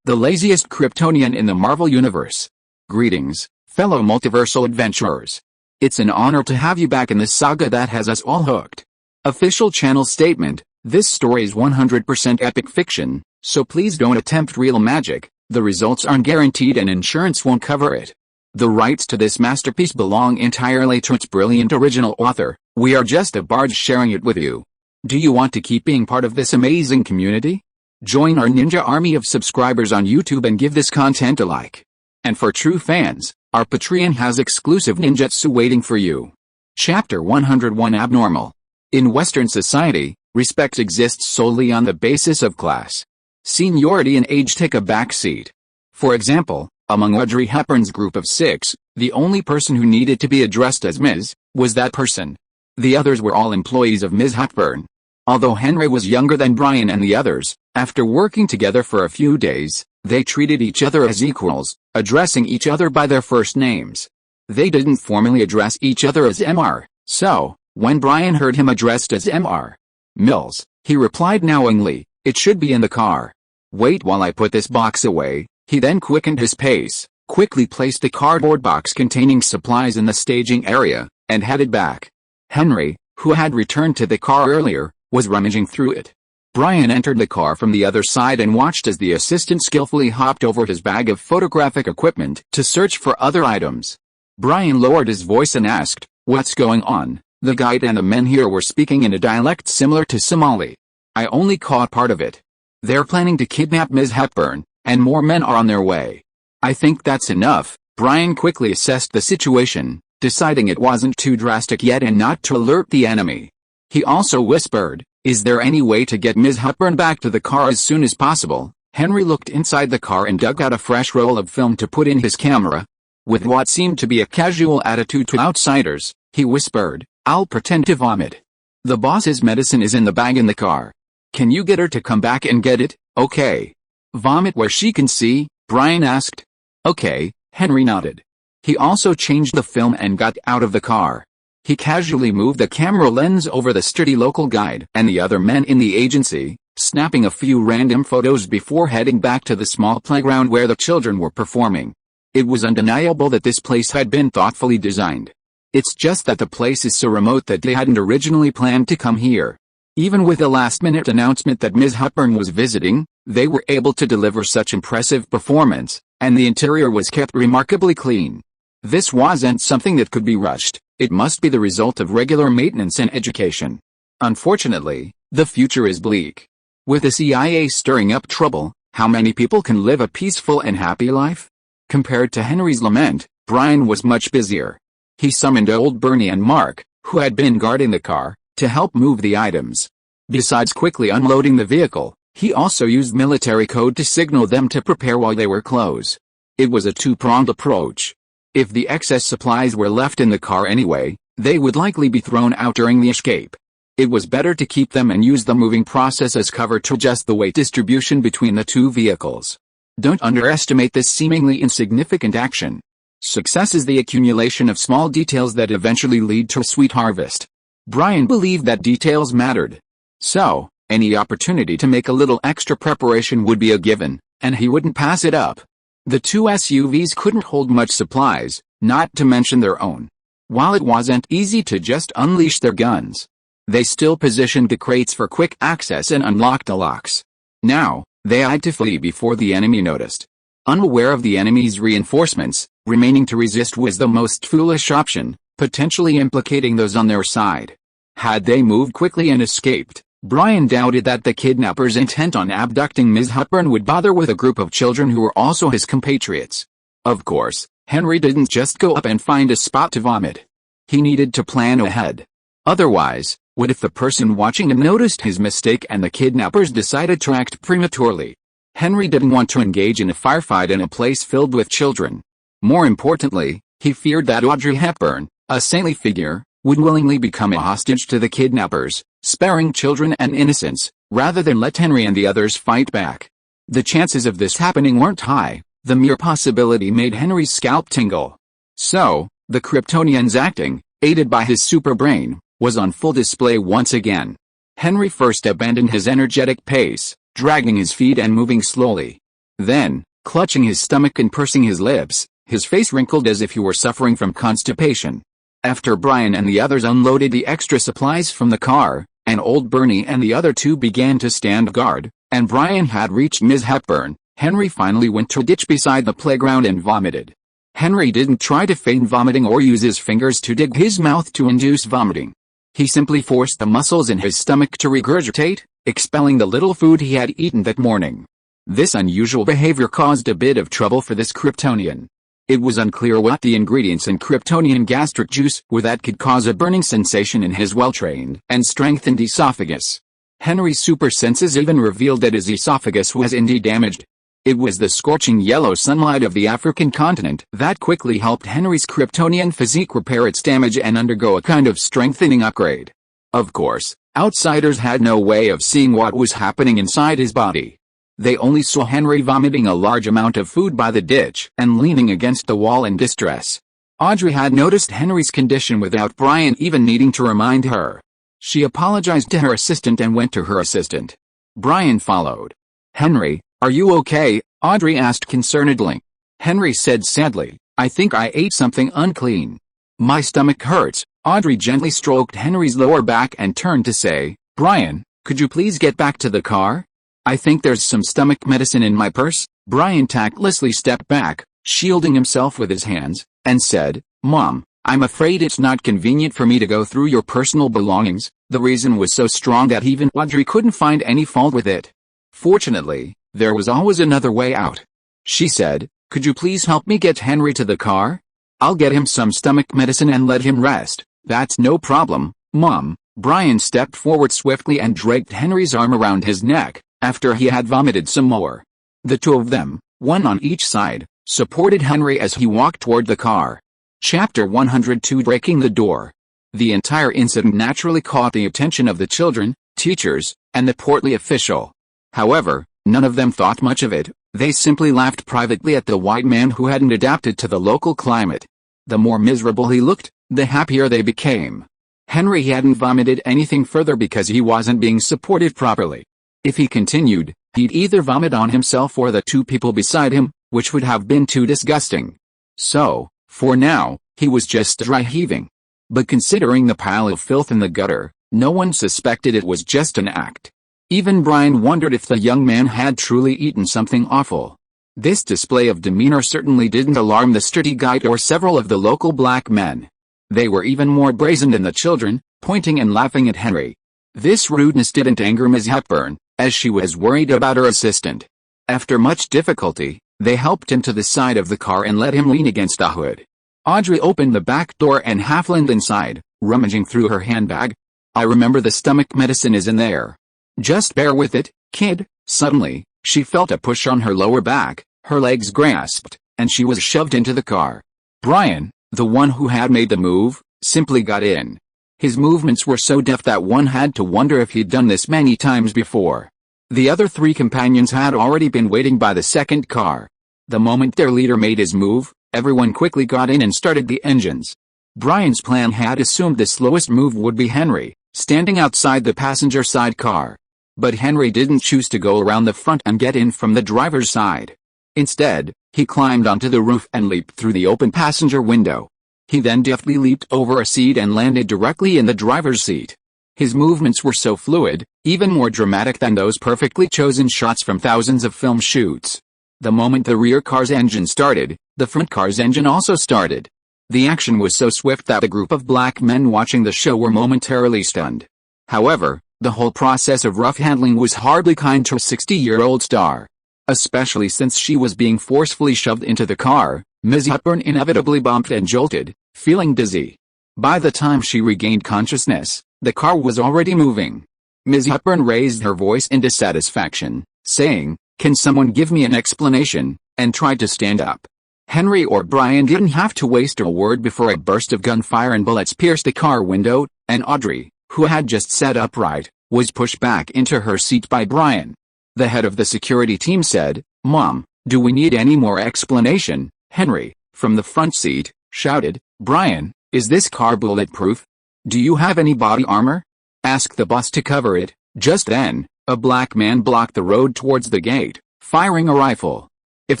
the laziest Kryptonian in the Marvel Universe. Greetings, fellow multiversal adventurers. It's an honor to have you back in this saga that has us all hooked. Official channel statement: this story is 100% epic fiction, so please don't attempt real magic. The results aren't guaranteed and insurance won't cover it. The rights to this masterpiece belong entirely to its brilliant original author. We are just a barge sharing it with you. Do you want to keep being part of this amazing community? Join our ninja army of subscribers on YouTube and give this content a like. And for true fans, our Patreon has exclusive ninjutsu waiting for you. Chapter 101: Abnormal. In Western society, respect exists solely on the basis of class. Seniority and age take a backseat. For example, among Audrey Hepburn's group of 6, the only person who needed to be addressed as Ms. was that person. The others were all employees of Ms. Hepburn. Although Henry was younger than Brian and the others, after working together for a few days, they treated each other as equals, addressing each other by their first names. They didn't formally address each other as Mr. So, when Brian heard him addressed as Mr. Mills, he replied knowingly, "It should be in the car. Wait while I put this box away." He then quickened his pace, quickly placed a cardboard box containing supplies in the staging area, and headed back. Henry, who had returned to the car earlier, was rummaging through it. Brian entered the car from the other side and watched as the assistant skillfully hopped over his bag of photographic equipment to search for other items. Brian lowered his voice and asked, "What's going on?" The guide and the men here were speaking in a dialect similar to Somali. "I only caught part of it. They're planning to kidnap Ms. Hepburn, and more men are on their way." "I think that's enough." Brian quickly assessed the situation, deciding it wasn't too drastic yet and not to alert the enemy. He also whispered, "Is there any way to get Ms. Hepburn back to the car as soon as possible?" Henry looked inside the car and dug out a fresh roll of film to put in his camera. With what seemed to be a casual attitude to outsiders, he whispered, "I'll pretend to vomit. The boss's medicine is in the bag in the car. Can you get her to come back and get it?" "Okay." "Vomit where she can see?" Brian asked. "Okay," Henry nodded. He also changed the film and got out of the car. He casually moved the camera lens over the sturdy local guide and the other men in the agency, snapping a few random photos before heading back to the small playground where the children were performing. It was undeniable that this place had been thoughtfully designed. It's just that the place is so remote that they hadn't originally planned to come here. Even with the last-minute announcement that Ms. Hepburn was visiting, they were able to deliver such impressive performance, and the interior was kept remarkably clean. This wasn't something that could be rushed. It must be the result of regular maintenance and education. Unfortunately, the future is bleak. With the CIA stirring up trouble, how many people can live a peaceful and happy life? Compared to Henry's lament, Brian was much busier. He summoned old Bernie and Mark, who had been guarding the car, to help move the items. Besides quickly unloading the vehicle, he also used military code to signal them to prepare while they were close. It was a two-pronged approach. If the excess supplies were left in the car anyway, they would likely be thrown out during the escape. It was better to keep them and use the moving process as cover to adjust the weight distribution between the two vehicles. Don't underestimate this seemingly insignificant action. Success is the accumulation of small details that eventually lead to a sweet harvest. Brian believed that details mattered. So, any opportunity to make a little extra preparation would be a given, and he wouldn't pass it up. The two SUVs couldn't hold much supplies, not to mention their own. While it wasn't easy to just unleash their guns, they still positioned the crates for quick access and unlocked the locks. Now, they had to flee before the enemy noticed. Unaware of the enemy's reinforcements, remaining to resist was the most foolish option, potentially implicating those on their side. Had they moved quickly and escaped, Brian doubted that the kidnappers intent on abducting Ms. Hepburn would bother with a group of children who were also his compatriots. Of course, Henry didn't just go up and find a spot to vomit. He needed to plan ahead. Otherwise, what if the person watching him noticed his mistake and the kidnappers decided to act prematurely? Henry didn't want to engage in a firefight in a place filled with children. More importantly, he feared that Audrey Hepburn, a saintly figure, would willingly become a hostage to the kidnappers, sparing children and innocents, rather than let Henry and the others fight back. The chances of this happening weren't high. The mere possibility made Henry's scalp tingle. So, the Kryptonian's acting, aided by his super brain, was on full display once again. Henry first abandoned his energetic pace, dragging his feet and moving slowly. Then, clutching his stomach and pursing his lips, his face wrinkled as if he were suffering from constipation. After Brian and the others unloaded the extra supplies from the car, and old Bernie and the other two began to stand guard, and Brian had reached Ms. Hepburn, Henry finally went to a ditch beside the playground and vomited. Henry didn't try to feign vomiting or use his fingers to dig his mouth to induce vomiting. He simply forced the muscles in his stomach to regurgitate, expelling the little food he had eaten that morning. This unusual behavior caused a bit of trouble for this Kryptonian. It was unclear what the ingredients in Kryptonian gastric juice were that could cause a burning sensation in his well-trained and strengthened esophagus. Henry's super senses even revealed that his esophagus was indeed damaged. It was the scorching yellow sunlight of the African continent that quickly helped Henry's Kryptonian physique repair its damage and undergo a kind of strengthening upgrade. Of course, outsiders had no way of seeing what was happening inside his body. They only saw Henry vomiting a large amount of food by the ditch and leaning against the wall in distress. Audrey had noticed Henry's condition without Brian even needing to remind her. She apologized to her assistant and went to her assistant. Brian followed. "Henry, are you okay?" Audrey asked concernedly. Henry said sadly, "I think I ate something unclean. My stomach hurts." Audrey gently stroked Henry's lower back and turned to say, "Brian, could you please get back to the car? I think there's some stomach medicine in my purse." Brian tactlessly stepped back, shielding himself with his hands, and said, "Mom, I'm afraid it's not convenient for me to go through your personal belongings." The reason was so strong that even Audrey couldn't find any fault with it. Fortunately, there was always another way out. She said, "Could you please help me get Henry to the car? I'll get him some stomach medicine and let him rest." "That's no problem, Mom." Brian stepped forward swiftly and dragged Henry's arm around his neck, after he had vomited some more. The two of them, one on each side, supported Henry as he walked toward the car. Chapter 102 Breaking the Door. The entire incident naturally caught the attention of the children, teachers, and the portly official. However, none of them thought much of it. They simply laughed privately at the white man who hadn't adapted to the local climate. The more miserable he looked, the happier they became. Henry hadn't vomited anything further because he wasn't being supported properly. If he continued, he'd either vomit on himself or the two people beside him, which would have been too disgusting. So, for now, he was just dry heaving. But considering the pile of filth in the gutter, no one suspected it was just an act. Even Brian wondered if the young man had truly eaten something awful. This display of demeanor certainly didn't alarm the sturdy guide or several of the local black men. They were even more brazen than the children, pointing and laughing at Henry. This rudeness didn't anger Ms. Hepburn, as she was worried about her assistant. After much difficulty, they helped him to the side of the car and let him lean against the hood. Audrey opened the back door and half-leaned inside, rummaging through her handbag. "I remember the stomach medicine is in there. Just bear with it, kid." Suddenly, she felt a push on her lower back, her legs grasped, and she was shoved into the car. Brian, the one who had made the move, simply got in. His movements were so deft that one had to wonder if he'd done this many times before. The other three companions had already been waiting by the second car. The moment their leader made his move, everyone quickly got in and started the engines. Brian's plan had assumed the slowest move would be Henry, standing outside the passenger side car. But Henry didn't choose to go around the front and get in from the driver's side. Instead, he climbed onto the roof and leaped through the open passenger window. He then deftly leaped over a seat and landed directly in the driver's seat. His movements were so fluid, even more dramatic than those perfectly chosen shots from thousands of film shoots. The moment the rear car's engine started, the front car's engine also started. The action was so swift that the group of black men watching the show were momentarily stunned. However, the whole process of rough handling was hardly kind to a 60-year-old star. Especially since she was being forcefully shoved into the car, Ms. Hepburn inevitably bumped and jolted, feeling dizzy. By the time she regained consciousness, the car was already moving. Ms. Hepburn raised her voice in dissatisfaction, saying, "Can someone give me an explanation?" and tried to stand up. Henry or Brian didn't have to waste a word before a burst of gunfire and bullets pierced the car window, and Audrey, who had just sat upright, was pushed back into her seat by Brian. The head of the security team said, "Mom, do we need any more explanation?" Henry, from the front seat, shouted, "Brian, is this car bulletproof? Do you have any body armor? Ask the boss to cover it." Just then, a black man blocked the road towards the gate, firing a rifle. If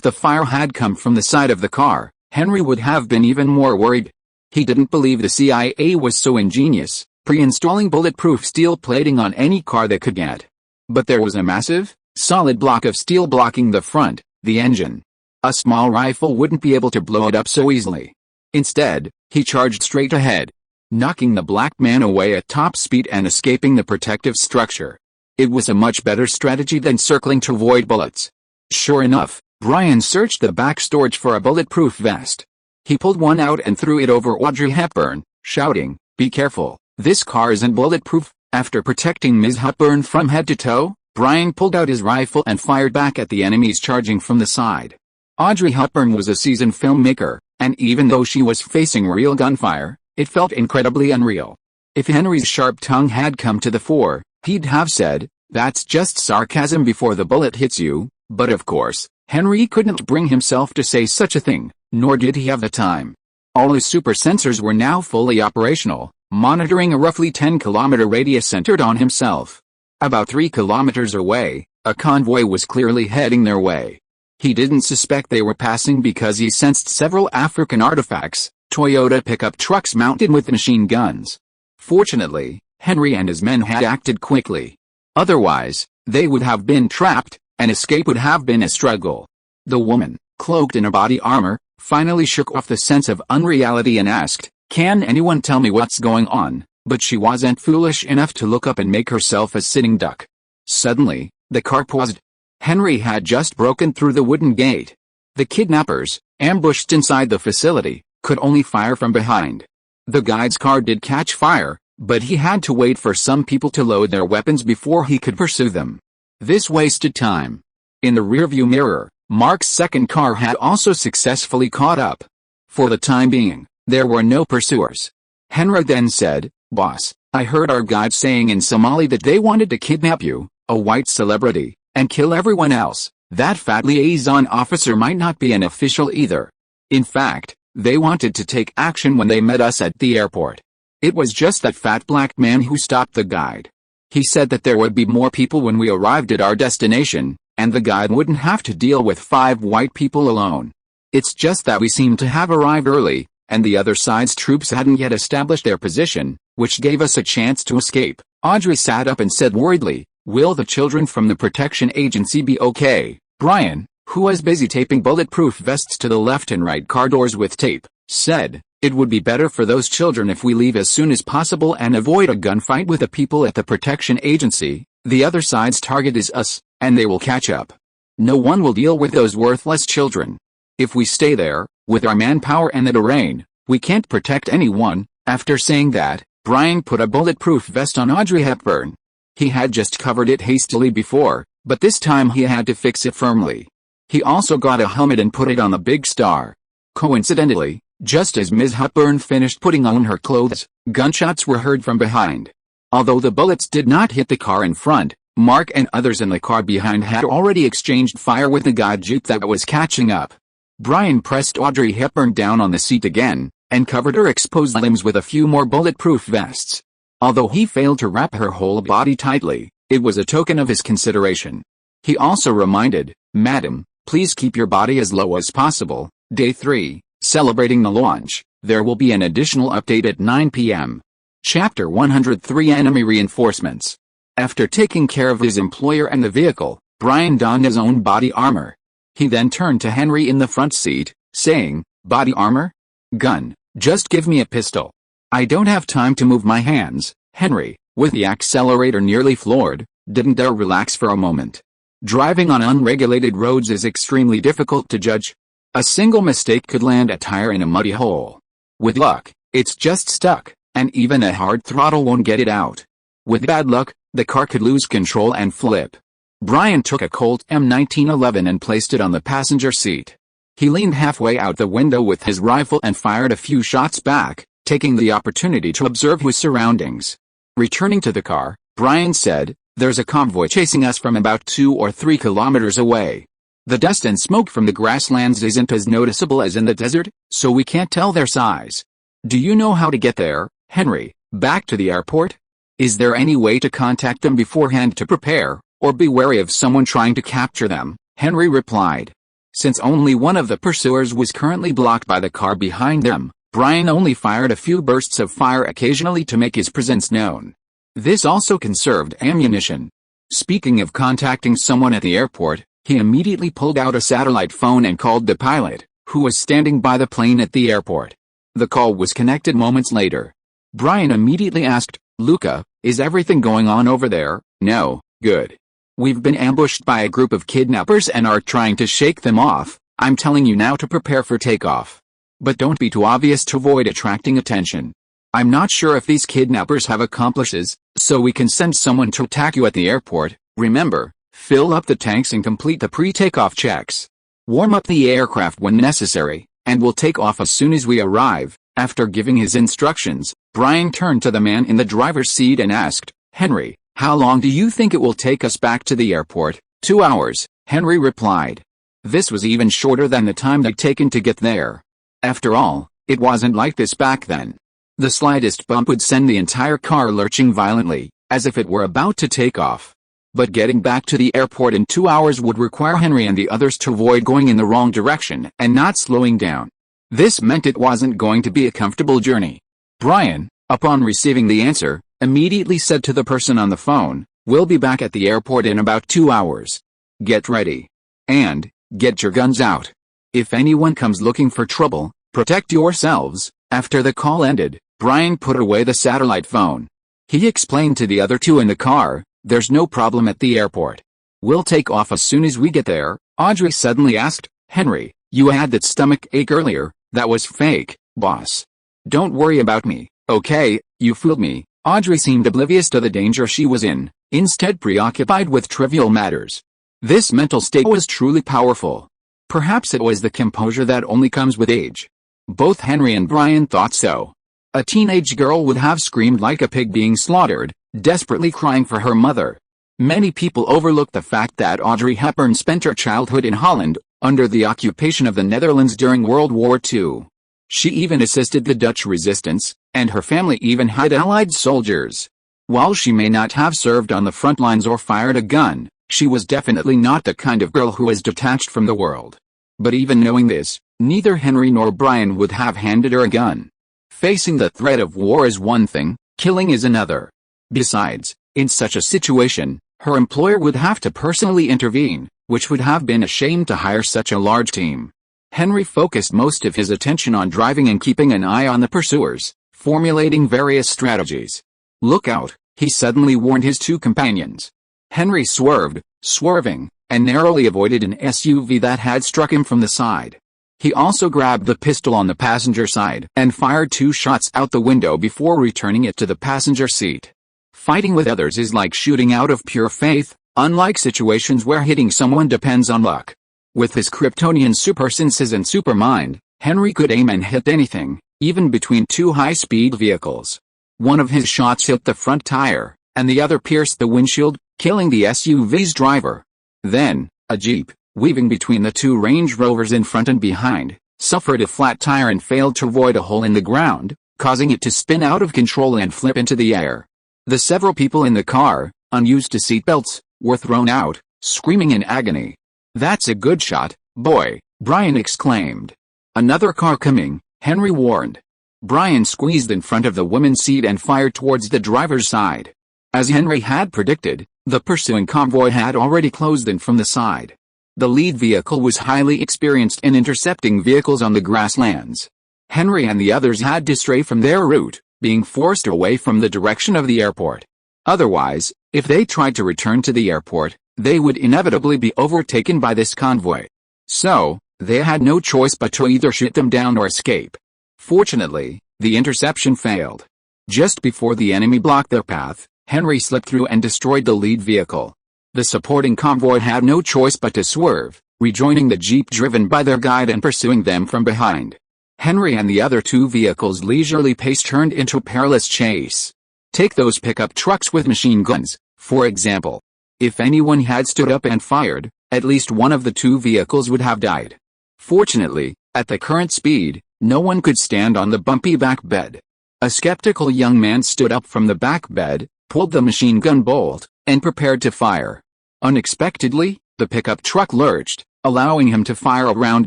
the fire had come from the side of the car, Henry would have been even more worried. He didn't believe the CIA was so ingenious, pre-installing bulletproof steel plating on any car they could get. But there was a massive, solid block of steel blocking the front, the engine. A small rifle wouldn't be able to blow it up so easily. Instead, he charged straight ahead, knocking the black man away at top speed and escaping the protective structure. It was a much better strategy than circling to avoid bullets. Sure enough, Brian searched the back storage for a bulletproof vest. He pulled one out and threw it over Audrey Hepburn, shouting, "Be careful, this car isn't bulletproof." After protecting Ms. Hepburn from head to toe, Brian pulled out his rifle and fired back at the enemies charging from the side. Audrey Hepburn was a seasoned filmmaker, and even though she was facing real gunfire, it felt incredibly unreal. If Henry's sharp tongue had come to the fore, he'd have said, "That's just sarcasm before the bullet hits you," but of course, Henry couldn't bring himself to say such a thing, nor did he have the time. All his super sensors were now fully operational, monitoring a roughly 10-kilometer radius centered on himself. About 3 kilometers away, a convoy was clearly heading their way. He didn't suspect they were passing because he sensed several African artifacts, Toyota pickup trucks mounted with machine guns. Fortunately, Henry and his men had acted quickly. Otherwise, they would have been trapped, and escape would have been a struggle. The woman, cloaked in a body armor, finally shook off the sense of unreality and asked, "Can anyone tell me what's going on?" But she wasn't foolish enough to look up and make herself a sitting duck. Suddenly, the car paused. Henry had just broken through the wooden gate. The kidnappers, ambushed inside the facility, could only fire from behind. The guide's car did catch fire, but he had to wait for some people to load their weapons before he could pursue them. This wasted time. In the rearview mirror, Mark's second car had also successfully caught up. For the time being, there were no pursuers. Henry then said, "Boss, I heard our guide saying in Somali that they wanted to kidnap you, a white celebrity, and kill everyone else. That fat liaison officer might not be an official either. In fact, they wanted to take action when they met us at the airport. It was just that fat black man who stopped the guide. He said that there would be more people when we arrived at our destination, and the guide wouldn't have to deal with 5 white people alone. It's just that we seemed to have arrived early, and the other side's troops hadn't yet established their position, which gave us a chance to escape." Audrey sat up and said worriedly, "Will the children from the protection agency be okay?" Brian, who was busy taping bulletproof vests to the left and right car doors with tape, said, "It would be better for those children if we leave as soon as possible and avoid a gunfight with the people at the protection agency. The other side's target is us, and they will catch up. No one will deal with those worthless children. If we stay there, with our manpower and the terrain, we can't protect anyone." After saying that, Brian put a bulletproof vest on Audrey Hepburn. He had just covered it hastily before, but this time he had to fix it firmly. He also got a helmet and put it on the big star. Coincidentally, just as Ms. Hepburn finished putting on her clothes, gunshots were heard from behind. Although the bullets did not hit the car in front, Mark and others in the car behind had already exchanged fire with the guide jeep that was catching up. Brian pressed Audrey Hepburn down on the seat again, and covered her exposed limbs with a few more bulletproof vests. Although he failed to wrap her whole body tightly, it was a token of his consideration. He also reminded, "Madam, please keep your body as low as possible." Day 3, celebrating the launch, there will be an additional update at 9 p.m. Chapter 103 Enemy Reinforcements. After taking care of his employer and the vehicle, Brian donned his own body armor. He then turned to Henry in the front seat, saying, "Body armor? Gun, just give me a pistol. I don't have time to move my hands." Henry, with the accelerator nearly floored, didn't dare relax for a moment. Driving on unregulated roads is extremely difficult to judge. A single mistake could land a tire in a muddy hole. With luck, it's just stuck, and even a hard throttle won't get it out. With bad luck, the car could lose control and flip. Brian took a Colt M1911 and placed it on the passenger seat. He leaned halfway out the window with his rifle and fired a few shots back, taking the opportunity to observe his surroundings. Returning to the car, Brian said, "There's a convoy chasing us from about 2 or 3 kilometers away. The dust and smoke from the grasslands isn't as noticeable as in the desert, so we can't tell their size. Do you know how to get there, Henry, back to the airport? Is there any way to contact them beforehand to prepare, or be wary of someone trying to capture them?" Henry replied. Since only one of the pursuers was currently blocked by the car behind them, Brian only fired a few bursts of fire occasionally to make his presence known. This also conserved ammunition. Speaking of contacting someone at the airport, he immediately pulled out a satellite phone and called the pilot, who was standing by the plane at the airport. The call was connected moments later. Brian immediately asked, "Luca, is everything going on over there?" "No, good. We've been ambushed by a group of kidnappers and are trying to shake them off. I'm telling you now to prepare for takeoff. But don't be too obvious to avoid attracting attention. I'm not sure if these kidnappers have accomplices, so we can send someone to attack you at the airport. Remember, fill up the tanks and complete the pre-takeoff checks. Warm up the aircraft when necessary, and we'll take off as soon as we arrive." After giving his instructions, Brian turned to the man in the driver's seat and asked, "Henry, how long do you think it will take us back to the airport?" 2 hours, Henry replied. This was even shorter than the time they'd taken to get there. After all, it wasn't like this back then. The slightest bump would send the entire car lurching violently, as if it were about to take off. But getting back to the airport in 2 hours would require Henry and the others to avoid going in the wrong direction and not slowing down. This meant it wasn't going to be a comfortable journey. Brian, upon receiving the answer, immediately said to the person on the phone, "We'll be back at the airport in about 2 hours. Get ready. And, get your guns out. If anyone comes looking for trouble, protect yourselves." After the call ended, Brian put away the satellite phone. He explained to the other two in the car, "There's no problem at the airport. We'll take off as soon as we get there." Audrey suddenly asked, "Henry, you had that stomach ache earlier. That was fake, boss. Don't worry about me, okay? You fooled me." Audrey seemed oblivious to the danger she was in, instead preoccupied with trivial matters. This mental state was truly powerful. Perhaps it was the composure that only comes with age. Both Henry and Brian thought so. A teenage girl would have screamed like a pig being slaughtered, desperately crying for her mother. Many people overlook the fact that Audrey Hepburn spent her childhood in Holland, under the occupation of the Netherlands during World War II. She even assisted the Dutch resistance, and her family even had Allied soldiers. While she may not have served on the front lines or fired a gun, she was definitely not the kind of girl who was detached from the world. But even knowing this, neither Henry nor Brian would have handed her a gun. Facing the threat of war is one thing, killing is another. Besides, in such a situation, her employer would have to personally intervene, which would have been a shame to hire such a large team. Henry focused most of his attention on driving and keeping an eye on the pursuers, formulating various strategies. "Look out," he suddenly warned his two companions. Henry swerved, swerving, and narrowly avoided an SUV that had struck him from the side. He also grabbed the pistol on the passenger side and fired 2 shots out the window before returning it to the passenger seat. Fighting with others is like shooting out of pure faith, unlike situations where hitting someone depends on luck. With his Kryptonian super senses and super mind, Henry could aim and hit anything, even between 2 high-speed vehicles. One of his shots hit the front tire, and the other pierced the windshield, killing the SUV's driver. Then, a Jeep, weaving between the 2 Range Rovers in front and behind, suffered a flat tire and failed to avoid a hole in the ground, causing it to spin out of control and flip into the air. The several people in the car, unused to seatbelts, were thrown out, screaming in agony. "That's a good shot, boy," Brian exclaimed. "Another car coming," Henry warned. Brian squeezed in front of the woman's seat and fired towards the driver's side. As Henry had predicted, the pursuing convoy had already closed in from the side. The lead vehicle was highly experienced in intercepting vehicles on the grasslands. Henry and the others had to stray from their route, being forced away from the direction of the airport. Otherwise, if they tried to return to the airport, they would inevitably be overtaken by this convoy. So, they had no choice but to either shoot them down or escape. Fortunately, the interception failed. Just before the enemy blocked their path, Henry slipped through and destroyed the lead vehicle. The supporting convoy had no choice but to swerve, rejoining the Jeep driven by their guide and pursuing them from behind. Henry and the other 2 vehicles' leisurely pace turned into a perilous chase. Take those pickup trucks with machine guns, for example. If anyone had stood up and fired, at least one of the 2 vehicles would have died. Fortunately, at the current speed, no one could stand on the bumpy back bed. A skeptical young man stood up from the back bed, pulled the machine gun bolt, and prepared to fire. Unexpectedly, The pickup truck lurched, allowing him to fire a round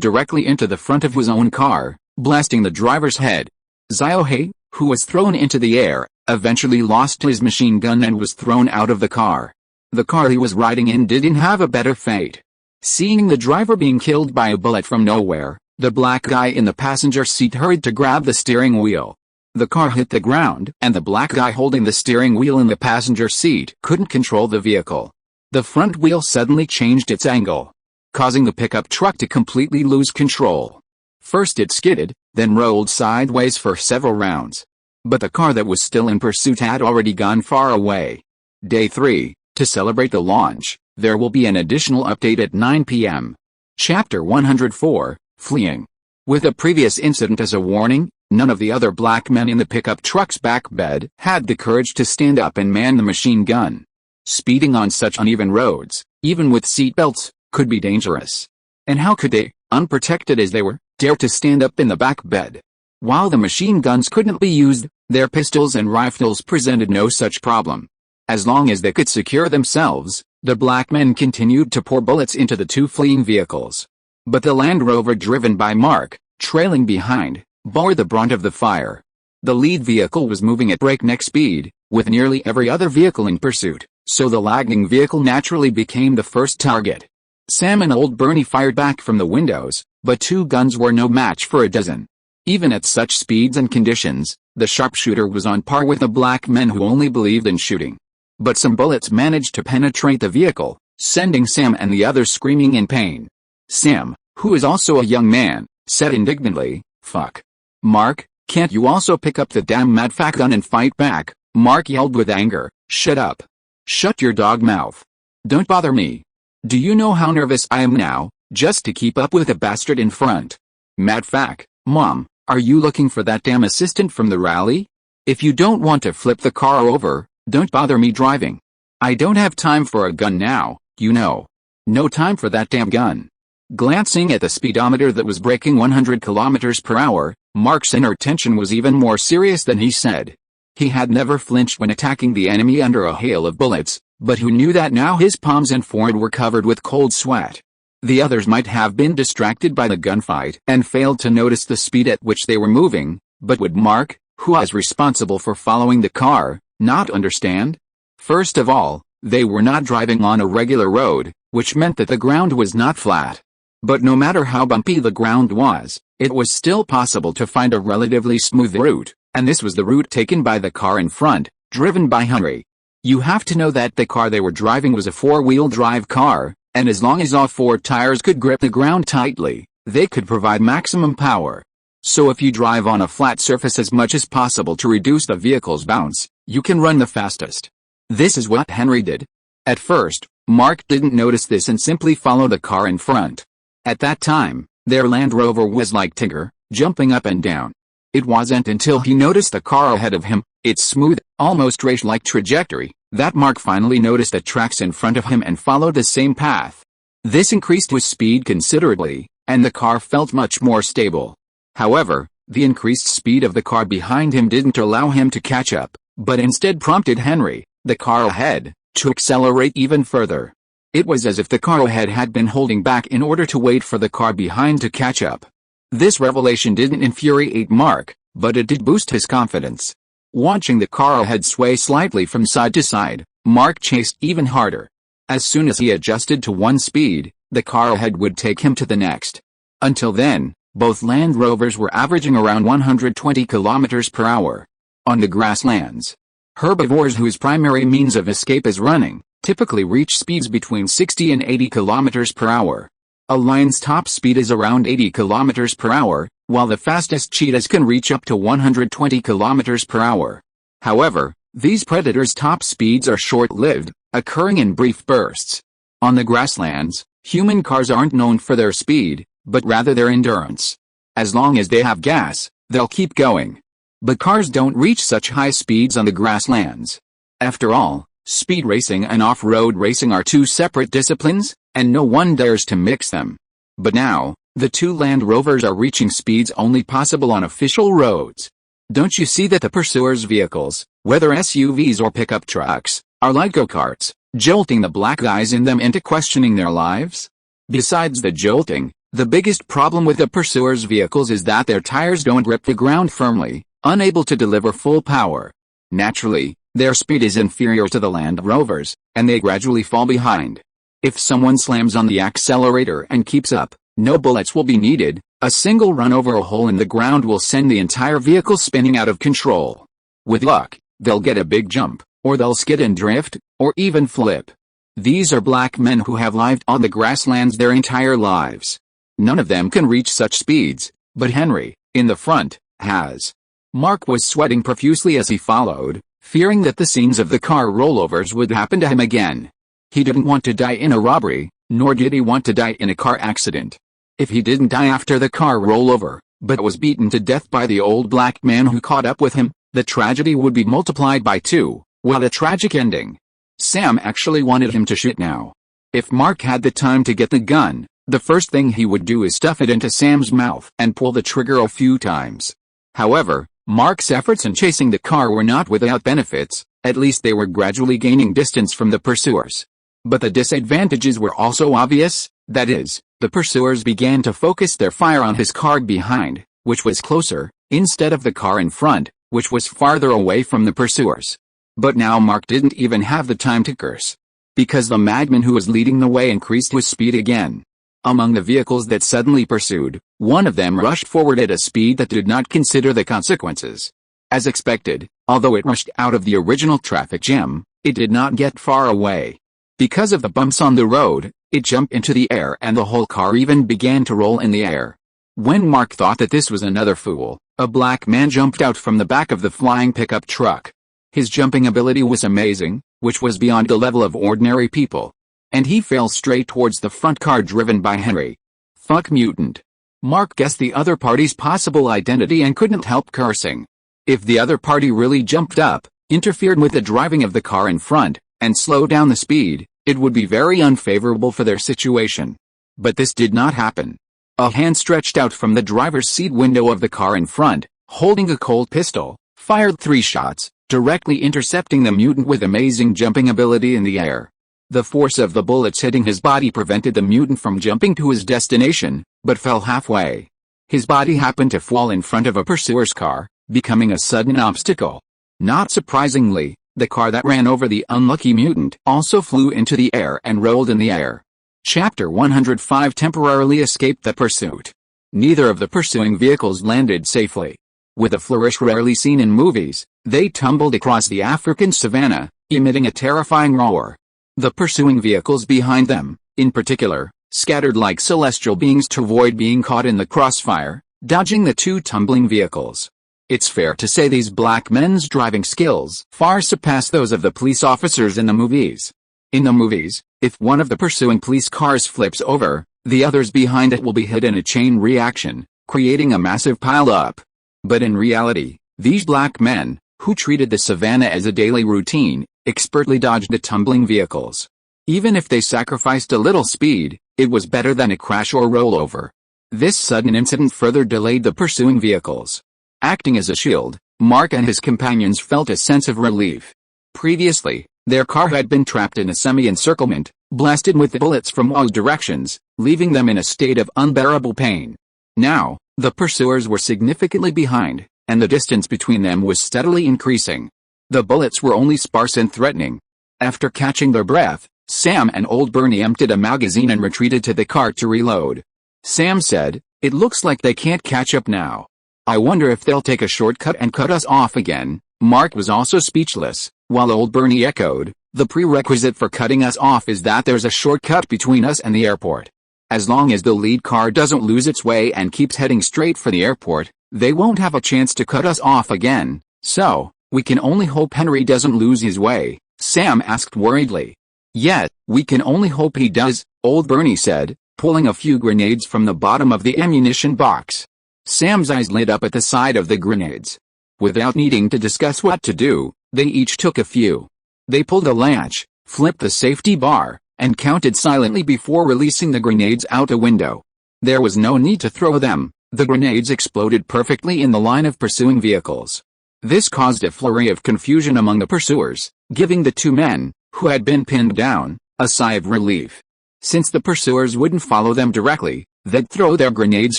directly into the front of his own car, blasting the driver's head. Ziohei, who was thrown into the air, eventually lost his machine gun and was thrown out of the car. The car he was riding in didn't have a better fate. Seeing the driver being killed by a bullet from nowhere, the black guy in the passenger seat hurried to grab the steering wheel. The car hit the ground, and the black guy holding the steering wheel in the passenger seat couldn't control the vehicle. The front wheel suddenly changed its angle, causing the pickup truck to completely lose control. First it skidded, then rolled sideways for several rounds. But the car that was still in pursuit had already gone far away. Day 3, to celebrate the launch, there will be an additional update at 9 p.m. Chapter 104, Fleeing. With a previous incident as a warning, none of the other black men in the pickup truck's back bed had the courage to stand up and man the machine gun. Speeding on such uneven roads, even with seatbelts, could be dangerous. And how could they, unprotected as they were, dare to stand up in the back bed? While the machine guns couldn't be used, their pistols and rifles presented no such problem. As long as they could secure themselves, the black men continued to pour bullets into the two fleeing vehicles. But the Land Rover driven by Mark, trailing behind, bore the brunt of the fire. The lead vehicle was moving at breakneck speed, with nearly every other vehicle in pursuit, so the lagging vehicle naturally became the first target. Sam and old Bernie fired back from the windows, but two guns were no match for a dozen. Even at such speeds and conditions, the sharpshooter was on par with the black men who only believed in shooting. But some bullets managed to penetrate the vehicle, sending Sam and the others screaming in pain. Sam, who is also a young man, said indignantly, "Fuck. Mark, can't you also pick up the damn madfuck gun and fight back?" Mark yelled with anger, "Shut up. Shut your dog mouth. Don't bother me. Do you know how nervous I am now, just to keep up with the bastard in front? Madfuck, Mom, are you looking for that damn assistant from the rally? If you don't want to flip the car over, don't bother me driving. I don't have time for a gun now, you know. No time for that damn gun." Glancing at the speedometer that was breaking 100 kilometers per hour, Mark's inner tension was even more serious than he said. He had never flinched when attacking the enemy under a hail of bullets, but who knew that now his palms and forehead were covered with cold sweat? The others might have been distracted by the gunfight and failed to notice the speed at which they were moving, but would Mark, who was responsible for following the car, not understand? First of all, they were not driving on a regular road, which meant that the ground was not flat. But no matter how bumpy the ground was, it was still possible to find a relatively smooth route, and this was the route taken by the car in front, driven by Henry. You have to know that the car they were driving was a four-wheel drive car, and as long as all four tires could grip the ground tightly, they could provide maximum power. So if you drive on a flat surface as much as possible to reduce the vehicle's bounce, you can run the fastest. This is what Henry did. At first, Mark didn't notice this and simply followed the car in front. At that time, their Land Rover was like Tigger, jumping up and down. It wasn't until he noticed the car ahead of him, its smooth, almost race-like trajectory, that Mark finally noticed the tracks in front of him and followed the same path. This increased his speed considerably, and the car felt much more stable. However, the increased speed of the car behind him didn't allow him to catch up, but instead prompted Henry, the car ahead, to accelerate even further. It was as if the car ahead had been holding back in order to wait for the car behind to catch up. This revelation didn't infuriate Mark, but it did boost his confidence. Watching the car ahead sway slightly from side to side, Mark chased even harder. As soon as he adjusted to one speed, the car ahead would take him to the next. Until then, both Land Rovers were averaging around 120 kilometers per hour. On the grasslands, herbivores whose primary means of escape is running typically reach speeds between 60 and 80 kilometers per hour. A lion's top speed is around 80 kilometers per hour, while the fastest cheetahs can reach up to 120 kilometers per hour. However, these predators' top speeds are short-lived, occurring in brief bursts. On the grasslands, human cars aren't known for their speed, but rather their endurance. As long as they have gas, they'll keep going. But cars don't reach such high speeds on the grasslands. After all, speed racing and off-road racing are two separate disciplines, and no one dares to mix them. But now, the two Land Rovers are reaching speeds only possible on official roads. Don't you see that the pursuers' vehicles, whether SUVs or pickup trucks, are like go-karts, jolting the black guys in them into questioning their lives. Besides the jolting, the biggest problem with the pursuers' vehicles is that their tires don't grip the ground firmly, unable to deliver full power. Naturally, their speed is inferior to the Land Rovers, and they gradually fall behind. If someone slams on the accelerator and keeps up, no bullets will be needed. A single run over a hole in the ground will send the entire vehicle spinning out of control. With luck, they'll get a big jump, or they'll skid and drift, or even flip. These are black men who have lived on the grasslands their entire lives. None of them can reach such speeds, but Henry, in the front, has. Mark was sweating profusely as he followed, fearing that the scenes of the car rollovers would happen to him again. He didn't want to die in a robbery, nor did he want to die in a car accident. If he didn't die after the car rollover, but was beaten to death by the old black man who caught up with him, the tragedy would be multiplied by 2. What a tragic ending. Sam actually wanted him to shoot now. If Mark had the time to get the gun, the first thing he would do is stuff it into Sam's mouth and pull the trigger a few times. However, Mark's efforts in chasing the car were not without benefits. At least they were gradually gaining distance from the pursuers. But the disadvantages were also obvious. That is, the pursuers began to focus their fire on his car behind, which was closer, instead of the car in front, which was farther away from the pursuers. But now Mark didn't even have the time to curse, because the madman who was leading the way increased his speed again. Among the vehicles that suddenly pursued, one of them rushed forward at a speed that did not consider the consequences. As expected, although it rushed out of the original traffic jam, it did not get far away. Because of the bumps on the road, it jumped into the air and the whole car even began to roll in the air. When Mark thought that this was another fool, a black man jumped out from the back of the flying pickup truck. His jumping ability was amazing, which was beyond the level of ordinary people. And he fell straight towards the front car driven by Henry. Fuck mutant. Mark guessed the other party's possible identity and couldn't help cursing. If the other party really jumped up, interfered with the driving of the car in front, and slowed down the speed, it would be very unfavorable for their situation. But this did not happen. A hand stretched out from the driver's seat window of the car in front, holding a Colt pistol, fired 3 shots, directly intercepting the mutant with amazing jumping ability in the air. The force of the bullets hitting his body prevented the mutant from jumping to his destination, but fell halfway. His body happened to fall in front of a pursuer's car, becoming a sudden obstacle. Not surprisingly, the car that ran over the unlucky mutant also flew into the air and rolled in the air. Chapter 105 temporarily escaped the pursuit. Neither of the pursuing vehicles landed safely. With a flourish rarely seen in movies, they tumbled across the African savanna, emitting a terrifying roar. The pursuing vehicles behind them, in particular, scattered like celestial beings to avoid being caught in the crossfire, dodging the 2 tumbling vehicles. It's fair to say these black men's driving skills far surpass those of the police officers in the movies. In the movies, if one of the pursuing police cars flips over, the others behind it will be hit in a chain reaction, creating a massive pile-up. But in reality, these black men, who treated the savannah as a daily routine, expertly dodged the tumbling vehicles. Even if they sacrificed a little speed, it was better than a crash or rollover. This sudden incident further delayed the pursuing vehicles. Acting as a shield, Mark and his companions felt a sense of relief. Previously, their car had been trapped in a semi-encirclement, blasted with bullets from all directions, leaving them in a state of unbearable pain. Now, the pursuers were significantly behind, and the distance between them was steadily increasing. The bullets were only sparse and threatening. After catching their breath, Sam and Old Bernie emptied a magazine and retreated to the car to reload. Sam said, "It looks like they can't catch up now. I wonder if they'll take a shortcut and cut us off again." Mark was also speechless, while Old Bernie echoed, "The prerequisite for cutting us off is that there's a shortcut between us and the airport. As long as the lead car doesn't lose its way and keeps heading straight for the airport, they won't have a chance to cut us off again, so we can only hope Henry doesn't lose his way," Sam asked worriedly. "Yeah, we can only hope he does," Old Bernie said, pulling a few grenades from the bottom of the ammunition box. Sam's eyes lit up at the sight of the grenades. Without needing to discuss what to do, they each took a few. They pulled a latch, flipped the safety bar, and counted silently before releasing the grenades out a window. There was no need to throw them. The grenades exploded perfectly in the line of pursuing vehicles. This caused a flurry of confusion among the pursuers, giving the 2 men, who had been pinned down, a sigh of relief. Since the pursuers wouldn't follow them directly, they'd throw their grenades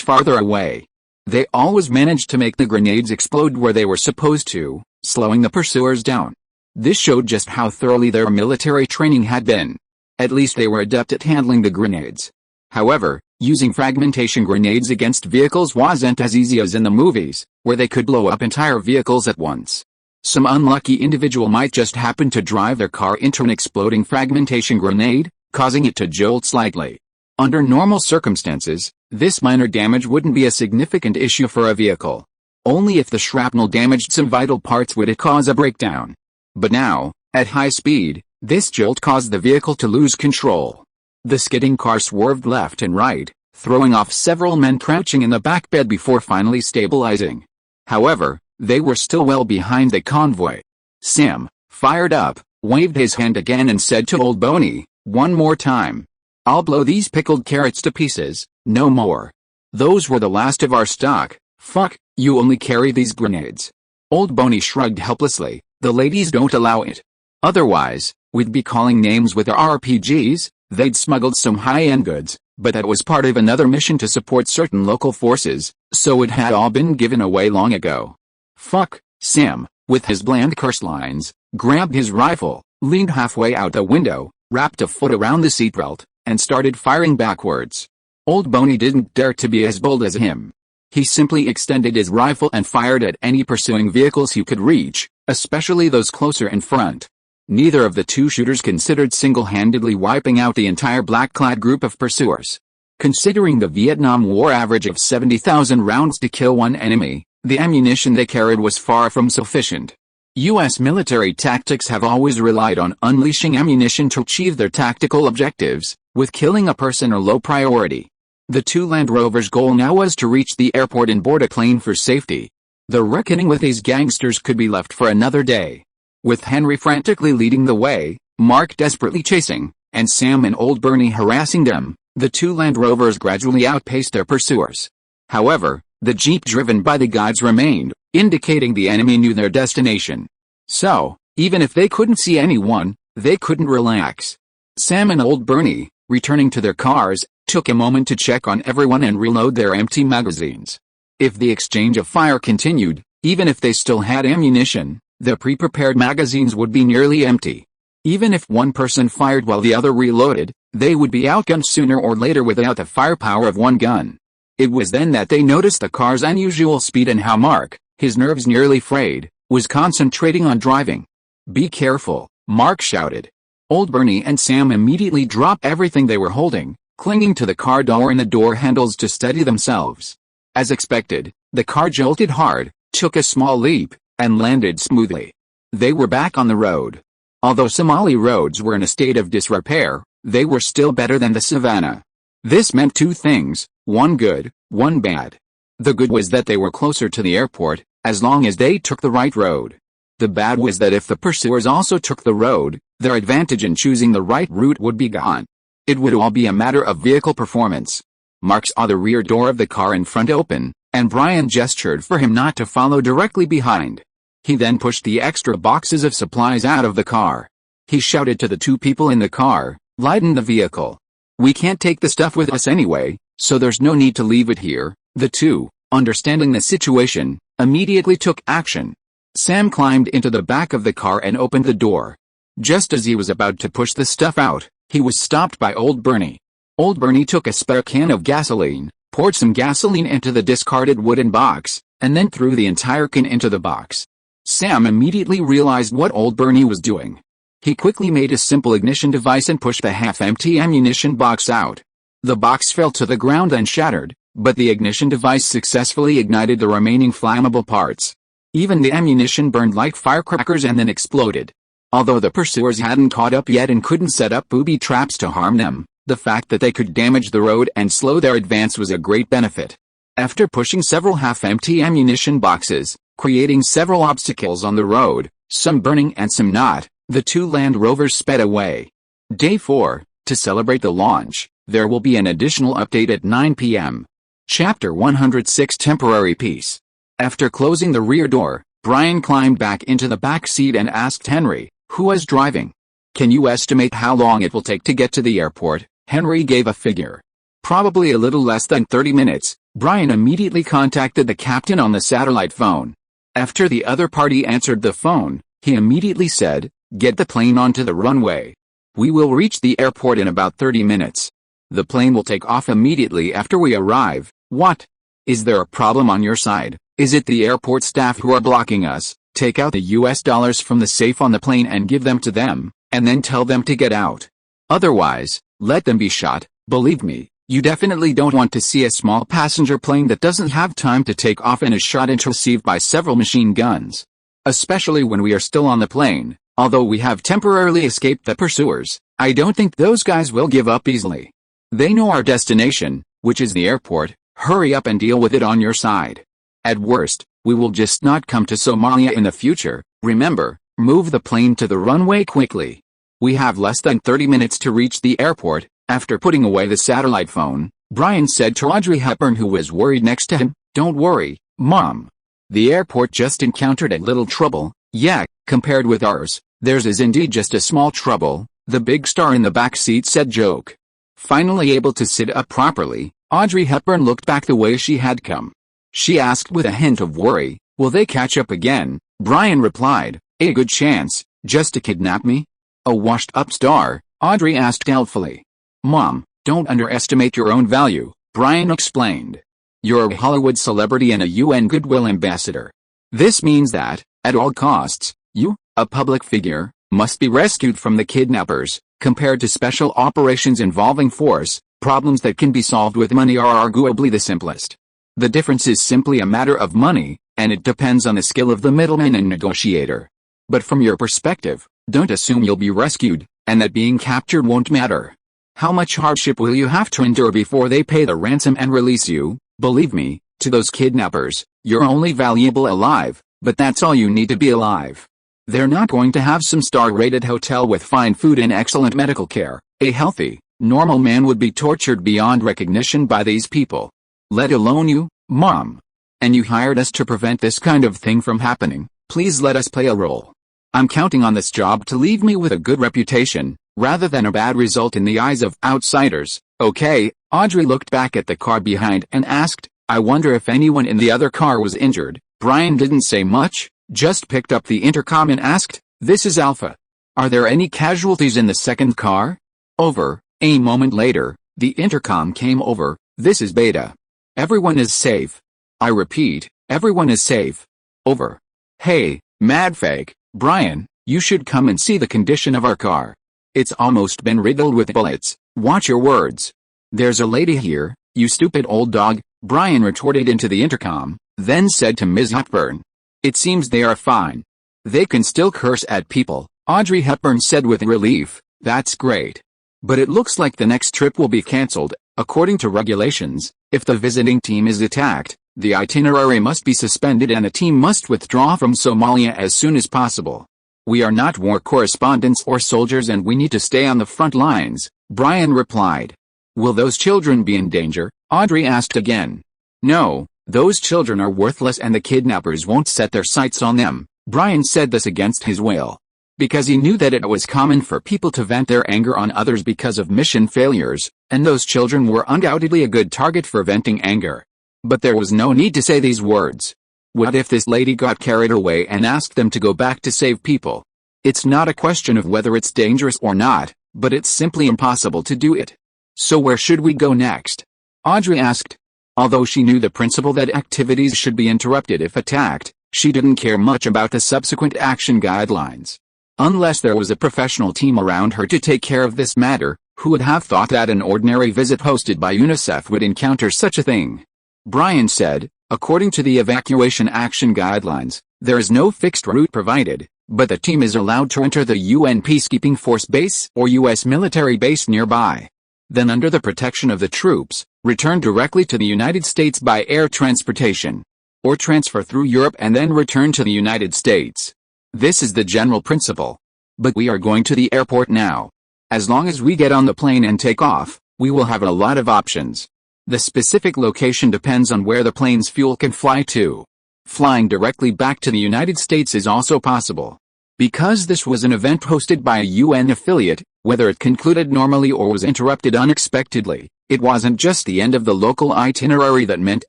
farther away. They always managed to make the grenades explode where they were supposed to, slowing the pursuers down. This showed just how thoroughly their military training had been. At least they were adept at handling the grenades. However, using fragmentation grenades against vehicles wasn't as easy as in the movies, where they could blow up entire vehicles at once. Some unlucky individual might just happen to drive their car into an exploding fragmentation grenade, causing it to jolt slightly. Under normal circumstances, this minor damage wouldn't be a significant issue for a vehicle. Only if the shrapnel damaged some vital parts would it cause a breakdown. But now, at high speed, this jolt caused the vehicle to lose control. The skidding car swerved left and right, throwing off several men crouching in the back bed before finally stabilizing. However, they were still well behind the convoy. Sam, fired up, waved his hand again and said to Old Boney, "One more time. I'll blow these pickled carrots to pieces, no more. Those were the last of our stock. Fuck, you only carry these grenades." Old Boney shrugged helplessly. "The ladies don't allow it. Otherwise, we'd be calling names with our RPGs." They'd smuggled some high-end goods, but that was part of another mission to support certain local forces, so it had all been given away long ago. "Fuck," Sam, with his bland curse lines, grabbed his rifle, leaned halfway out the window, wrapped a foot around the seatbelt, and started firing backwards. Old Boney didn't dare to be as bold as him. He simply extended his rifle and fired at any pursuing vehicles he could reach, especially those closer in front. Neither of the two shooters considered single-handedly wiping out the entire black-clad group of pursuers. Considering the Vietnam War average of 70,000 rounds to kill one enemy, the ammunition they carried was far from sufficient. U.S. military tactics have always relied on unleashing ammunition to achieve their tactical objectives, with killing a person a low priority. The two Land Rovers' goal now was to reach the airport and board a plane for safety. The reckoning with these gangsters could be left for another day. With Henry frantically leading the way, Mark desperately chasing, and Sam and Old Bernie harassing them, the two Land Rovers gradually outpaced their pursuers. However, the jeep driven by the guides remained, indicating the enemy knew their destination. So, even if they couldn't see anyone, they couldn't relax. Sam and Old Bernie, returning to their cars, took a moment to check on everyone and reload their empty magazines. If the exchange of fire continued, even if they still had ammunition, the pre-prepared magazines would be nearly empty. Even if one person fired while the other reloaded, they would be outgunned sooner or later without the firepower of one gun. It was then that they noticed the car's unusual speed and how Mark, his nerves nearly frayed, was concentrating on driving. "Be careful," Mark shouted. Old Bernie and Sam immediately dropped everything they were holding, clinging to the car door and the door handles to steady themselves. As expected, the car jolted hard, took a small leap, and landed smoothly. They were back on the road. Although Somali roads were in a state of disrepair, they were still better than the savannah. This meant two things, one good, one bad. The good was that they were closer to the airport, as long as they took the right road. The bad was that if the pursuers also took the road, their advantage in choosing the right route would be gone. It would all be a matter of vehicle performance. Mark saw the rear door of the car in front open, and Brian gestured for him not to follow directly behind. He then pushed the extra boxes of supplies out of the car. He shouted to the two people in the car, "Lighten the vehicle. We can't take the stuff with us anyway, so there's no need to leave it here." The two, understanding the situation, immediately took action. Sam climbed into the back of the car and opened the door. Just as he was about to push the stuff out, he was stopped by Old Bernie. Old Bernie took a spare can of gasoline, poured some gasoline into the discarded wooden box, and then threw the entire can into the box. Sam immediately realized what Old Bernie was doing. He quickly made a simple ignition device and pushed the half-empty ammunition box out. The box fell to the ground and shattered, but the ignition device successfully ignited the remaining flammable parts. Even the ammunition burned like firecrackers and then exploded. Although the pursuers hadn't caught up yet and couldn't set up booby traps to harm them, the fact that they could damage the road and slow their advance was a great benefit. After pushing several half-empty ammunition boxes, creating several obstacles on the road, some burning and some not, the two Land Rovers sped away. Day 4, to celebrate the launch, there will be an additional update at 9 p.m. Chapter 106 Temporary Peace. After closing the rear door, Brian climbed back into the back seat and asked Henry, who was driving, Can you estimate how long it will take to get to the airport? Henry gave a figure. Probably a little less than 30 minutes. Brian immediately contacted the captain on the satellite phone. After the other party answered the phone, he immediately said, "Get the plane onto the runway. We will reach the airport in about 30 minutes. The plane will take off immediately after we arrive." What? Is there a problem on your side? Is it the airport staff who are blocking us? Take out the US dollars from the safe on the plane and give them to them, and then tell them to get out. Otherwise, let them be shot. Believe me, you definitely don't want to see a small passenger plane that doesn't have time to take off and is shot and received by several machine guns. Especially when we are still on the plane. Although we have temporarily escaped the pursuers, I don't think those guys will give up easily. They know our destination, which is the airport. Hurry up and deal with it on your side. At worst, we will just not come to Somalia in the future. Remember, move the plane to the runway quickly. We have less than 30 minutes to reach the airport. After putting away the satellite phone, Brian said to Audrey Hepburn, who was worried next to him, "Don't worry, Mom. The airport just encountered a little trouble. Yeah, compared with ours, theirs is indeed just a small trouble," the big star in the back seat said, joke. Finally able to sit up properly, Audrey Hepburn looked back the way she had come. She asked with a hint of worry, "Will they catch up again?" Brian replied, "A good chance, just to kidnap me." A washed-up star, Audrey asked doubtfully. "Mom, don't underestimate your own value," Brian explained. "You're a Hollywood celebrity and a UN Goodwill ambassador. This means that, at all costs, you, a public figure, must be rescued from the kidnappers. Compared to special operations involving force, problems that can be solved with money are arguably the simplest. The difference is simply a matter of money, and it depends on the skill of the middleman and negotiator. But from your perspective, don't assume you'll be rescued, and that being captured won't matter. How much hardship will you have to endure before they pay the ransom and release you? Believe me, to those kidnappers, you're only valuable alive, but that's all you need to be alive. They're not going to have some star-rated hotel with fine food and excellent medical care. A healthy, normal man would be tortured beyond recognition by these people. Let alone you, Mom. And you hired us to prevent this kind of thing from happening. Please let us play a role. I'm counting on this job to leave me with a good reputation, rather than a bad result in the eyes of outsiders. Okay, Audrey looked back at the car behind and asked, "I wonder if anyone in the other car was injured." Brian didn't say much, just picked up the intercom and asked, "This is Alpha. Are there any casualties in the second car?" Over. A moment later, the intercom came over, "This is Beta. Everyone is safe. I repeat, everyone is safe. Over." "Hey, Madfake, Brian, you should come and see the condition of our car. It's almost been riddled with bullets. Watch your words." "There's a lady here, you stupid old dog," Brian retorted into the intercom, then said to Ms. Hepburn, "It seems they are fine." "They can still curse at people," Audrey Hepburn said with relief. "That's great. But it looks like the next trip will be cancelled. According to regulations, if the visiting team is attacked, the itinerary must be suspended and the team must withdraw from Somalia as soon as possible. We are not war correspondents or soldiers and we need to stay on the front lines," Brian replied. "Will those children be in danger?" Audrey asked again. "No, those children are worthless and the kidnappers won't set their sights on them." Brian said this against his will, because he knew that it was common for people to vent their anger on others because of mission failures, and those children were undoubtedly a good target for venting anger. But there was no need to say these words. What if this lady got carried away and asked them to go back to save people? It's not a question of whether it's dangerous or not, but it's simply impossible to do it. "So where should we go next?" Audrey asked. Although she knew the principle that activities should be interrupted if attacked, she didn't care much about the subsequent action guidelines. Unless there was a professional team around her to take care of this matter, who would have thought that an ordinary visit hosted by UNICEF would encounter such a thing? Brian said, "According to the evacuation action guidelines, there is no fixed route provided, but the team is allowed to enter the UN peacekeeping force base or US military base nearby. Then under the protection of the troops, return directly to the United States by air transportation. Or transfer through Europe and then return to the United States. This is the general principle. But we are going to the airport now. As long as we get on the plane and take off, we will have a lot of options. The specific location depends on where the plane's fuel can fly to. Flying directly back to the United States is also possible. Because this was an event hosted by a UN affiliate, whether it concluded normally or was interrupted unexpectedly, it wasn't just the end of the local itinerary that meant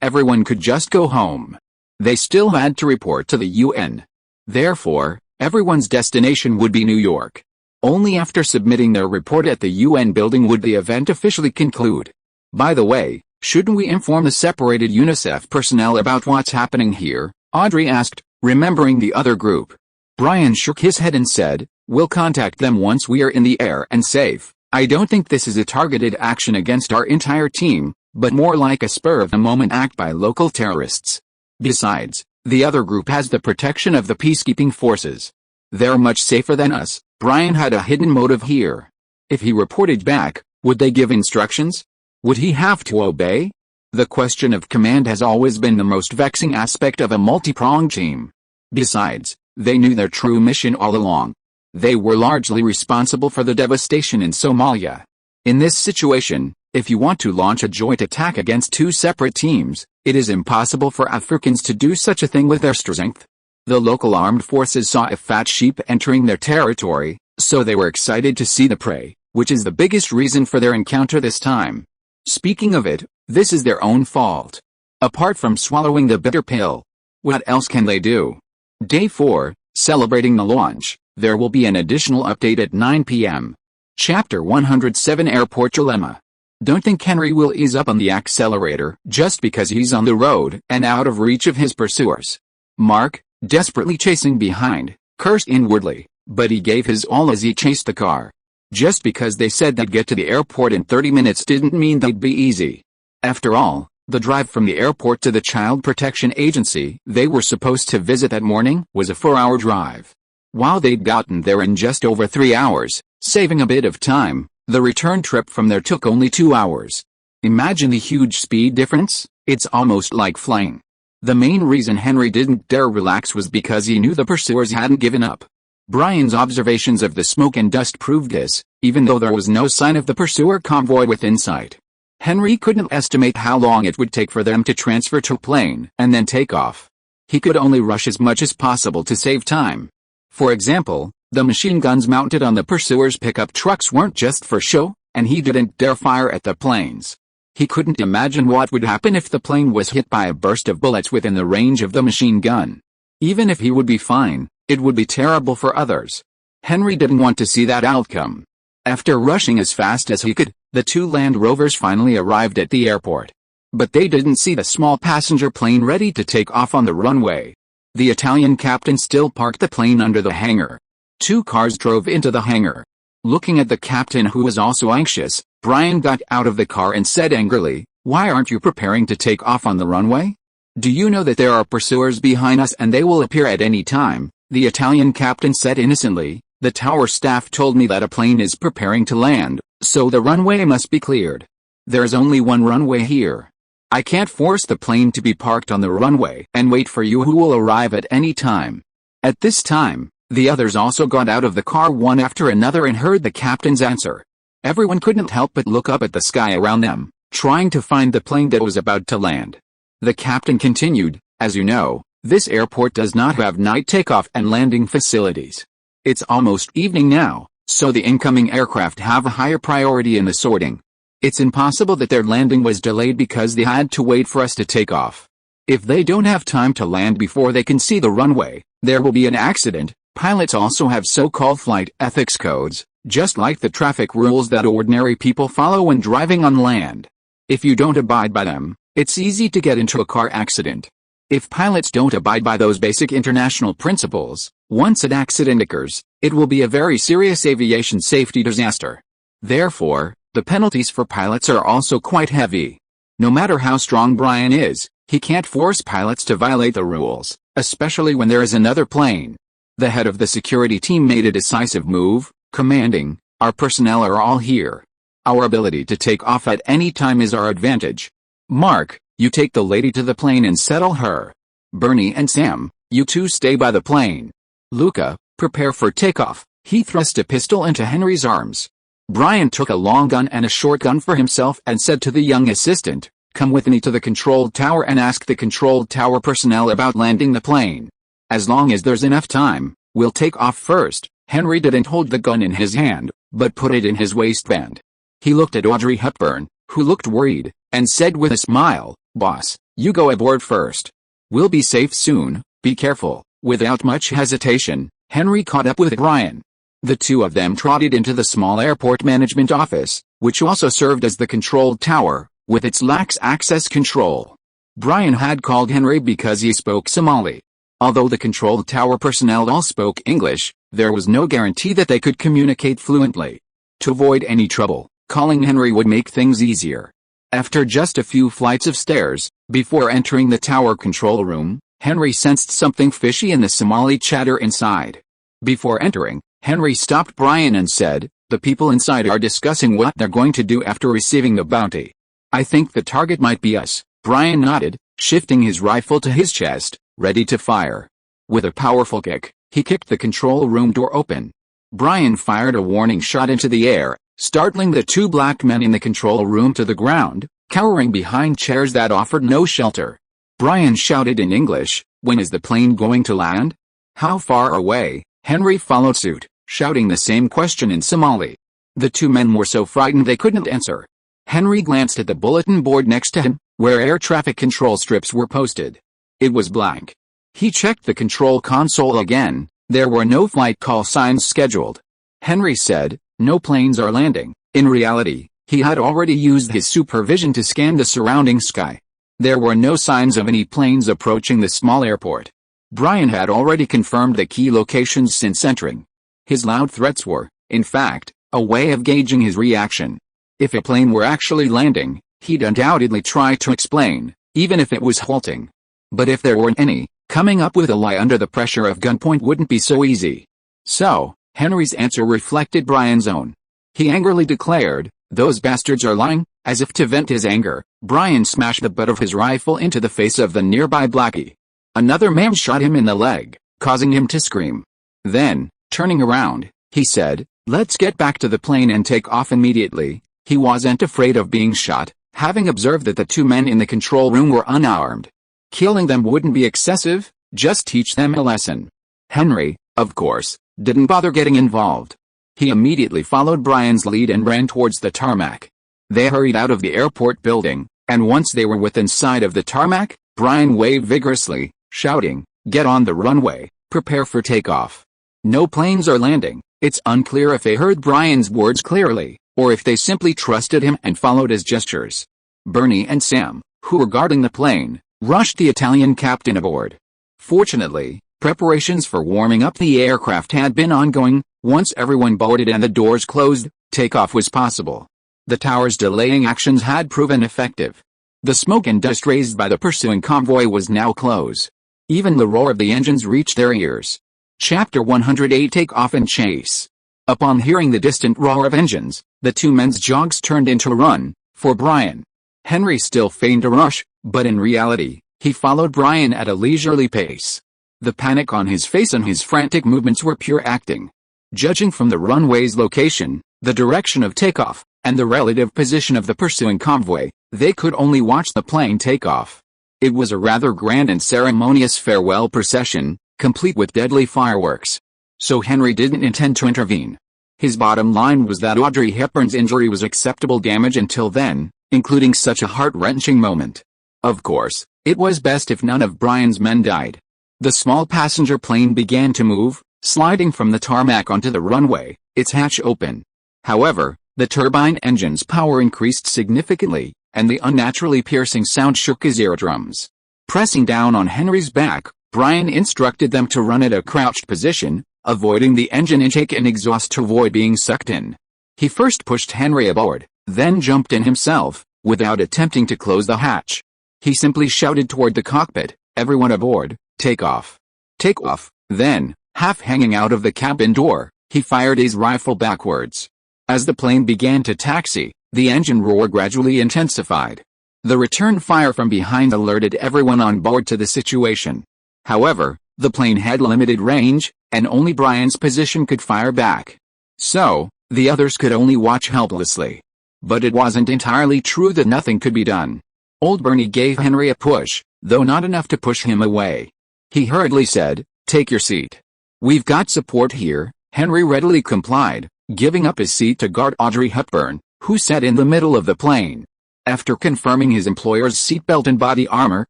everyone could just go home. They still had to report to the UN. Therefore, everyone's destination would be New York. Only after submitting their report at the UN building would the event officially conclude. By the way, shouldn't we inform the separated UNICEF personnel about what's happening here? Audrey asked, remembering the other group. Brian shook his head and said, we'll contact them once we are in the air and safe. I don't think this is a targeted action against our entire team, but more like a spur-of-the-moment act by local terrorists. Besides, the other group has the protection of the peacekeeping forces. They're much safer than us. Brian had a hidden motive here. If he reported back, would they give instructions? Would he have to obey? The question of command has always been the most vexing aspect of a multi-pronged team. Besides, they knew their true mission all along. They were largely responsible for the devastation in Somalia. In this situation, if you want to launch a joint attack against two separate teams, it is impossible for Africans to do such a thing with their strength. The local armed forces saw a fat sheep entering their territory, so they were excited to see the prey, which is the biggest reason for their encounter this time. Speaking of it, this is their own fault. Apart from swallowing the bitter pill, what else can they do? Day 4, celebrating the launch, there will be an additional update at 9 p.m. Chapter 107 Airport Dilemma. Don't think Henry will ease up on the accelerator just because he's on the road and out of reach of his pursuers. Mark, desperately chasing behind, cursed inwardly, but he gave his all as he chased the car. Just because they said they'd get to the airport in 30 minutes didn't mean they'd be easy. After all, the drive from the airport to the Child Protection Agency they were supposed to visit that morning was a 4-hour drive. While they'd gotten there in just over 3 hours, saving a bit of time, the return trip from there took only 2 hours. Imagine the huge speed difference. It's almost like flying. The main reason Henry didn't dare relax was because he knew the pursuers hadn't given up. Brian's observations of the smoke and dust proved this, even though there was no sign of the pursuer convoy within sight. Henry couldn't estimate how long it would take for them to transfer to a plane and then take off. He could only rush as much as possible to save time. For example, the machine guns mounted on the pursuers' pickup trucks weren't just for show, and he didn't dare fire at the planes. He couldn't imagine what would happen if the plane was hit by a burst of bullets within the range of the machine gun. Even if he would be fine, it would be terrible for others. Henry didn't want to see that outcome. After rushing as fast as he could, the two Land Rovers finally arrived at the airport. But they didn't see the small passenger plane ready to take off on the runway. The Italian captain still parked the plane under the hangar. 2 cars drove into the hangar. Looking at the captain, who was also anxious, Brian got out of the car and said angrily, "Why aren't you preparing to take off on the runway? Do you know that there are pursuers behind us and they will appear at any time?" The Italian captain said innocently, "The tower staff told me that a plane is preparing to land, so the runway must be cleared. There's only one runway here. I can't force the plane to be parked on the runway and wait for you who will arrive at any time." At this time, the others also got out of the car one after another and heard the captain's answer. Everyone couldn't help but look up at the sky around them, trying to find the plane that was about to land. The captain continued, "As you know, this airport does not have night takeoff and landing facilities. It's almost evening now, so the incoming aircraft have a higher priority in the sorting. It's impossible that their landing was delayed because they had to wait for us to take off. If they don't have time to land before they can see the runway, there will be an accident." Pilots also have so-called flight ethics codes, just like the traffic rules that ordinary people follow when driving on land. If you don't abide by them, it's easy to get into a car accident. If pilots don't abide by those basic international principles, once an accident occurs, it will be a very serious aviation safety disaster. Therefore, the penalties for pilots are also quite heavy. No matter how strong Brian is, he can't force pilots to violate the rules, especially when there is another plane. The head of the security team made a decisive move, commanding, "Our personnel are all here. Our ability to take off at any time is our advantage. Mark, you take the lady to the plane and settle her. Bernie and Sam, you two stay by the plane. Luca, prepare for takeoff." He thrust a pistol into Henry's arms. Brian took a long gun and a short gun for himself and said to the young assistant, "Come with me to the control tower and ask the control tower personnel about landing the plane. As long as there's enough time, We'll take off first." Henry didn't hold the gun in his hand, but put it in his waistband. He looked at Audrey Hepburn, who looked worried, and said with a smile, "Boss, you go aboard first. We'll be safe soon, be careful." Without much hesitation, Henry caught up with Brian. The two of them trotted into the small airport management office, which also served as the control tower, with its lax access control. Brian had called Henry because he spoke Somali. Although the control tower personnel all spoke English, there was no guarantee that they could communicate fluently. To avoid any trouble, calling Henry would make things easier. After just a few flights of stairs, before entering the tower control room, Henry sensed something fishy in the Somali chatter inside. Before entering, Henry stopped Brian and said, "The people inside are discussing what they're going to do after receiving the bounty. I think the target might be us." Brian nodded, shifting his rifle to his chest, ready to fire. With a powerful kick, he kicked the control room door open. Brian fired a warning shot into the air, startling the two black men in the control room to the ground, cowering behind chairs that offered no shelter. Brian shouted in English, "When is the plane going to land? How far away?" Henry followed suit, shouting the same question in Somali. The two men were so frightened they couldn't answer. Henry glanced at the bulletin board next to him, where air traffic control strips were posted. It was blank. He checked the control console again. There were no flight call signs scheduled. Henry said, "No planes are landing." In reality, he had already used his supervision to scan the surrounding sky. There were no signs of any planes approaching the small airport. Brian had already confirmed the key locations since entering. His loud threats were, in fact, a way of gauging his reaction. If a plane were actually landing, he'd undoubtedly try to explain, even if it was halting. But if there weren't any, coming up with a lie under the pressure of gunpoint wouldn't be so easy. So, Henry's answer reflected Brian's own. He angrily declared, "Those bastards are lying." As if to vent his anger, Brian smashed the butt of his rifle into the face of the nearby blackie. Another man shot him in the leg, causing him to scream. Then, turning around, he said, "Let's get back to the plane and take off immediately." He wasn't afraid of being shot, having observed that the two men in the control room were unarmed. Killing them wouldn't be excessive, just teach them a lesson. Henry, of course, didn't bother getting involved. He immediately followed Brian's lead and ran towards the tarmac. They hurried out of the airport building, and once they were within sight of the tarmac, Brian waved vigorously, shouting, "Get on the runway, prepare for takeoff." No planes are landing. It's unclear if they heard Brian's words clearly, or if they simply trusted him and followed his gestures. Bernie and Sam, who were guarding the plane, rushed the Italian captain aboard. Fortunately, preparations for warming up the aircraft had been ongoing. Once everyone boarded and the doors closed, takeoff was possible. The tower's delaying actions had proven effective. The smoke and dust raised by the pursuing convoy was now close. Even the roar of the engines reached their ears. Chapter 108 Take-Off and Chase. Upon hearing the distant roar of engines, the two men's jogs turned into a run, for Brian. Henry still feigned a rush, but in reality, he followed Brian at a leisurely pace. The panic on his face and his frantic movements were pure acting. Judging from the runway's location, the direction of takeoff, and the relative position of the pursuing convoy, they could only watch the plane take off. It was a rather grand and ceremonious farewell procession, complete with deadly fireworks. So Henry didn't intend to intervene. His bottom line was that Audrey Hepburn's injury was acceptable damage until then, including such a heart-wrenching moment. Of course, it was best if none of Brian's men died. The small passenger plane began to move, sliding from the tarmac onto the runway, its hatch open. However, the turbine engine's power increased significantly, and the unnaturally piercing sound shook his eardrums. Pressing down on Henry's back, Brian instructed them to run at a crouched position, avoiding the engine intake and exhaust to avoid being sucked in. He first pushed Henry aboard, then jumped in himself, without attempting to close the hatch. He simply shouted toward the cockpit, "Everyone aboard, take off." Take off. Then, half hanging out of the cabin door, he fired his rifle backwards. As the plane began to taxi, the engine roar gradually intensified. The return fire from behind alerted everyone on board to the situation. However, the plane had limited range, and only Brian's position could fire back. So, the others could only watch helplessly. But it wasn't entirely true that nothing could be done. Old Bernie gave Henry a push, though not enough to push him away. He hurriedly said, "Take your seat." "We've got support here," Henry readily complied, giving up his seat to guard Audrey Hepburn, who sat in the middle of the plane. After confirming his employer's seatbelt and body armor,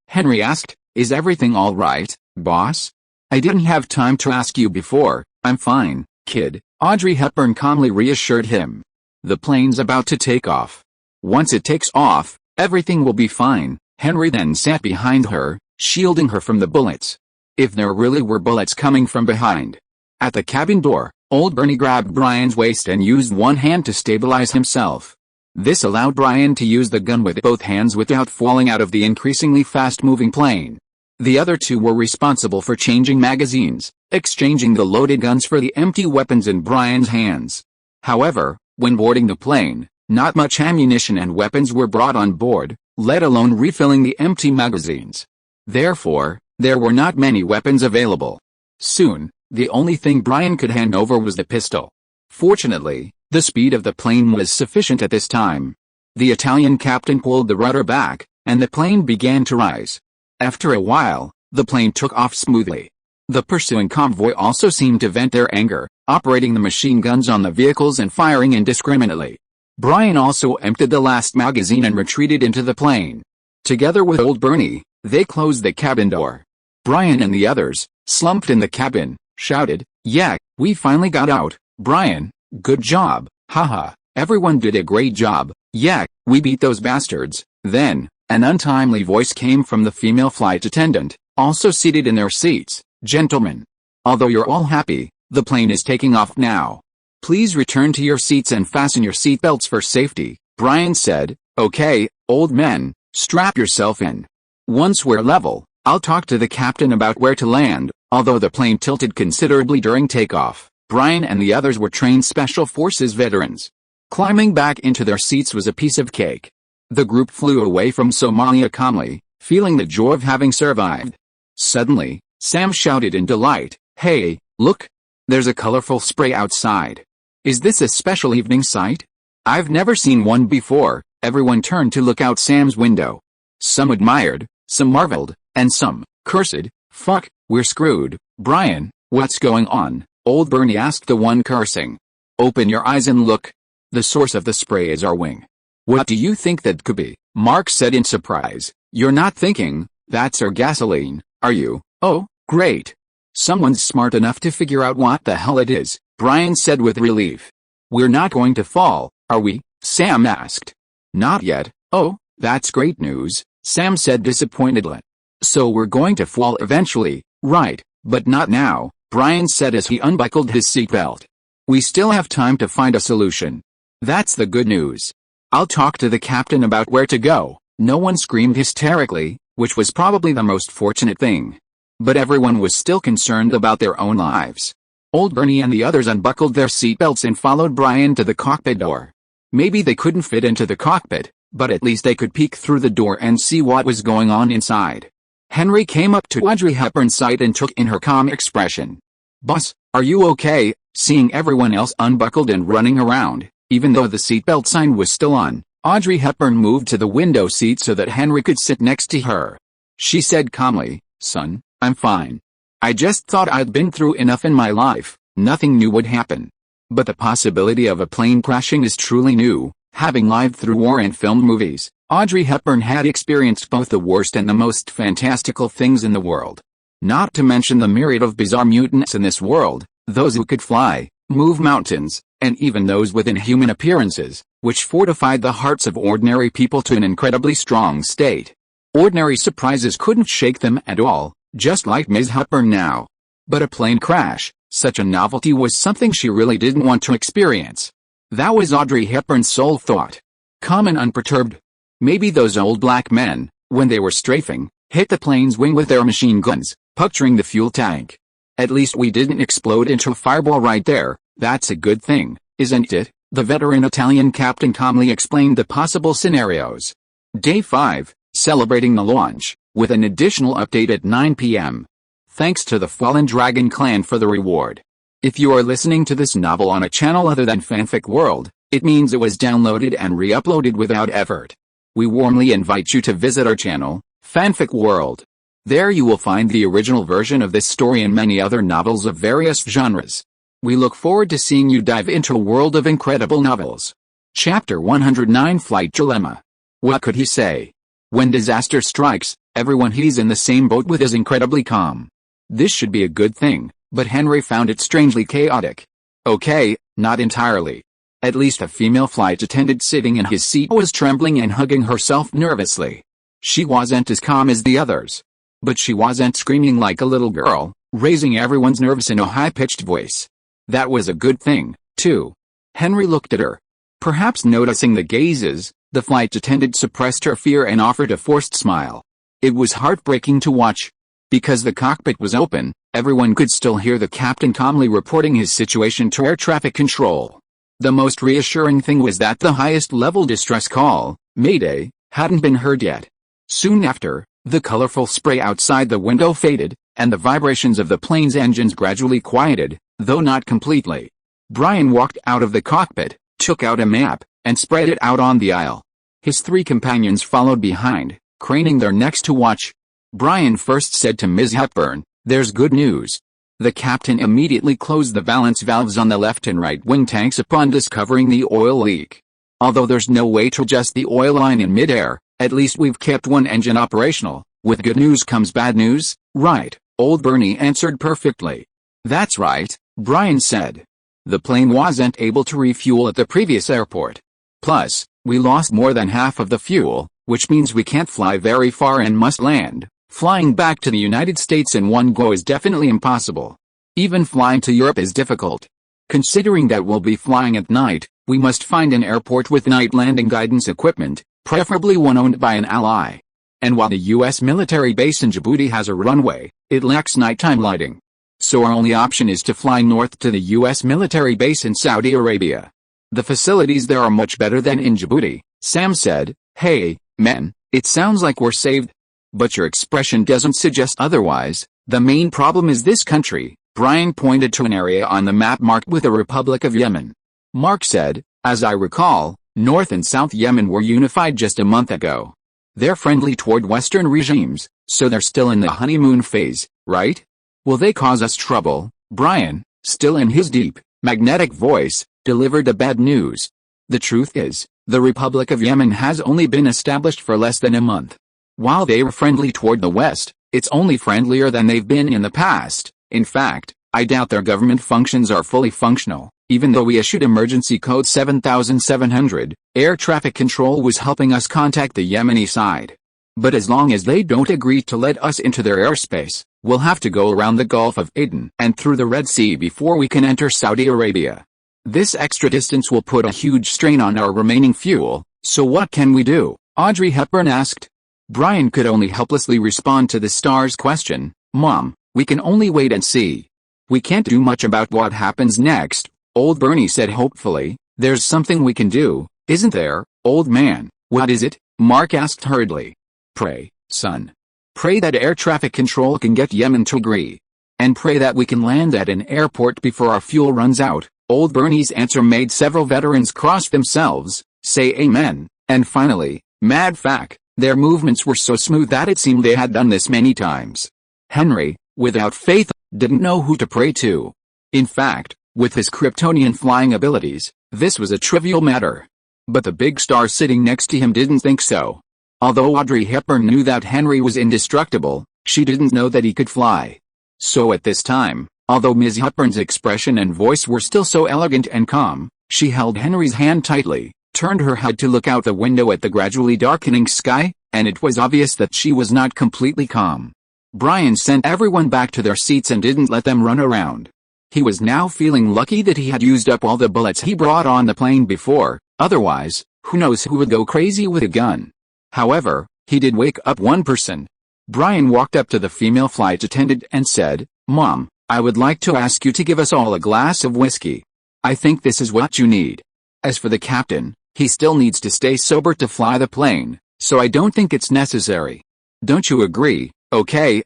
Henry asked, "Is everything all right, boss?" "I didn't have time to ask you before. I'm fine, kid," Audrey Hepburn calmly reassured him. "The plane's about to take off. Once it takes off, everything will be fine." Henry then sat behind her, shielding her from the bullets. If there really were bullets coming from behind. At the cabin door, old Bernie grabbed Brian's waist and used one hand to stabilize himself. This allowed Brian to use the gun with both hands without falling out of the increasingly fast-moving plane. The other two were responsible for changing magazines, exchanging the loaded guns for the empty weapons in Brian's hands. However, when boarding the plane, not much ammunition and weapons were brought on board, let alone refilling the empty magazines. Therefore, there were not many weapons available. Soon, the only thing Brian could hand over was the pistol. Fortunately, the speed of the plane was sufficient at this time. The Italian captain pulled the rudder back, and the plane began to rise. After a while, the plane took off smoothly. The pursuing convoy also seemed to vent their anger, operating the machine guns on the vehicles and firing indiscriminately. Brian also emptied the last magazine and retreated into the plane. Together with old Bernie, they closed the cabin door. Brian and the others, slumped in the cabin, shouted, "Yeah, we finally got out, Brian, good job, haha, everyone did a great job, yeah, we beat those bastards." Then, an untimely voice came from the female flight attendant, also seated in their seats, "Gentlemen, although you're all happy, the plane is taking off now. Please return to your seats and fasten your seatbelts for safety," Brian said. "Okay, old men, strap yourself in. Once we're level, I'll talk to the captain about where to land." Although the plane tilted considerably during takeoff, Brian and the others were trained Special Forces veterans. Climbing back into their seats was a piece of cake. The group flew away from Somalia calmly, feeling the joy of having survived. Suddenly, Sam shouted in delight, "Hey, look! There's a colorful spray outside. Is this a special evening sight? I've never seen one before." Everyone turned to look out Sam's window. Some admired, some marveled, and some cursed. "Fuck, we're screwed." "Brian, what's going on?" old Bernie asked the one cursing. "Open your eyes and look. The source of the spray is our wing." "What do you think that could be?" Mark said in surprise. "You're not thinking, that's our gasoline, are you?" "Oh, great. Someone's smart enough to figure out what the hell it is," Brian said with relief. "We're not going to fall, are we?" Sam asked. "Not yet." "Oh, that's great news," Sam said disappointedly. "So we're going to fall eventually, right, but not now," Brian said as he unbuckled his seatbelt. "We still have time to find a solution. That's the good news. I'll talk to the captain about where to go." No one screamed hysterically, which was probably the most fortunate thing. But everyone was still concerned about their own lives. Old Bernie and the others unbuckled their seatbelts and followed Brian to the cockpit door. Maybe they couldn't fit into the cockpit, but at least they could peek through the door and see what was going on inside. Henry came up to Audrey Hepburn's side and took in her calm expression. "Boss, are you okay?" Seeing everyone else unbuckled and running around, even though the seatbelt sign was still on, Audrey Hepburn moved to the window seat so that Henry could sit next to her. She said calmly, "Son, I'm fine. I just thought I'd been through enough in my life, nothing new would happen. But the possibility of a plane crashing is truly new." Having lived through war and filmed movies, Audrey Hepburn had experienced both the worst and the most fantastical things in the world. Not to mention the myriad of bizarre mutants in this world, those who could fly, move mountains, and even those with inhuman appearances, which fortified the hearts of ordinary people to an incredibly strong state. Ordinary surprises couldn't shake them at all, just like Ms. Hepburn now. But a plane crash, such a novelty, was something she really didn't want to experience. That was Audrey Hepburn's sole thought. Calm and unperturbed. Maybe those old black men, when they were strafing, hit the plane's wing with their machine guns, puncturing the fuel tank. "At least we didn't explode into a fireball right there, that's a good thing, isn't it?" The veteran Italian captain calmly explained the possible scenarios. Day 5, celebrating the launch, with an additional update at 9 p.m. Thanks to the Fallen Dragon clan for the reward. If you are listening to this novel on a channel other than Fanfic World, it means it was downloaded and re-uploaded without effort. We warmly invite you to visit our channel, Fanfic World. There you will find the original version of this story and many other novels of various genres. We look forward to seeing you dive into a world of incredible novels. Chapter 109 Flight Dilemma. What could he say? When disaster strikes, everyone he's in the same boat with is incredibly calm. This should be a good thing, but Henry found it strangely chaotic. Okay, not entirely. At least a female flight attendant sitting in his seat was trembling and hugging herself nervously. She wasn't as calm as the others. But she wasn't screaming like a little girl, raising everyone's nerves in a high-pitched voice. That was a good thing, too. Henry looked at her. Perhaps noticing the gazes, the flight attendant suppressed her fear and offered a forced smile. It was heartbreaking to watch. Because the cockpit was open, everyone could still hear the captain calmly reporting his situation to air traffic control. The most reassuring thing was that the highest-level distress call, Mayday, hadn't been heard yet. Soon after, the colorful spray outside the window faded, and the vibrations of the plane's engines gradually quieted, though not completely. Brian walked out of the cockpit, took out a map, and spread it out on the aisle. His three companions followed behind, craning their necks to watch. Brian first said to Ms. Hepburn, "There's good news." The captain immediately closed the valance valves on the left and right wing tanks upon discovering the oil leak. Although there's no way to adjust the oil line in midair, at least we've kept one engine operational. With good news comes bad news, right? Old Bernie answered perfectly. That's right, Brian said. The plane wasn't able to refuel at the previous airport. Plus, we lost more than half of the fuel, which means we can't fly very far and must land. Flying back to the United States in one go is definitely impossible. Even flying to Europe is difficult. Considering that we'll be flying at night, we must find an airport with night landing guidance equipment, preferably one owned by an ally. And while the U.S. military base in Djibouti has a runway, it lacks nighttime lighting. So our only option is to fly north to the U.S. military base in Saudi Arabia. The facilities there are much better than in Djibouti, Sam said. Hey, men, it sounds like we're saved. But your expression doesn't suggest otherwise. The main problem is this country. Brian pointed to an area on the map marked with the Republic of Yemen. Mark said, as I recall, North and South Yemen were unified just a month ago. They're friendly toward Western regimes, so they're still in the honeymoon phase, right? Will they cause us trouble? Brian, still in his deep, magnetic voice, delivered the bad news. The truth is, the Republic of Yemen has only been established for less than a month. While they were friendly toward the West, it's only friendlier than they've been in the past. In fact, I doubt their government functions are fully functional. Even though we issued emergency code 7700, air traffic control was helping us contact the Yemeni side. But as long as they don't agree to let us into their airspace, we'll have to go around the Gulf of Aden and through the Red Sea before we can enter Saudi Arabia. This extra distance will put a huge strain on our remaining fuel, so what can we do? Audrey Hepburn asked. Brian could only helplessly respond to the star's question. Mom, we can only wait and see. We can't do much about what happens next. Old Bernie said hopefully. There's something we can do, isn't there, old man? What is it? Mark asked hurriedly. Pray, son. Pray that air traffic control can get Yemen to agree. And pray that we can land at an airport before our fuel runs out. Old Bernie's answer made several veterans cross themselves, say amen, and finally, mad fact, their movements were so smooth that it seemed they had done this many times. Henry, without faith, didn't know who to pray to. In fact, with his Kryptonian flying abilities, this was a trivial matter. But the big star sitting next to him didn't think so. Although Audrey Hepburn knew that Henry was indestructible, she didn't know that he could fly. So at this time, although Ms. Hepburn's expression and voice were still so elegant and calm, she held Henry's hand tightly, turned her head to look out the window at the gradually darkening sky, and it was obvious that she was not completely calm. Brian sent everyone back to their seats and didn't let them run around. He was now feeling lucky that he had used up all the bullets he brought on the plane before, otherwise, who knows who would go crazy with a gun. However, he did wake up one person. Brian walked up to the female flight attendant and said, Mom, I would like to ask you to give us all a glass of whiskey. I think this is what you need. As for the captain, he still needs to stay sober to fly the plane, so I don't think it's necessary. Don't you agree? Okay.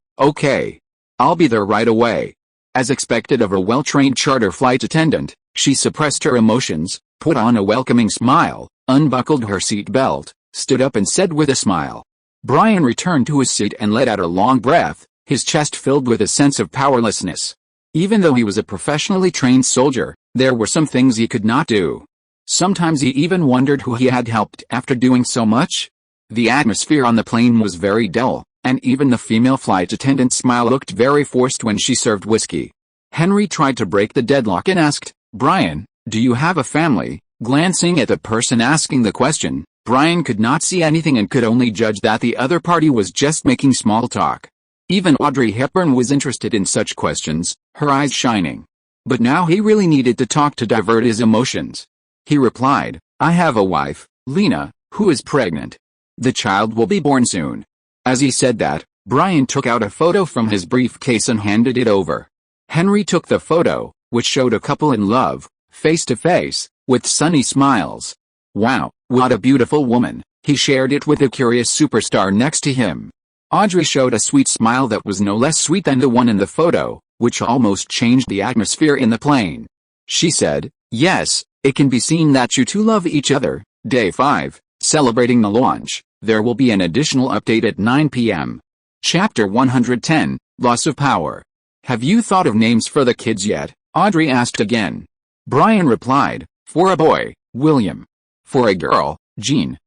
I'll be there right away. As expected of a well-trained charter flight attendant, she suppressed her emotions, put on a welcoming smile, unbuckled her seat belt, stood up and said with a smile, Brian returned to his seat and let out a long breath, his chest filled with a sense of powerlessness. Even though he was a professionally trained soldier, there were some things he could not do. Sometimes he even wondered who he had helped after doing so much. The atmosphere on the plane was very dull, and even the female flight attendant's smile looked very forced when she served whiskey. Henry tried to break the deadlock and asked, "Brian, do you have a family?" Glancing at the person asking the question, Brian could not see anything and could only judge that the other party was just making small talk. Even Audrey Hepburn was interested in such questions, her eyes shining. But now he really needed to talk to divert his emotions. He replied, "I have a wife, Lena, who is pregnant. The child will be born soon." As he said that, Brian took out a photo from his briefcase and handed it over. Henry took the photo, which showed a couple in love, face to face, with sunny smiles. "Wow, what a beautiful woman," he shared it with a curious superstar next to him. Audrey showed a sweet smile that was no less sweet than the one in the photo, which almost changed the atmosphere in the plane. She said, "Yes, it can be seen that you two love each other." Day 5, celebrating the launch, there will be an additional update at 9 p.m. Chapter 110, Loss of Power. "Have you thought of names for the kids yet?" Audrey asked again. Brian replied, "For a boy, William. For a girl, Jean."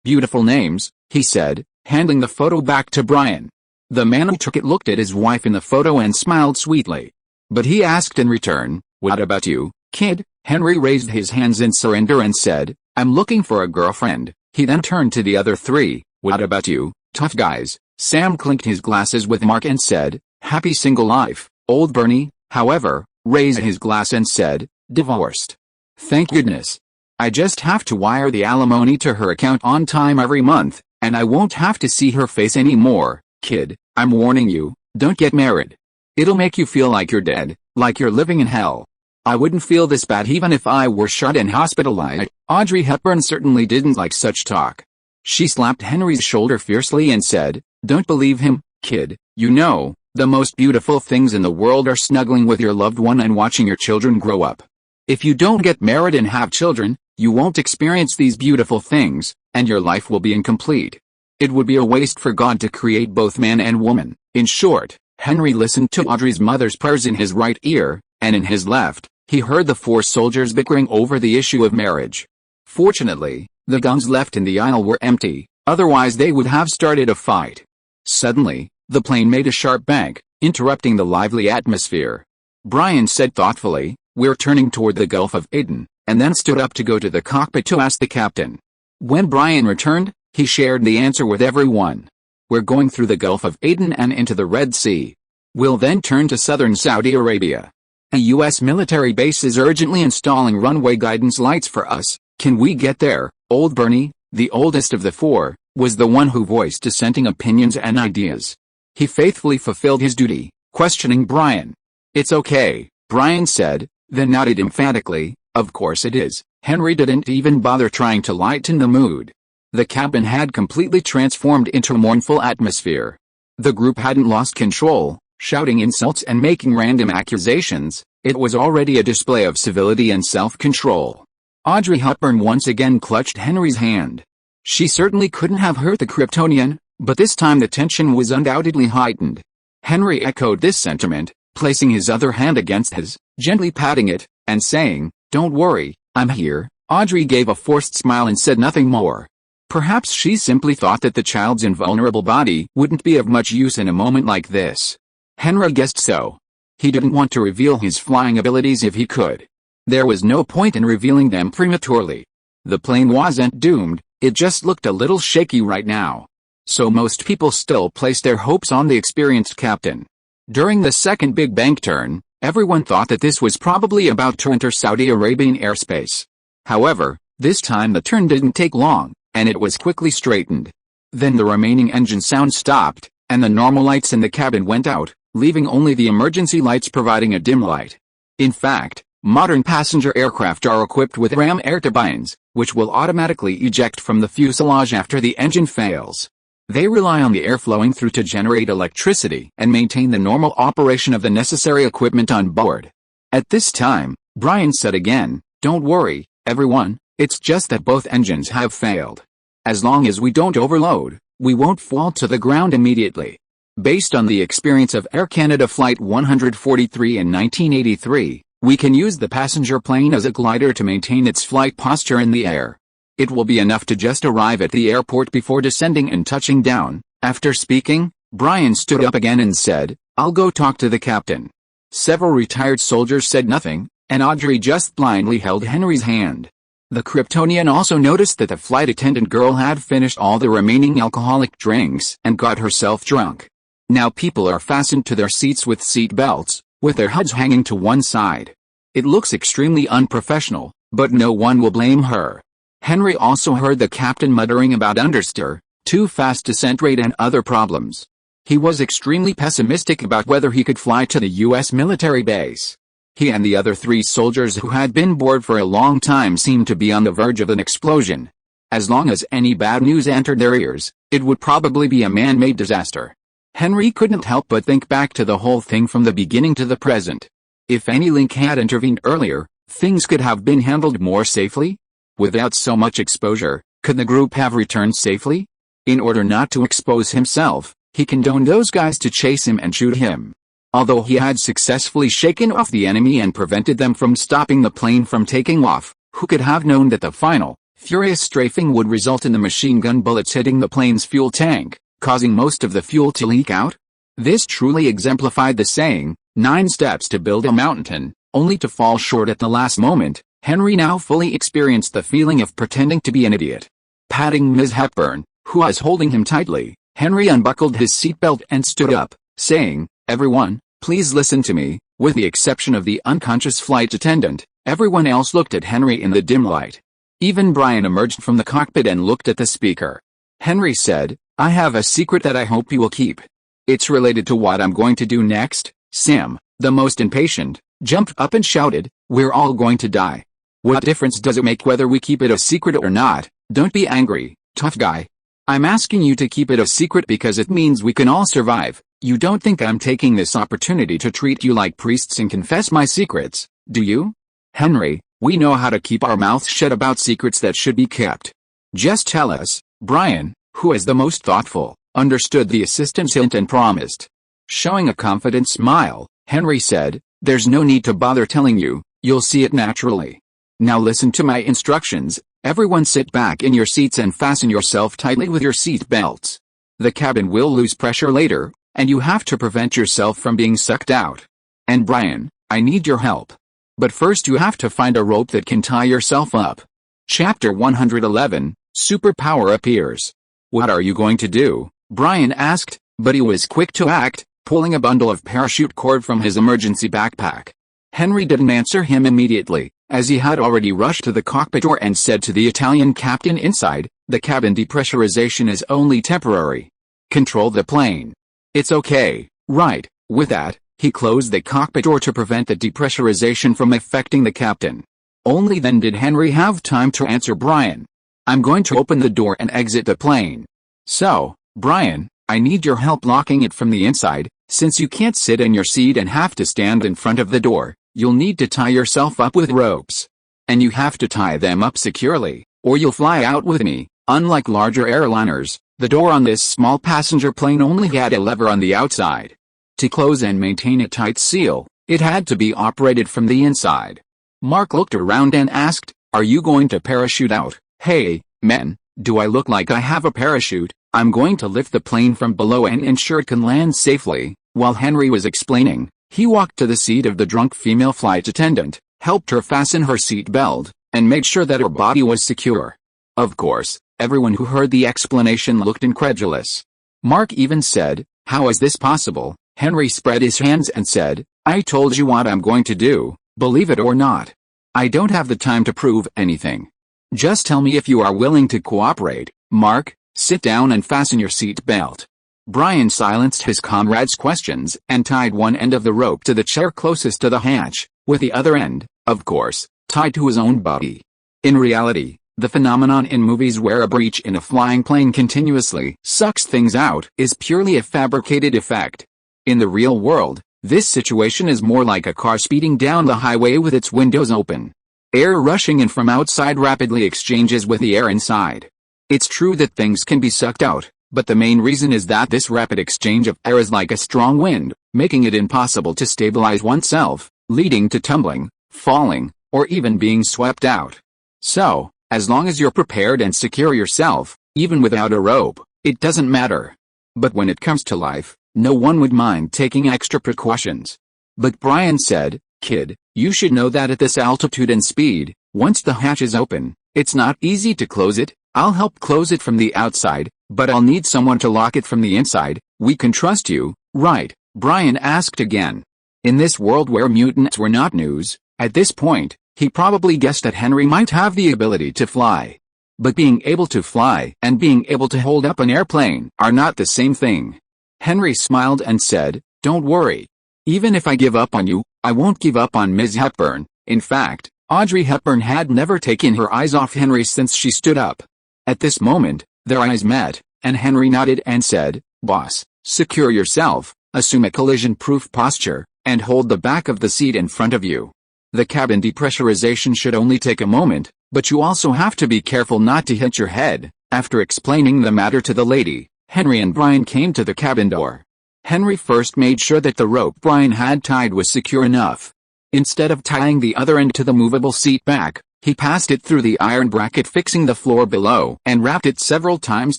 Beautiful names," he said, handing the photo back to Brian. The man who took it looked at his wife in the photo and smiled sweetly. But he asked in return, "What about you, kid?" Henry raised his hands in surrender and said, "I'm looking for a girlfriend." He then turned to the other three, "What about you, tough guys?" Sam clinked his glasses with Mark and said, "Happy single life." Old Bernie, however, raised his glass and said, "Divorced. Thank goodness. I just have to wire the alimony to her account on time every month, and I won't have to see her face anymore." Kid, I'm warning you, don't get married. It'll make you feel like you're dead, like you're living in hell. I wouldn't feel this bad even if I were shot and hospitalized. Audrey Hepburn certainly didn't like such talk. She slapped Henry's shoulder fiercely and said, "Don't believe him, kid. You know, the most beautiful things in the world are snuggling with your loved one and watching your children grow up. If you don't get married and have children, you won't experience these beautiful things, and your life will be incomplete. It would be a waste for God to create both man and woman." In short, Henry listened to Audrey's mother's prayers in his right ear, and in his left, he heard the four soldiers bickering over the issue of marriage. Fortunately, the guns left in the aisle were empty, otherwise they would have started a fight. Suddenly, the plane made a sharp bank, interrupting the lively atmosphere. Brian said thoughtfully, "We're turning toward the Gulf of Aden," and then stood up to go to the cockpit to ask the captain. When Brian returned, he shared the answer with everyone. "We're going through the Gulf of Aden and into the Red Sea. We'll then turn to southern Saudi Arabia. A U.S. military base is urgently installing runway guidance lights for us. Can we get there?" Old Bernie, the oldest of the four, was the one who voiced dissenting opinions and ideas. He faithfully fulfilled his duty, questioning Brian. "It's okay," Brian said, then nodded emphatically, "Of course it is." Henry didn't even bother trying to lighten the mood. The cabin had completely transformed into a mournful atmosphere. The group hadn't lost control, shouting insults and making random accusations. It was already a display of civility and self-control. Audrey Hepburn once again clutched Henry's hand. She certainly couldn't have hurt the Kryptonian, but this time the tension was undoubtedly heightened. Henry echoed this sentiment, placing his other hand against his, gently patting it, and saying, "Don't worry, I'm here." Audrey gave a forced smile and said nothing more. Perhaps she simply thought that the child's invulnerable body wouldn't be of much use in a moment like this. Henry guessed so. He didn't want to reveal his flying abilities if he could. There was no point in revealing them prematurely. The plane wasn't doomed, it just looked a little shaky right now. So most people still placed their hopes on the experienced captain. During the second big bank turn, everyone thought that this was probably about to enter Saudi Arabian airspace. However, this time the turn didn't take long, and it was quickly straightened. Then the remaining engine sound stopped, and the normal lights in the cabin went out, leaving only the emergency lights providing a dim light. In fact, modern passenger aircraft are equipped with ram air turbines, which will automatically eject from the fuselage after the engine fails. They rely on the air flowing through to generate electricity and maintain the normal operation of the necessary equipment on board. At this time, Brian said again, "Don't worry, everyone, it's just that both engines have failed. As long as we don't overload, we won't fall to the ground immediately. Based on the experience of Air Canada Flight 143 in 1983, we can use the passenger plane as a glider to maintain its flight posture in the air. It will be enough to just arrive at the airport before descending and touching down. After speaking, Brian stood up again and said, "I'll go talk to the captain." Several retired soldiers said nothing, and Audrey just blindly held Henry's hand. The Kryptonian also noticed that the flight attendant girl had finished all the remaining alcoholic drinks and got herself drunk. Now people are fastened to their seats with seat belts, with their heads hanging to one side. It looks extremely unprofessional, but no one will blame her. Henry also heard the captain muttering about understeer, too fast descent rate and other problems. He was extremely pessimistic about whether he could fly to the U.S. military base. He and the other 3 soldiers who had been bored for a long time seemed to be on the verge of an explosion. As long as any bad news entered their ears, it would probably be a man-made disaster. Henry couldn't help but think back to the whole thing from the beginning to the present. If any link had intervened earlier, things could have been handled more safely. Without so much exposure, could the group have returned safely? In order not to expose himself, he condoned those guys to chase him and shoot him. Although he had successfully shaken off the enemy and prevented them from stopping the plane from taking off, who could have known that the final, furious strafing would result in the machine gun bullets hitting the plane's fuel tank, causing most of the fuel to leak out? This truly exemplified the saying, 9 steps to build a mountain, only to fall short at the last moment. Henry now fully experienced the feeling of pretending to be an idiot. Patting Ms. Hepburn, who was holding him tightly, Henry unbuckled his seatbelt and stood up, saying, "Everyone, please listen to me." With the exception of the unconscious flight attendant, everyone else looked at Henry in the dim light. Even Brian emerged from the cockpit and looked at the speaker. Henry said, "I have a secret that I hope you will keep. It's related to what I'm going to do next." Sam, the most impatient, jumped up and shouted, "We're all going to die. What difference does it make whether we keep it a secret or not? Don't be angry, tough guy. I'm asking you to keep it a secret because it means we can all survive. You don't think I'm taking this opportunity to treat you like priests and confess my secrets, do you?" "Henry, we know how to keep our mouths shut about secrets that should be kept. Just tell us." Brian, who is the most thoughtful, understood the assistant's hint and promised. Showing a confident smile, Henry said, "There's no need to bother telling you, you'll see it naturally. Now listen to my instructions. Everyone sit back in your seats and fasten yourself tightly with your seat belts. The cabin will lose pressure later, and you have to prevent yourself from being sucked out. And Brian, I need your help. But first you have to find a rope that can tie yourself up." Chapter 111, Superpower Appears. "What are you going to do?" Brian asked, but he was quick to act, pulling a bundle of parachute cord from his emergency backpack. Henry didn't answer him immediately, as he had already rushed to the cockpit door and said to the Italian captain inside, "The cabin depressurization is only temporary. Control the plane. It's okay, right?" With that, he closed the cockpit door to prevent the depressurization from affecting the captain. Only then did Henry have time to answer Brian. "I'm going to open the door and exit the plane. So, Brian, I need your help locking it from the inside. Since you can't sit in your seat and have to stand in front of the door, you'll need to tie yourself up with ropes. And you have to tie them up securely, or you'll fly out with me." Unlike larger airliners, the door on this small passenger plane only had a lever on the outside. To close and maintain a tight seal, it had to be operated from the inside. Mark looked around and asked, "Are you going to parachute out?" "Hey, men, do I look like I have a parachute? I'm going to lift the plane from below and ensure it can land safely." While Henry was explaining, he walked to the seat of the drunk female flight attendant, helped her fasten her seat belt, and made sure that her body was secure. Of course, everyone who heard the explanation looked incredulous. Mark even said, "How is this possible?" Henry spread his hands and said, "I told you what I'm going to do, believe it or not. I don't have the time to prove anything. Just tell me if you are willing to cooperate." "Mark, sit down and fasten your seat belt." Brian silenced his comrade's questions and tied one end of the rope to the chair closest to the hatch, with the other end, of course, tied to his own body. In reality, the phenomenon in movies where a breach in a flying plane continuously sucks things out is purely a fabricated effect. In the real world, this situation is more like a car speeding down the highway with its windows open. Air rushing in from outside rapidly exchanges with the air inside. It's true that things can be sucked out, But the main reason is that this rapid exchange of air is like a strong wind, making it impossible to stabilize oneself, leading to tumbling, falling, or even being swept out. So, as long as you're prepared and secure yourself, even without a rope, it doesn't matter. But when it comes to life, no one would mind taking extra precautions. But Brian said, "Kid, you should know that at this altitude and speed, once the hatch is open, it's not easy to close it. I'll help close it from the outside, but I'll need someone to lock it from the inside. We can trust you, right?" Brian asked again. In this world where mutants were not news, at this point, he probably guessed that Henry might have the ability to fly. But being able to fly and being able to hold up an airplane are not the same thing. Henry smiled and said, "Don't worry. Even if I give up on you, I won't give up on Ms. Hepburn." In fact, Audrey Hepburn had never taken her eyes off Henry since she stood up. At this moment, their eyes met, and Henry nodded and said, "Boss, secure yourself, assume a collision-proof posture, and hold the back of the seat in front of you. The cabin depressurization should only take a moment, but you also have to be careful not to hit your head." After explaining the matter to the lady, Henry and Brian came to the cabin door. Henry first made sure that the rope Brian had tied was secure enough. Instead of tying the other end to the movable seat back, he passed it through the iron bracket fixing the floor below and wrapped it several times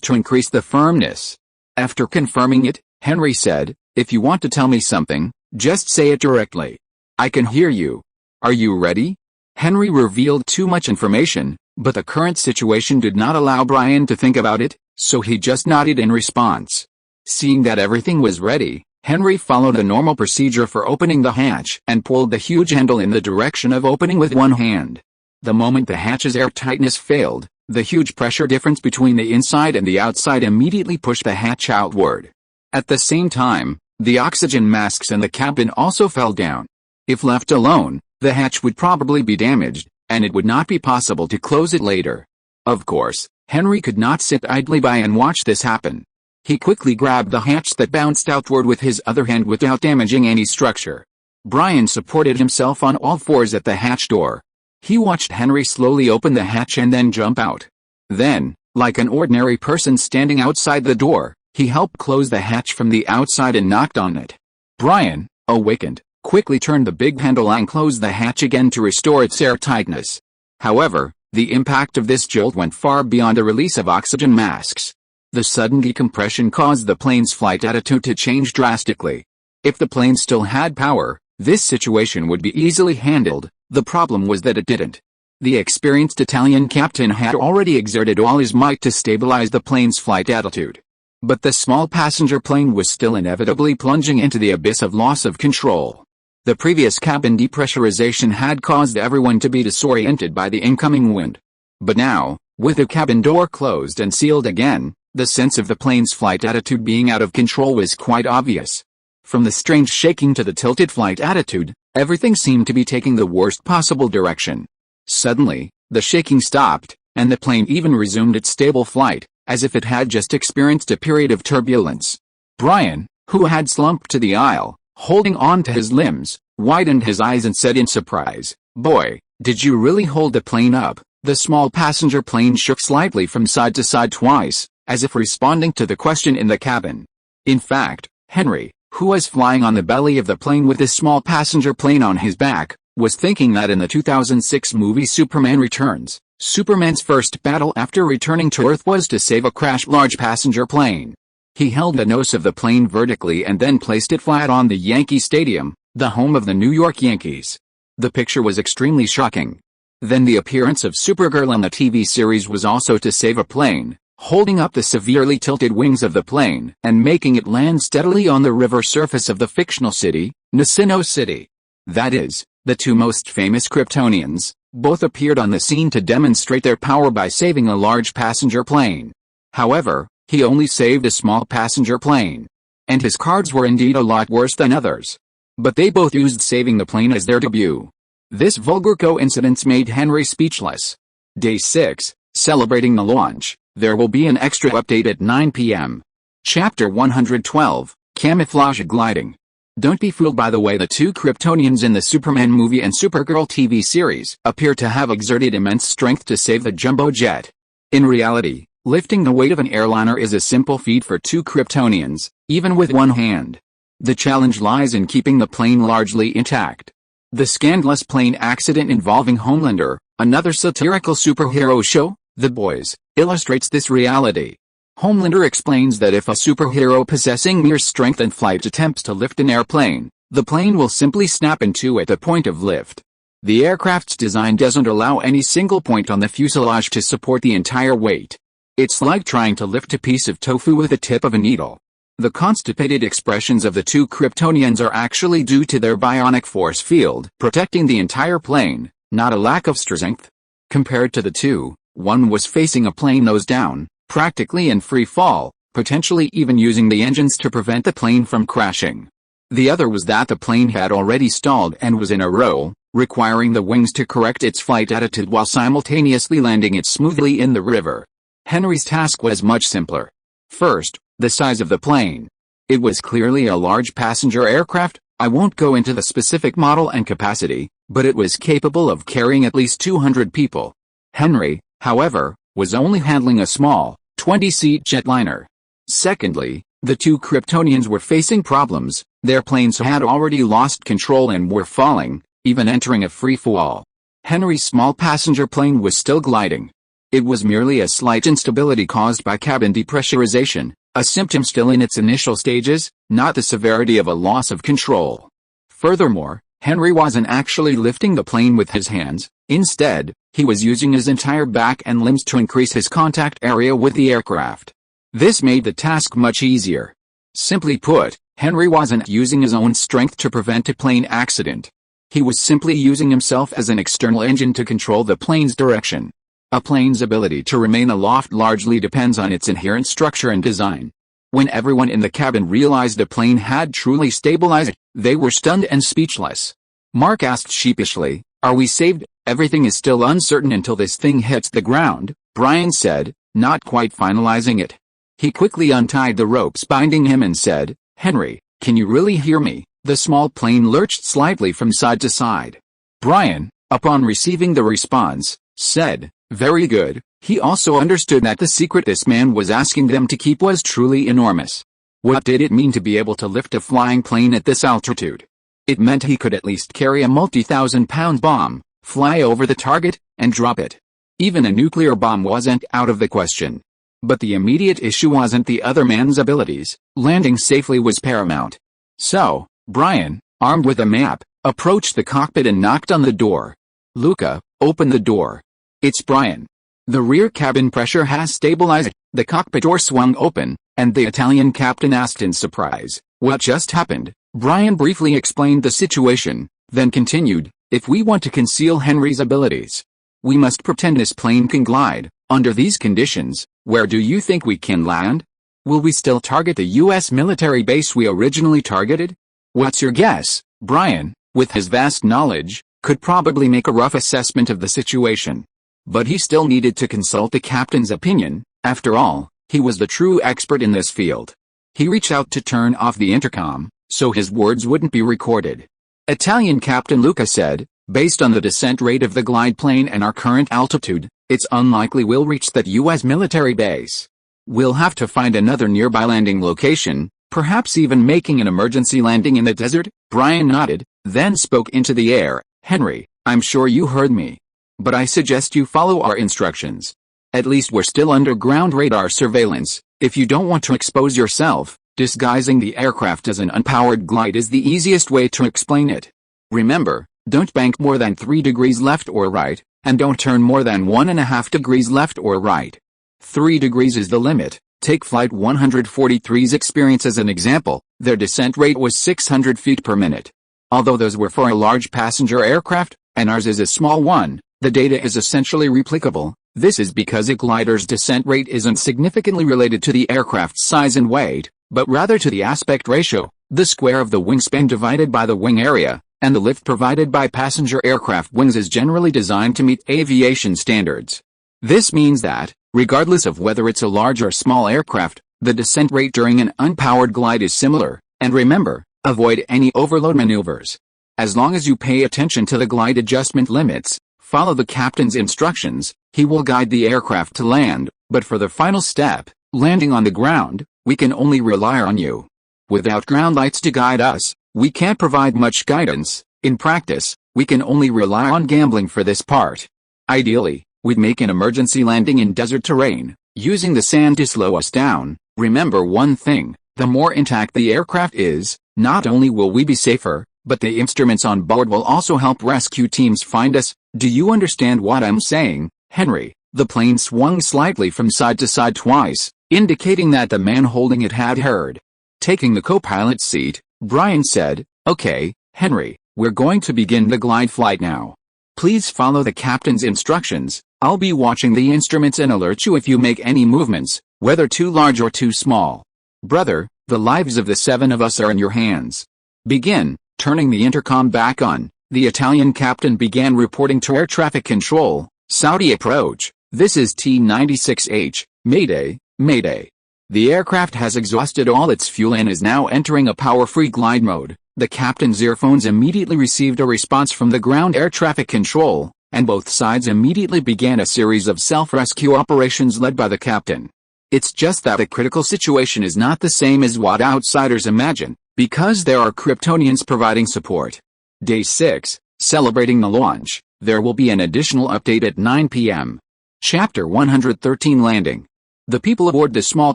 to increase the firmness. After confirming it, Henry said, "If you want to tell me something, just say it directly. I can hear you. Are you ready?" Henry revealed too much information, but the current situation did not allow Brian to think about it, so he just nodded in response. Seeing that everything was ready, Henry followed a normal procedure for opening the hatch and pulled the huge handle in the direction of opening with one hand. The moment the hatch's airtightness failed, the huge pressure difference between the inside and the outside immediately pushed the hatch outward. At the same time, the oxygen masks in the cabin also fell down. If left alone, the hatch would probably be damaged, and it would not be possible to close it later. Of course, Henry could not sit idly by and watch this happen. He quickly grabbed the hatch that bounced outward with his other hand without damaging any structure. Brian supported himself on all fours at the hatch door. He watched Henry slowly open the hatch and then jump out. Then, like an ordinary person standing outside the door, he helped close the hatch from the outside and knocked on it. Brian, awakened, quickly turned the big handle and closed the hatch again to restore its airtightness. However, the impact of this jolt went far beyond the release of oxygen masks. The sudden decompression caused the plane's flight attitude to change drastically. If the plane still had power, this situation would be easily handled. The problem was that it didn't. The experienced Italian captain had already exerted all his might to stabilize the plane's flight attitude. But the small passenger plane was still inevitably plunging into the abyss of loss of control. The previous cabin depressurization had caused everyone to be disoriented by the incoming wind. But now, with the cabin door closed and sealed again, the sense of the plane's flight attitude being out of control was quite obvious. From the strange shaking to the tilted flight attitude, everything seemed to be taking the worst possible direction. Suddenly, the shaking stopped, and the plane even resumed its stable flight, as if it had just experienced a period of turbulence. Brian, who had slumped to the aisle, holding on to his limbs, widened his eyes and said in surprise, "Boy, did you really hold the plane up?" The small passenger plane shook slightly from side to side twice, as if responding to the question in the cabin. In fact, Henry, who was flying on the belly of the plane with this small passenger plane on his back, was thinking that in the 2006 movie Superman Returns, Superman's first battle after returning to Earth was to save a crashed large passenger plane. He held the nose of the plane vertically and then placed it flat on the Yankee Stadium, the home of the New York Yankees. The picture was extremely shocking. Then the appearance of Supergirl on the TV series was also to save a plane, holding up the severely tilted wings of the plane and making it land steadily on the river surface of the fictional city, Nyono City. That is, the two most famous Kryptonians, both appeared on the scene to demonstrate their power by saving a large passenger plane. However, he only saved a small passenger plane. And his cards were indeed a lot worse than others. But they both used saving the plane as their debut. This vulgar coincidence made Henry speechless. Day 6, celebrating the launch. There will be an extra update at 9 p.m. Chapter 112, Camouflage Gliding. Don't be fooled by the way the two Kryptonians in the Superman movie and Supergirl TV series appear to have exerted immense strength to save the jumbo jet. In reality, Lifting the weight of an airliner is a simple feat for two Kryptonians, even with one hand. The challenge lies in keeping the plane largely intact. The scandalous plane accident involving Homelander, another satirical superhero show, The Boys, illustrates this reality. Homelander explains that if a superhero possessing mere strength and flight attempts to lift an airplane, the plane will simply snap in two at the point of lift. The aircraft's design doesn't allow any single point on the fuselage to support the entire weight. It's like trying to lift a piece of tofu with the tip of a needle. The constipated expressions of the two Kryptonians are actually due to their bionic force field protecting the entire plane, not a lack of strength. Compared to the two, one was facing a plane nose down, practically in free fall, potentially even using the engines to prevent the plane from crashing. The other was that the plane had already stalled and was in a roll, requiring the wings to correct its flight attitude while simultaneously landing it smoothly in the river. Henry's task was much simpler. First, the size of the plane. It was clearly a large passenger aircraft. I won't go into the specific model and capacity, but it was capable of carrying at least 200 people. Henry, however, was only handling a small, 20-seat jetliner. Secondly, the two Kryptonians were facing problems. Their planes had already lost control and were falling, even entering a free fall. Henry's small passenger plane was still gliding. It was merely a slight instability caused by cabin depressurization, a symptom still in its initial stages, not the severity of a loss of control. Furthermore, Henry wasn't actually lifting the plane with his hands. Instead, he was using his entire back and limbs to increase his contact area with the aircraft. This made the task much easier. Simply put, Henry wasn't using his own strength to prevent a plane accident. He was simply using himself as an external engine to control the plane's direction. A plane's ability to remain aloft largely depends on its inherent structure and design. When everyone in the cabin realized the plane had truly stabilized, they were stunned and speechless. Mark asked sheepishly, "Are we saved? Everything is still uncertain until this thing hits the ground," Brian said, not quite finalizing it. He quickly untied the ropes binding him and said, "Henry, can you really hear me?" The small plane lurched slightly from side to side. Brian, upon receiving the response, said, "Very good." He also understood that the secret this man was asking them to keep was truly enormous. What did it mean to be able to lift a flying plane at this altitude? It meant he could at least carry a multi-thousand-pound bomb, fly over the target, and drop it. Even a nuclear bomb wasn't out of the question. But the immediate issue wasn't the other man's abilities. Landing safely was paramount. So, Brian, armed with a map, approached the cockpit and knocked on the door. "Luca, open the door." "It's Brian. The rear cabin pressure has stabilized." The cockpit door swung open, and the Italian captain asked in surprise, "What just happened?" Brian briefly explained the situation, then continued, "If we want to conceal Henry's abilities, we must pretend this plane can glide. Under these conditions, where do you think we can land? Will we still target the U.S. military base we originally targeted?" "What's your guess?" Brian, with his vast knowledge, could probably make a rough assessment of the situation. But he still needed to consult the captain's opinion. After all, he was the true expert in this field. He reached out to turn off the intercom, so his words wouldn't be recorded. Italian Captain Luca said, "Based on the descent rate of the glide plane and our current altitude, it's unlikely we'll reach that U.S. military base. We'll have to find another nearby landing location, perhaps even making an emergency landing in the desert." Brian nodded, then spoke into the air, "Henry, I'm sure you heard me. But I suggest you follow our instructions. At least we're still under ground radar surveillance. If you don't want to expose yourself, disguising the aircraft as an unpowered glide is the easiest way to explain it. Remember, don't bank more than 3 degrees left or right, and don't turn more than 1.5 degrees left or right. 3 degrees is the limit." Take Flight 143's experience as an example. Their descent rate was 600 feet per minute. Although those were for a large passenger aircraft, and ours is a small one, the data is essentially replicable. This is because a glider's descent rate isn't significantly related to the aircraft's size and weight, but rather to the aspect ratio, the square of the wingspan divided by the wing area, and the lift provided by passenger aircraft wings is generally designed to meet aviation standards. This means that, regardless of whether it's a large or small aircraft, the descent rate during an unpowered glide is similar, and remember, avoid any overload maneuvers. As long as you pay attention to the glide adjustment limits, follow the captain's instructions, he will guide the aircraft to land, But for the final step, landing on the ground, we can only rely on you. Without ground lights to guide us, we can't provide much guidance. In practice, we can only rely on gambling for this part. Ideally, we'd make an emergency landing in desert terrain, using the sand to slow us down. Remember one thing, the more intact the aircraft is, not only will we be safer, but the instruments on board will also help rescue teams find us. Do you understand what I'm saying, Henry? The plane swung slightly from side to side twice, indicating that the man holding it had heard. Taking the co-pilot's seat, Brian said, "Okay, Henry, we're going to begin the glide flight now. Please follow the captain's instructions. I'll be watching the instruments and alert you if you make any movements, whether too large or too small. Brother, the lives of the 7 of us are in your hands. Begin." Turning the intercom back on, the Italian captain began reporting to air traffic control. "Saudi approach. This is T-96H, Mayday, Mayday. The aircraft has exhausted all its fuel and is now entering a power-free glide mode." The captain's earphones immediately received a response from the ground air traffic control, and both sides immediately began a series of self-rescue operations led by the captain. It's just that the critical situation is not the same as what outsiders imagine, because there are Kryptonians providing support. Day 6, celebrating the launch, there will be an additional update at 9 p.m. Chapter 113 Landing. The people aboard the small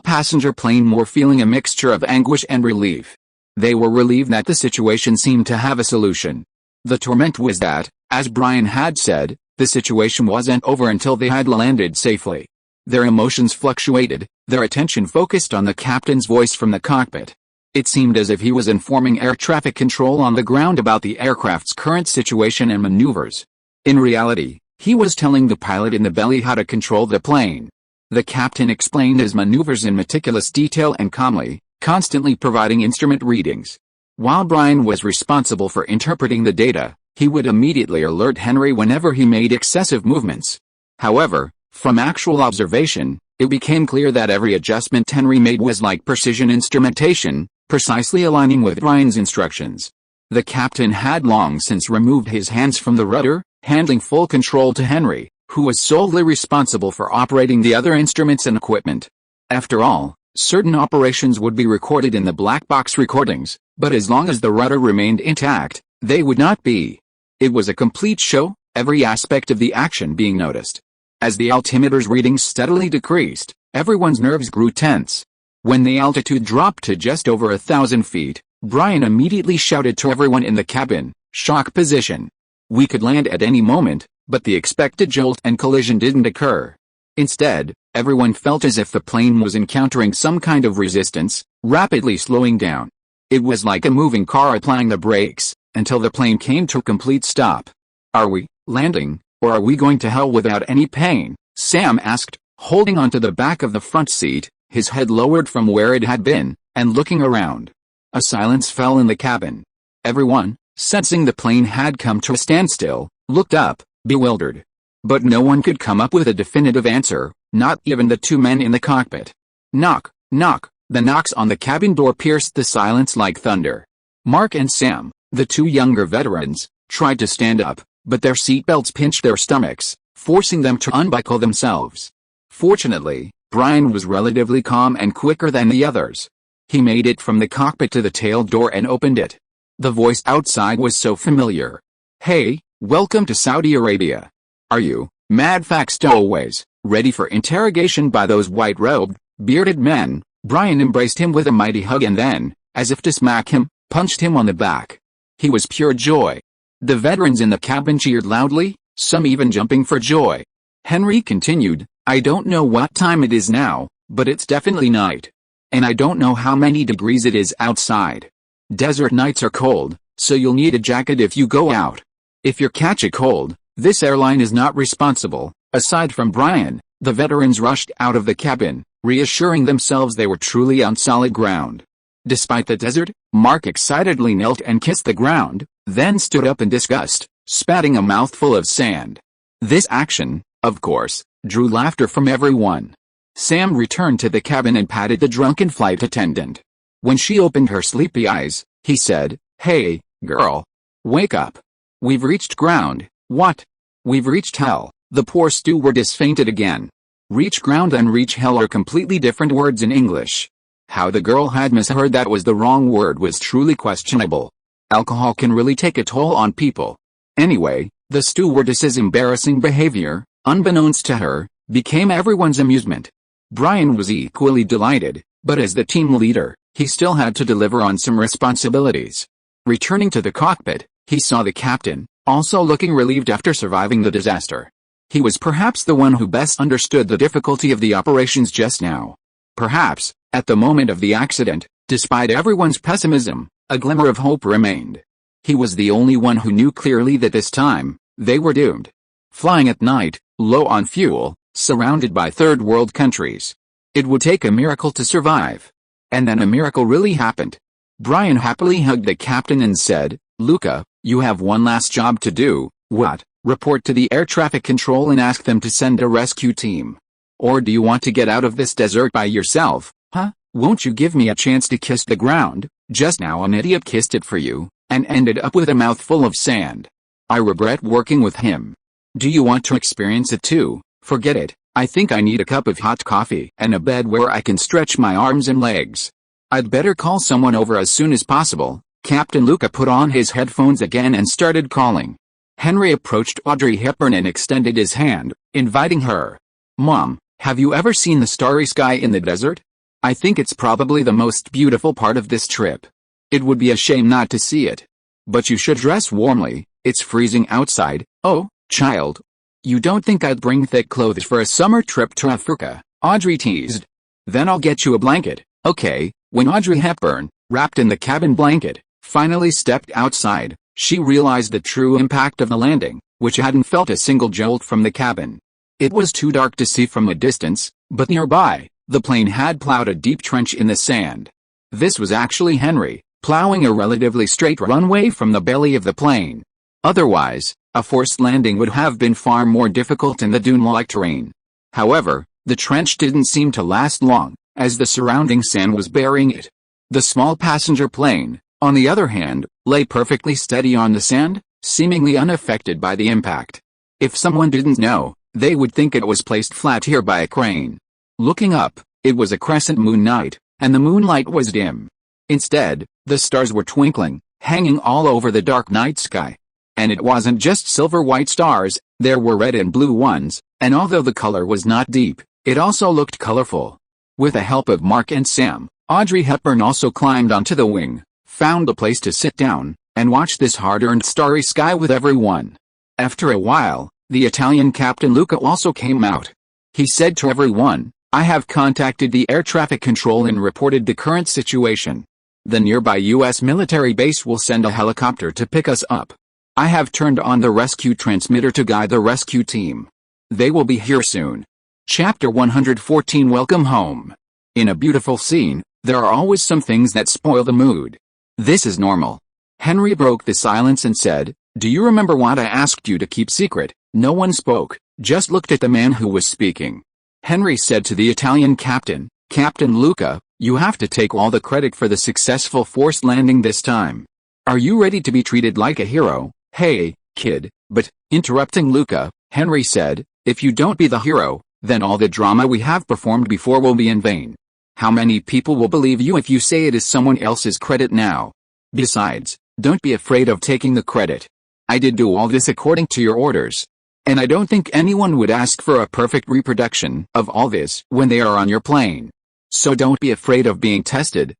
passenger plane were feeling a mixture of anguish and relief. They were relieved that the situation seemed to have a solution. The torment was that, as Brian had said, the situation wasn't over until they had landed safely. Their emotions fluctuated, their attention focused on the captain's voice from the cockpit. It seemed as if he was informing air traffic control on the ground about the aircraft's current situation and maneuvers. In reality, he was telling the pilot in the belly how to control the plane. The captain explained his maneuvers in meticulous detail and calmly, constantly providing instrument readings. While Brian was responsible for interpreting the data, he would immediately alert Henry whenever he made excessive movements. However, from actual observation, it became clear that every adjustment Henry made was like precision instrumentation, precisely aligning with Brian's instructions. The captain had long since removed his hands from the rudder, handing full control to Henry, who was solely responsible for operating the other instruments and equipment. After all, certain operations would be recorded in the black box recordings, but as long as the rudder remained intact, they would not be. It was a complete show, every aspect of the action being noticed. As the altimeter's readings steadily decreased, everyone's nerves grew tense. When the altitude dropped to just over 1,000 feet, Brian immediately shouted to everyone in the cabin, "Shock position." We could land at any moment, but the expected jolt and collision didn't occur. Instead, everyone felt as if the plane was encountering some kind of resistance, rapidly slowing down. It was like a moving car applying the brakes, until the plane came to a complete stop. "Are we landing, or are we going to hell without any pain?" Sam asked, holding onto the back of the front seat, his head lowered from where it had been, and looking around. A silence fell in the cabin. Everyone, sensing the plane had come to a standstill, looked up, bewildered. But no one could come up with a definitive answer, not even the 2 men in the cockpit. Knock, knock. The knocks on the cabin door pierced the silence like thunder. Mark and Sam, the 2 younger veterans, tried to stand up, but their seatbelts pinched their stomachs, forcing them to unbuckle themselves. Fortunately, Brian was relatively calm and quicker than the others. He made it from the cockpit to the tail door and opened it. The voice outside was so familiar. "Hey, welcome to Saudi Arabia. Are you, mad-fact stowaways, ready for interrogation by those white-robed, bearded men?" Brian embraced him with a mighty hug and then, as if to smack him, punched him on the back. He was pure joy. The veterans in the cabin cheered loudly, some even jumping for joy. Henry continued, "I don't know what time it is now, but it's definitely night. And I don't know how many degrees it is outside. Desert nights are cold, so you'll need a jacket if you go out. If you catch a cold, this airline is not responsible." Aside from Brian, the veterans rushed out of the cabin, reassuring themselves they were truly on solid ground. Despite the desert, Mark excitedly knelt and kissed the ground, then stood up in disgust, spatting a mouthful of sand. This action, of course, drew laughter from everyone. Sam returned to the cabin and patted the drunken flight attendant. When she opened her sleepy eyes, he said, "Hey, girl. Wake up. We've reached ground." "What? We've reached hell." The poor stewardess fainted again. Reach ground and reach hell are completely different words in English. How the girl had misheard that was the wrong word was truly questionable. Alcohol can really take a toll on people. Anyway, the stewardess's embarrassing behavior, unbeknownst to her, became everyone's amusement. Brian was equally delighted, but as the team leader, he still had to deliver on some responsibilities. Returning to the cockpit, he saw the captain, also looking relieved after surviving the disaster. He was perhaps the one who best understood the difficulty of the operations just now. Perhaps, at the moment of the accident, despite everyone's pessimism, a glimmer of hope remained. He was the only one who knew clearly that this time, they were doomed. Flying at night, low on fuel, surrounded by third-world countries. It would take a miracle to survive. And then a miracle really happened. Brian happily hugged the captain and said, "Luca, you have one last job to do." "What?" "Report to the air traffic control and ask them to send a rescue team." "Or do you want to get out of this desert by yourself?" "Huh? Won't you give me a chance to kiss the ground? Just now an idiot kissed it for you, and ended up with a mouthful of sand. I regret working with him. Do you want to experience it too?" "Forget it. I think I need a cup of hot coffee and a bed where I can stretch my arms and legs. I'd better call someone over as soon as possible." Captain Luca put on his headphones again and started calling. Henry approached Audrey Hepburn and extended his hand, inviting her. "Mom, have you ever seen the starry sky in the desert? I think it's probably the most beautiful part of this trip. It would be a shame not to see it. But you should dress warmly, it's freezing outside." "Oh, child. You don't think I'd bring thick clothes for a summer trip to Africa?" Audrey teased. "Then I'll get you a blanket." "Okay." When Audrey Hepburn, wrapped in the cabin blanket, finally stepped outside, she realized the true impact of the landing, which hadn't felt a single jolt from the cabin. It was too dark to see from a distance, but nearby, the plane had plowed a deep trench in the sand. This was actually Henry, plowing a relatively straight runway from the belly of the plane. Otherwise, a forced landing would have been far more difficult in the dune-like terrain. However, the trench didn't seem to last long, as the surrounding sand was burying it. The small passenger plane, on the other hand, lay perfectly steady on the sand, seemingly unaffected by the impact. If someone didn't know, they would think it was placed flat here by a crane. Looking up, it was a crescent moon night, and the moonlight was dim. Instead, the stars were twinkling, hanging all over the dark night sky. And it wasn't just silver-white stars, there were red and blue ones, and although the color was not deep, it also looked colorful. With the help of Mark and Sam, Audrey Hepburn also climbed onto the wing, found a place to sit down, and watched this hard-earned starry sky with everyone. After a while, the Italian Captain Luca also came out. He said to everyone, "I have contacted the air traffic control and reported the current situation. The nearby U.S. military base will send a helicopter to pick us up. I have turned on the rescue transmitter to guide the rescue team. They will be here soon." Chapter 114 Welcome Home. In a beautiful scene, there are always some things that spoil the mood. This is normal. Henry broke the silence and said, "Do you remember what I asked you to keep secret?" No one spoke, just looked at the man who was speaking. Henry said to the Italian captain, "Captain Luca, you have to take all the credit for the successful forced landing this time. Are you ready to be treated like a hero?" "Hey, kid," but, interrupting Luca, Henry said, "if you don't be the hero, then all the drama we have performed before will be in vain. How many people will believe you if you say it is someone else's credit now? Besides, don't be afraid of taking the credit. I did do all this according to your orders. And I don't think anyone would ask for a perfect reproduction of all this when they are on your plane. So don't be afraid of being tested.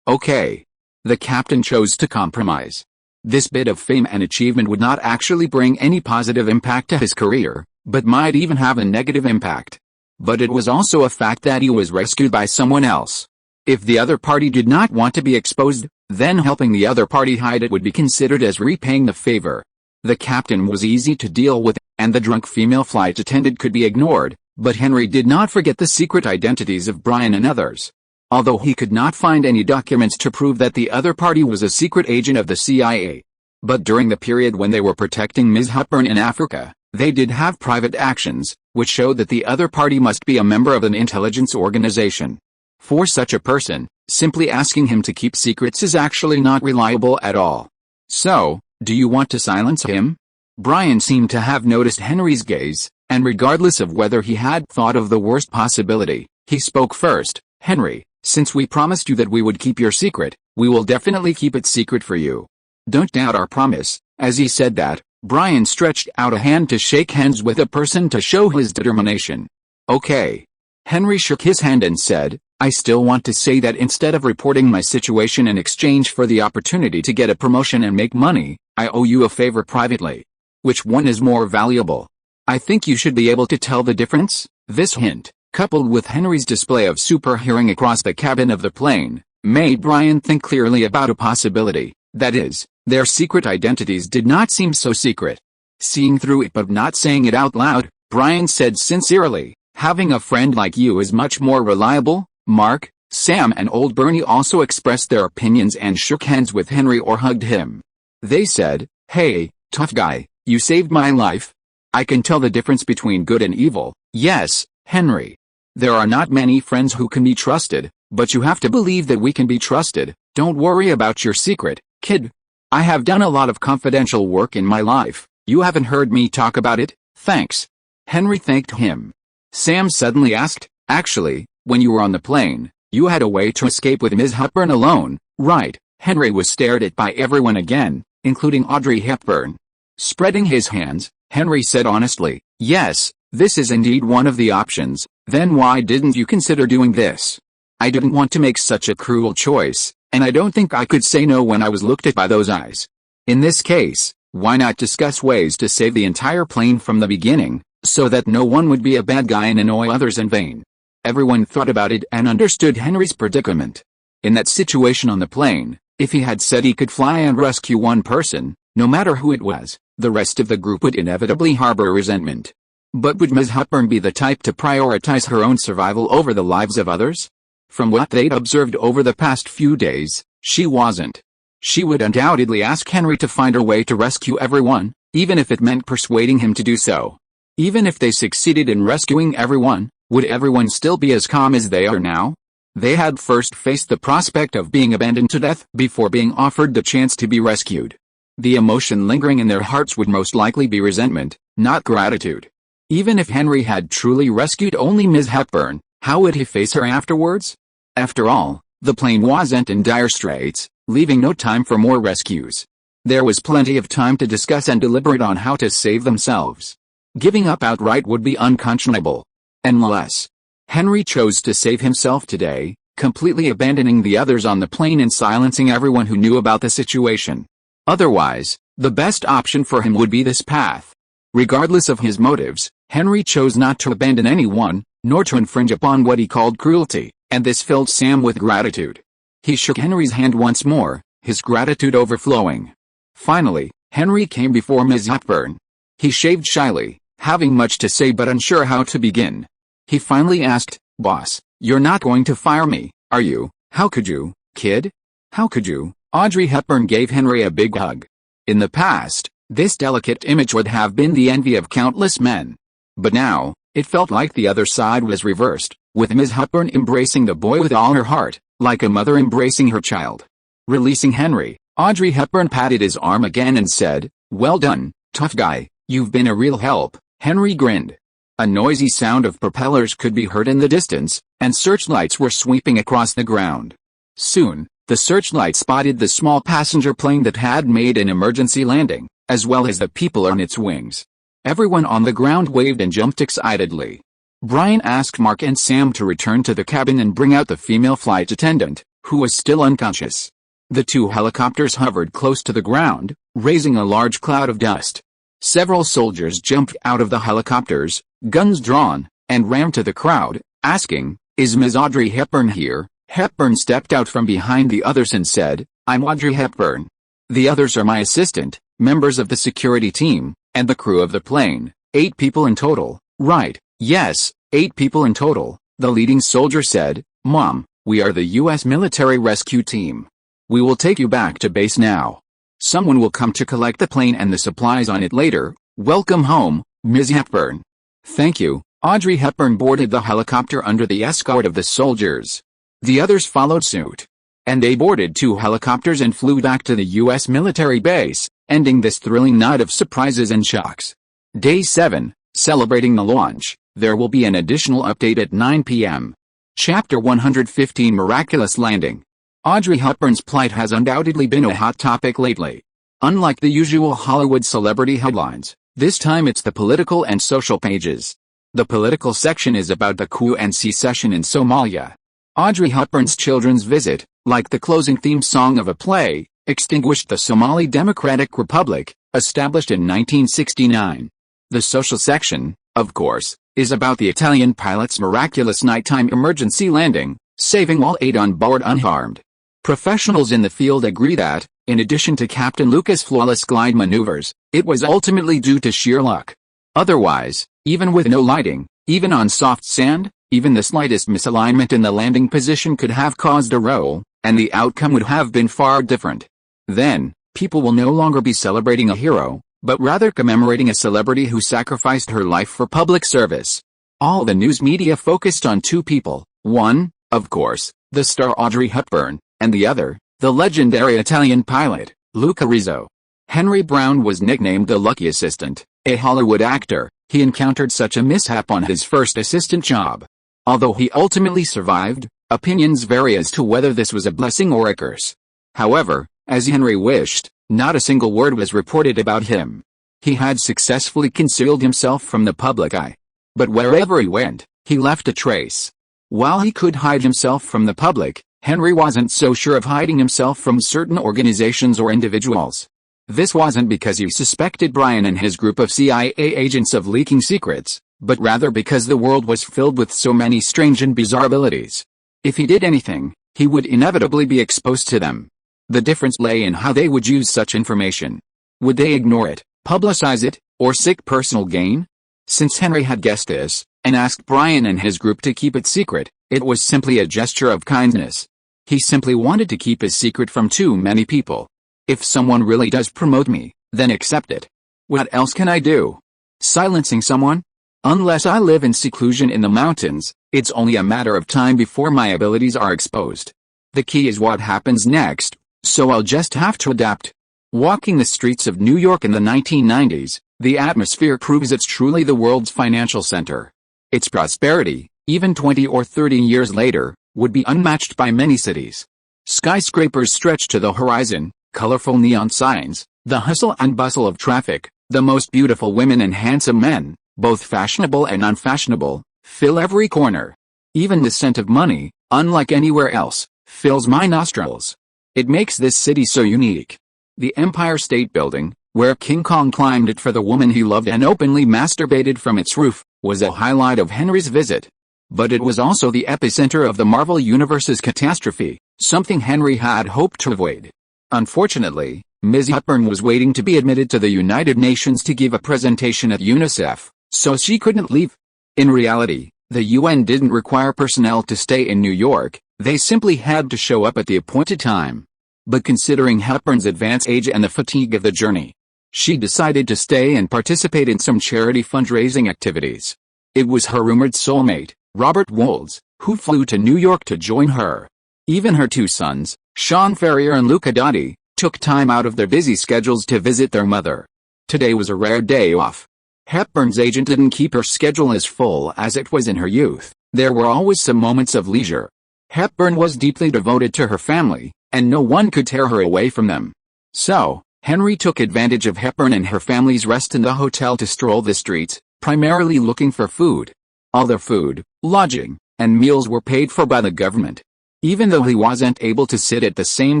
Okay." The captain chose to compromise. This bit of fame and achievement would not actually bring any positive impact to his career, but might even have a negative impact. But it was also a fact that he was rescued by someone else. If the other party did not want to be exposed, then helping the other party hide it would be considered as repaying the favor. The captain was easy to deal with, and the drunk female flight attendant could be ignored, but Henry did not forget the secret identities of Brian and others. Although he could not find any documents to prove that the other party was a secret agent of the CIA. But during the period when they were protecting Ms. Hepburn in Africa, they did have private actions, which showed that the other party must be a member of an intelligence organization. For such a person, simply asking him to keep secrets is actually not reliable at all. "So, do you want to silence him?" Brian seemed to have noticed Henry's gaze, And regardless of whether he had thought of the worst possibility, he spoke first. Henry, since we promised you that we would keep your secret, we will definitely keep it secret for you. Don't doubt our promise. As he said that, Brian stretched out a hand to shake hands with a person to show his determination. Okay. Henry shook his hand and said, I still want to say that instead of reporting my situation in exchange for the opportunity to get a promotion and make money, I owe you a favor privately. Which one is more valuable? I think you should be able to tell the difference. This hint, coupled with Henry's display of super hearing across the cabin of the plane, made Brian think clearly about a possibility. That is, their secret identities did not seem so secret. Seeing through it but not saying it out loud, Brian said sincerely, having a friend like you is much more reliable. Mark, Sam and old Bernie also expressed their opinions and shook hands with Henry or hugged him. They said, hey, tough guy, you saved my life. I can tell the difference between good and evil. Yes, Henry. There are not many friends who can be trusted, but you have to believe that we can be trusted. Don't worry about your secret, kid. I have done a lot of confidential work in my life. You haven't heard me talk about it? Thanks. Henry thanked him. Sam suddenly asked, actually, when you were on the plane, you had a way to escape with Ms. Hepburn alone, right? Henry was stared at by everyone again, including Audrey Hepburn. Spreading his hands, Henry said honestly, yes, this is indeed one of the options. Then why didn't you consider doing this? I didn't want to make such a cruel choice, and I don't think I could say no when I was looked at by those eyes. In this case, why not discuss ways to save the entire plane from the beginning, so that no one would be a bad guy and annoy others in vain? Everyone thought about it and understood Henry's predicament. In that situation on the plane, if he had said he could fly and rescue one person, no matter who it was, the rest of the group would inevitably harbor resentment. But would Ms. Hepburn be the type to prioritize her own survival over the lives of others? From what they'd observed over the past few days, she wasn't. She would undoubtedly ask Henry to find a way to rescue everyone, even if it meant persuading him to do so. Even if they succeeded in rescuing everyone, would everyone still be as calm as they are now? They had first faced the prospect of being abandoned to death before being offered the chance to be rescued. The emotion lingering in their hearts would most likely be resentment, not gratitude. Even if Henry had truly rescued only Ms. Hepburn, how would he face her afterwards? After all, the plane wasn't in dire straits, leaving no time for more rescues. There was plenty of time to discuss and deliberate on how to save themselves. Giving up outright would be unconscionable. Unless Henry chose to save himself today, completely abandoning the others on the plane and silencing everyone who knew about the situation. Otherwise, the best option for him would be this path. Regardless of his motives, Henry chose not to abandon anyone, nor to infringe upon what he called cruelty, and this filled Sam with gratitude. He shook Henry's hand once more, his gratitude overflowing. Finally, Henry came before Ms. Hepburn. He shaved shyly, having much to say but unsure how to begin. He finally asked, "Boss, you're not going to fire me, are you? How could you, kid? How could you?" Audrey Hepburn gave Henry a big hug. In the past, this delicate image would have been the envy of countless men. But now, it felt like the other side was reversed, with Ms. Hepburn embracing the boy with all her heart, like a mother embracing her child. Releasing Henry, Audrey Hepburn patted his arm again and said, "Well done, tough guy, you've been a real help." Henry grinned. A noisy sound of propellers could be heard in the distance, and searchlights were sweeping across the ground. Soon, the searchlight spotted the small passenger plane that had made an emergency landing, as well as the people on its wings. Everyone on the ground waved and jumped excitedly. Brian asked Mark and Sam to return to the cabin and bring out the female flight attendant, who was still unconscious. The two helicopters hovered close to the ground, raising a large cloud of dust. Several soldiers jumped out of the helicopters, guns drawn, and ran to the crowd, asking, "Is Ms. Audrey Hepburn here?" Hepburn stepped out from behind the others and said, "I'm Audrey Hepburn. The others are my assistant, members of the security team, and the crew of the plane, 8 people in total." "Right, yes, 8 people in total," the leading soldier said. "Mom, we are the U.S. military rescue team. We will take you back to base now. Someone will come to collect the plane and the supplies on it later. Welcome home, Ms. Hepburn." "Thank you." Audrey Hepburn boarded the helicopter under the escort of the soldiers. The others followed suit. And they boarded 2 helicopters and flew back to the U.S. military base, ending this thrilling night of surprises and shocks. Day 7, Celebrating the launch, there will be an additional update at 9 p.m. Chapter 115 Miraculous Landing. Audrey Hepburn's plight has undoubtedly been a hot topic lately. Unlike the usual Hollywood celebrity headlines, this time it's the political and social pages. The political section is about the coup and secession in Somalia. Audrey Hepburn's children's visit, like the closing theme song of a play, extinguished the Somali Democratic Republic, established in 1969. The social section, of course, is about the Italian pilot's miraculous nighttime emergency landing, saving all 8 on board unharmed. Professionals in the field agree that, in addition to Captain Luca's flawless glide maneuvers, it was ultimately due to sheer luck. Otherwise, even with no lighting, even on soft sand, even the slightest misalignment in the landing position could have caused a roll, and the outcome would have been far different. Then, people will no longer be celebrating a hero, but rather commemorating a celebrity who sacrificed her life for public service. All the news media focused on 2 people, one, of course, the star Audrey Hepburn, and the other, the legendary Italian pilot, Luca Rizzo. Henry Brown was nicknamed the Lucky Assistant. A Hollywood actor, he encountered such a mishap on his first assistant job. Although he ultimately survived, opinions vary as to whether this was a blessing or a curse. However, as Henry wished, not a single word was reported about him. He had successfully concealed himself from the public eye. But wherever he went, he left a trace. While he could hide himself from the public, Henry wasn't so sure of hiding himself from certain organizations or individuals. This wasn't because he suspected Brian and his group of CIA agents of leaking secrets, but rather because the world was filled with so many strange and bizarre abilities. If he did anything, he would inevitably be exposed to them. The difference lay in how they would use such information. Would they ignore it, publicize it, or seek personal gain? Since Henry had guessed this, and asked Brian and his group to keep it secret, it was simply a gesture of kindness. He simply wanted to keep his secret from too many people. If someone really does promote me, then accept it. What else can I do? Silencing someone? Unless I live in seclusion in the mountains, it's only a matter of time before my abilities are exposed. The key is what happens next, so I'll just have to adapt. Walking the streets of New York in the 1990s, the atmosphere proves it's truly the world's financial center. Its prosperity, even 20 or 30 years later, would be unmatched by many cities. Skyscrapers stretch to the horizon, colorful neon signs, the hustle and bustle of traffic, the most beautiful women and handsome men, both fashionable and unfashionable, fill every corner. Even the scent of money, unlike anywhere else, fills my nostrils. It makes this city so unique. The Empire State Building, where King Kong climbed it for the woman he loved and openly masturbated from its roof, was a highlight of Henry's visit. But it was also the epicenter of the Marvel Universe's catastrophe, something Henry had hoped to avoid. Unfortunately, Ms. Hepburn was waiting to be admitted to the United Nations to give a presentation at UNICEF, so she couldn't leave. In reality, the UN didn't require personnel to stay in New York, they simply had to show up at the appointed time. But considering Hepburn's advanced age and the fatigue of the journey, she decided to stay and participate in some charity fundraising activities. It was her rumored soulmate, Robert Wolds, who flew to New York to join her. Even her 2 sons, Sean Ferrier and Luca Dotti, took time out of their busy schedules to visit their mother. Today was a rare day off. Hepburn's agent didn't keep her schedule as full as it was in her youth. There were always some moments of leisure. Hepburn was deeply devoted to her family, and no one could tear her away from them. So, Henry took advantage of Hepburn and her family's rest in the hotel to stroll the streets, primarily looking for food. All their food, lodging, and meals were paid for by the government. Even though he wasn't able to sit at the same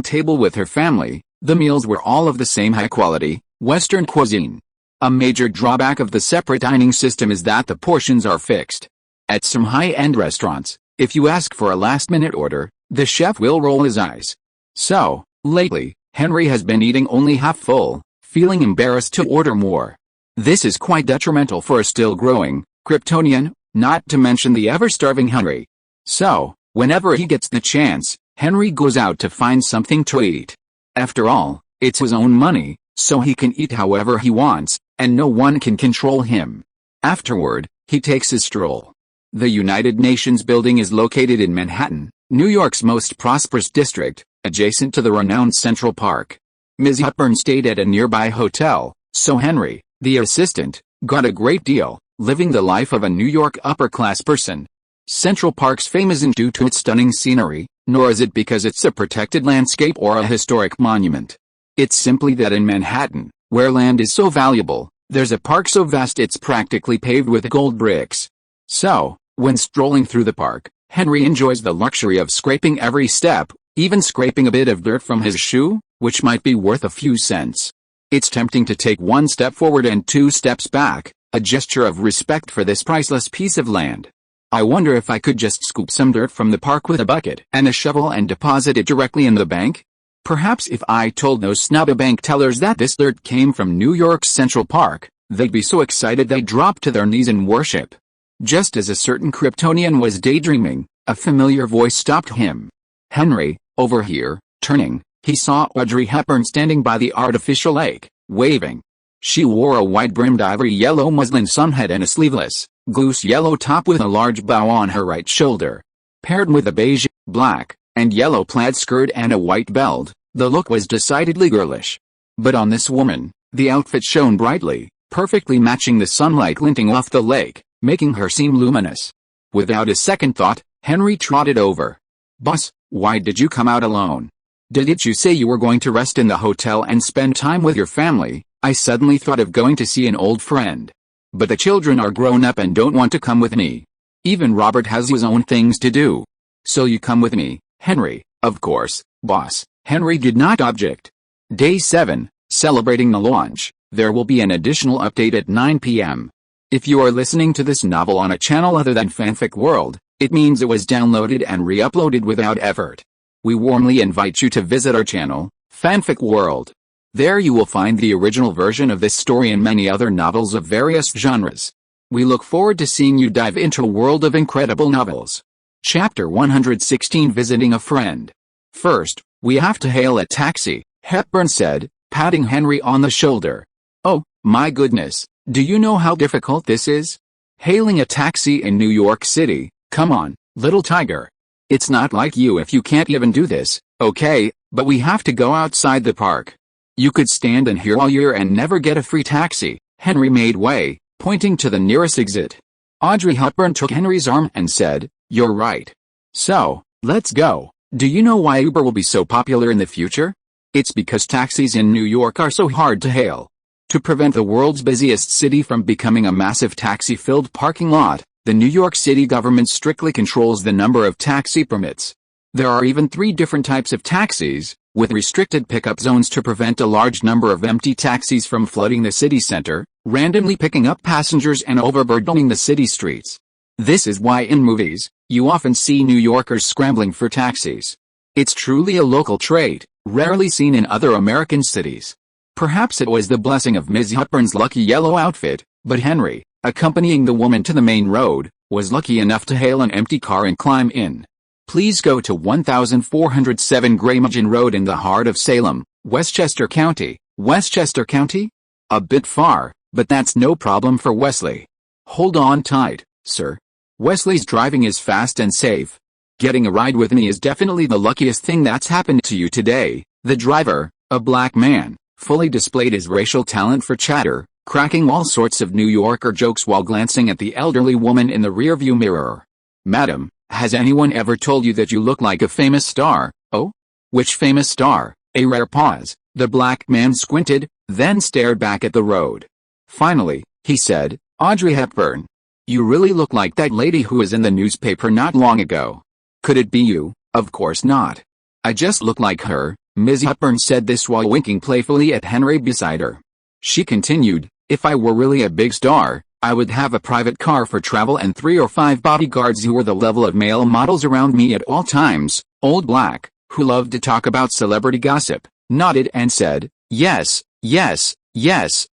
table with her family, the meals were all of the same high-quality, Western cuisine. A major drawback of the separate dining system is that the portions are fixed. At some high-end restaurants, if you ask for a last-minute order, the chef will roll his eyes. So, lately, Henry has been eating only half full, feeling embarrassed to order more. This is quite detrimental for a still-growing Kryptonian, not to mention the ever-starving Henry. So, whenever he gets the chance, Henry goes out to find something to eat. After all, it's his own money, so he can eat however he wants, and no one can control him. Afterward, he takes his stroll. The United Nations building is located in Manhattan, New York's most prosperous district, adjacent to the renowned Central Park. Ms. Hepburn stayed at a nearby hotel, so Henry, the assistant, got a great deal, living the life of a New York upper-class person. Central Park's fame isn't due to its stunning scenery, nor is it because it's a protected landscape or a historic monument. It's simply that in Manhattan, where land is so valuable, there's a park so vast it's practically paved with gold bricks. So, when strolling through the park, Henry enjoys the luxury of scraping every step, even scraping a bit of dirt from his shoe, which might be worth a few cents. It's tempting to take one step forward and 2 steps back, a gesture of respect for this priceless piece of land. I wonder if I could just scoop some dirt from the park with a bucket and a shovel and deposit it directly in the bank? Perhaps if I told those snobby bank tellers that this dirt came from New York's Central Park, they'd be so excited they'd drop to their knees in worship. Just as a certain Kryptonian was daydreaming, a familiar voice stopped him. "Henry, over here." Turning, he saw Audrey Hepburn standing by the artificial lake, waving. She wore a wide-brimmed ivory yellow muslin sunhead and a sleeveless, goose yellow top with a large bow on her right shoulder. Paired with a beige, black, and yellow plaid skirt and a white belt, the look was decidedly girlish. But on this woman, the outfit shone brightly, perfectly matching the sunlight glinting off the lake, making her seem luminous. Without a second thought, Henry trotted over. "Boss, why did you come out alone? Didn't you say you were going to rest in the hotel and spend time with your family?" "I suddenly thought of going to see an old friend. But the children are grown up and don't want to come with me. Even Robert has his own things to do. So you come with me, Henry." "Of course, boss." Henry did not object. Day 7, celebrating the launch. There will be an additional update at 9 p.m. If you are listening to this novel on a channel other than Fanfic World, it means it was downloaded and re-uploaded without effort. We warmly invite you to visit our channel, Fanfic World. There you will find the original version of this story and many other novels of various genres. We look forward to seeing you dive into a world of incredible novels. Chapter 116, Visiting a Friend. "First, we have to hail a taxi," Hepburn said, patting Henry on the shoulder. "Oh, my goodness, do you know how difficult this is? Hailing a taxi in New York City, come on, little tiger. It's not like you if you can't even do this, okay, but we have to go outside the park. You could stand in here all year and never get a free taxi." Henry made way, pointing to the nearest exit. Audrey Hepburn took Henry's arm and said, "You're right. So, let's go." "Do you know why Uber will be so popular in the future? It's because taxis in New York are so hard to hail. To prevent the world's busiest city from becoming a massive taxi-filled parking lot, the New York City government strictly controls the number of taxi permits. There are even 3 different types of taxis, with restricted pickup zones to prevent a large number of empty taxis from flooding the city center, randomly picking up passengers and overburdening the city streets. This is why in movies, you often see New Yorkers scrambling for taxis. It's truly a local trait, rarely seen in other American cities. Perhaps it was the blessing of Ms. Hepburn's lucky yellow outfit, but Henry, accompanying the woman to the main road, was lucky enough to hail an empty car and climb in. "Please go to 1407 Graymagen Road in the heart of Salem, Westchester County." Westchester County? A bit far, but that's no problem for Wesley. "Hold on tight, sir. Wesley's driving is fast and safe. Getting a ride with me is definitely the luckiest thing that's happened to you today." The driver, a black man, fully displayed his racial talent for chatter, cracking all sorts of New Yorker jokes while glancing at the elderly woman in the rearview mirror. "Madam, has anyone ever told you that you look like a famous star?" "Oh? Which famous star?" A rare pause. The black man squinted, then stared back at the road. Finally, he said, "Audrey Hepburn. You really look like that lady who was in the newspaper not long ago." "Could it be you?" "Of course not. I just look like her." Ms. Hepburn said this while winking playfully at Henry beside her. She continued, "If I were really a big star, I would have a private car for travel and 3 or 5 bodyguards who were the level of male models around me at all times." Old Black, who loved to talk about celebrity gossip, nodded and said, "Yes, yes, yes,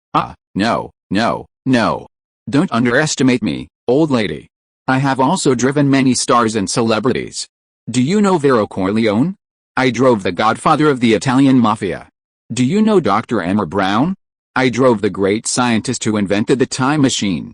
no, no, no. Don't underestimate me, old lady. I have also driven many stars and celebrities. Do you know Vero Corleone? I drove the godfather of the Italian mafia. Do you know Dr. Emmer Brown? I drove the great scientist who invented the time machine."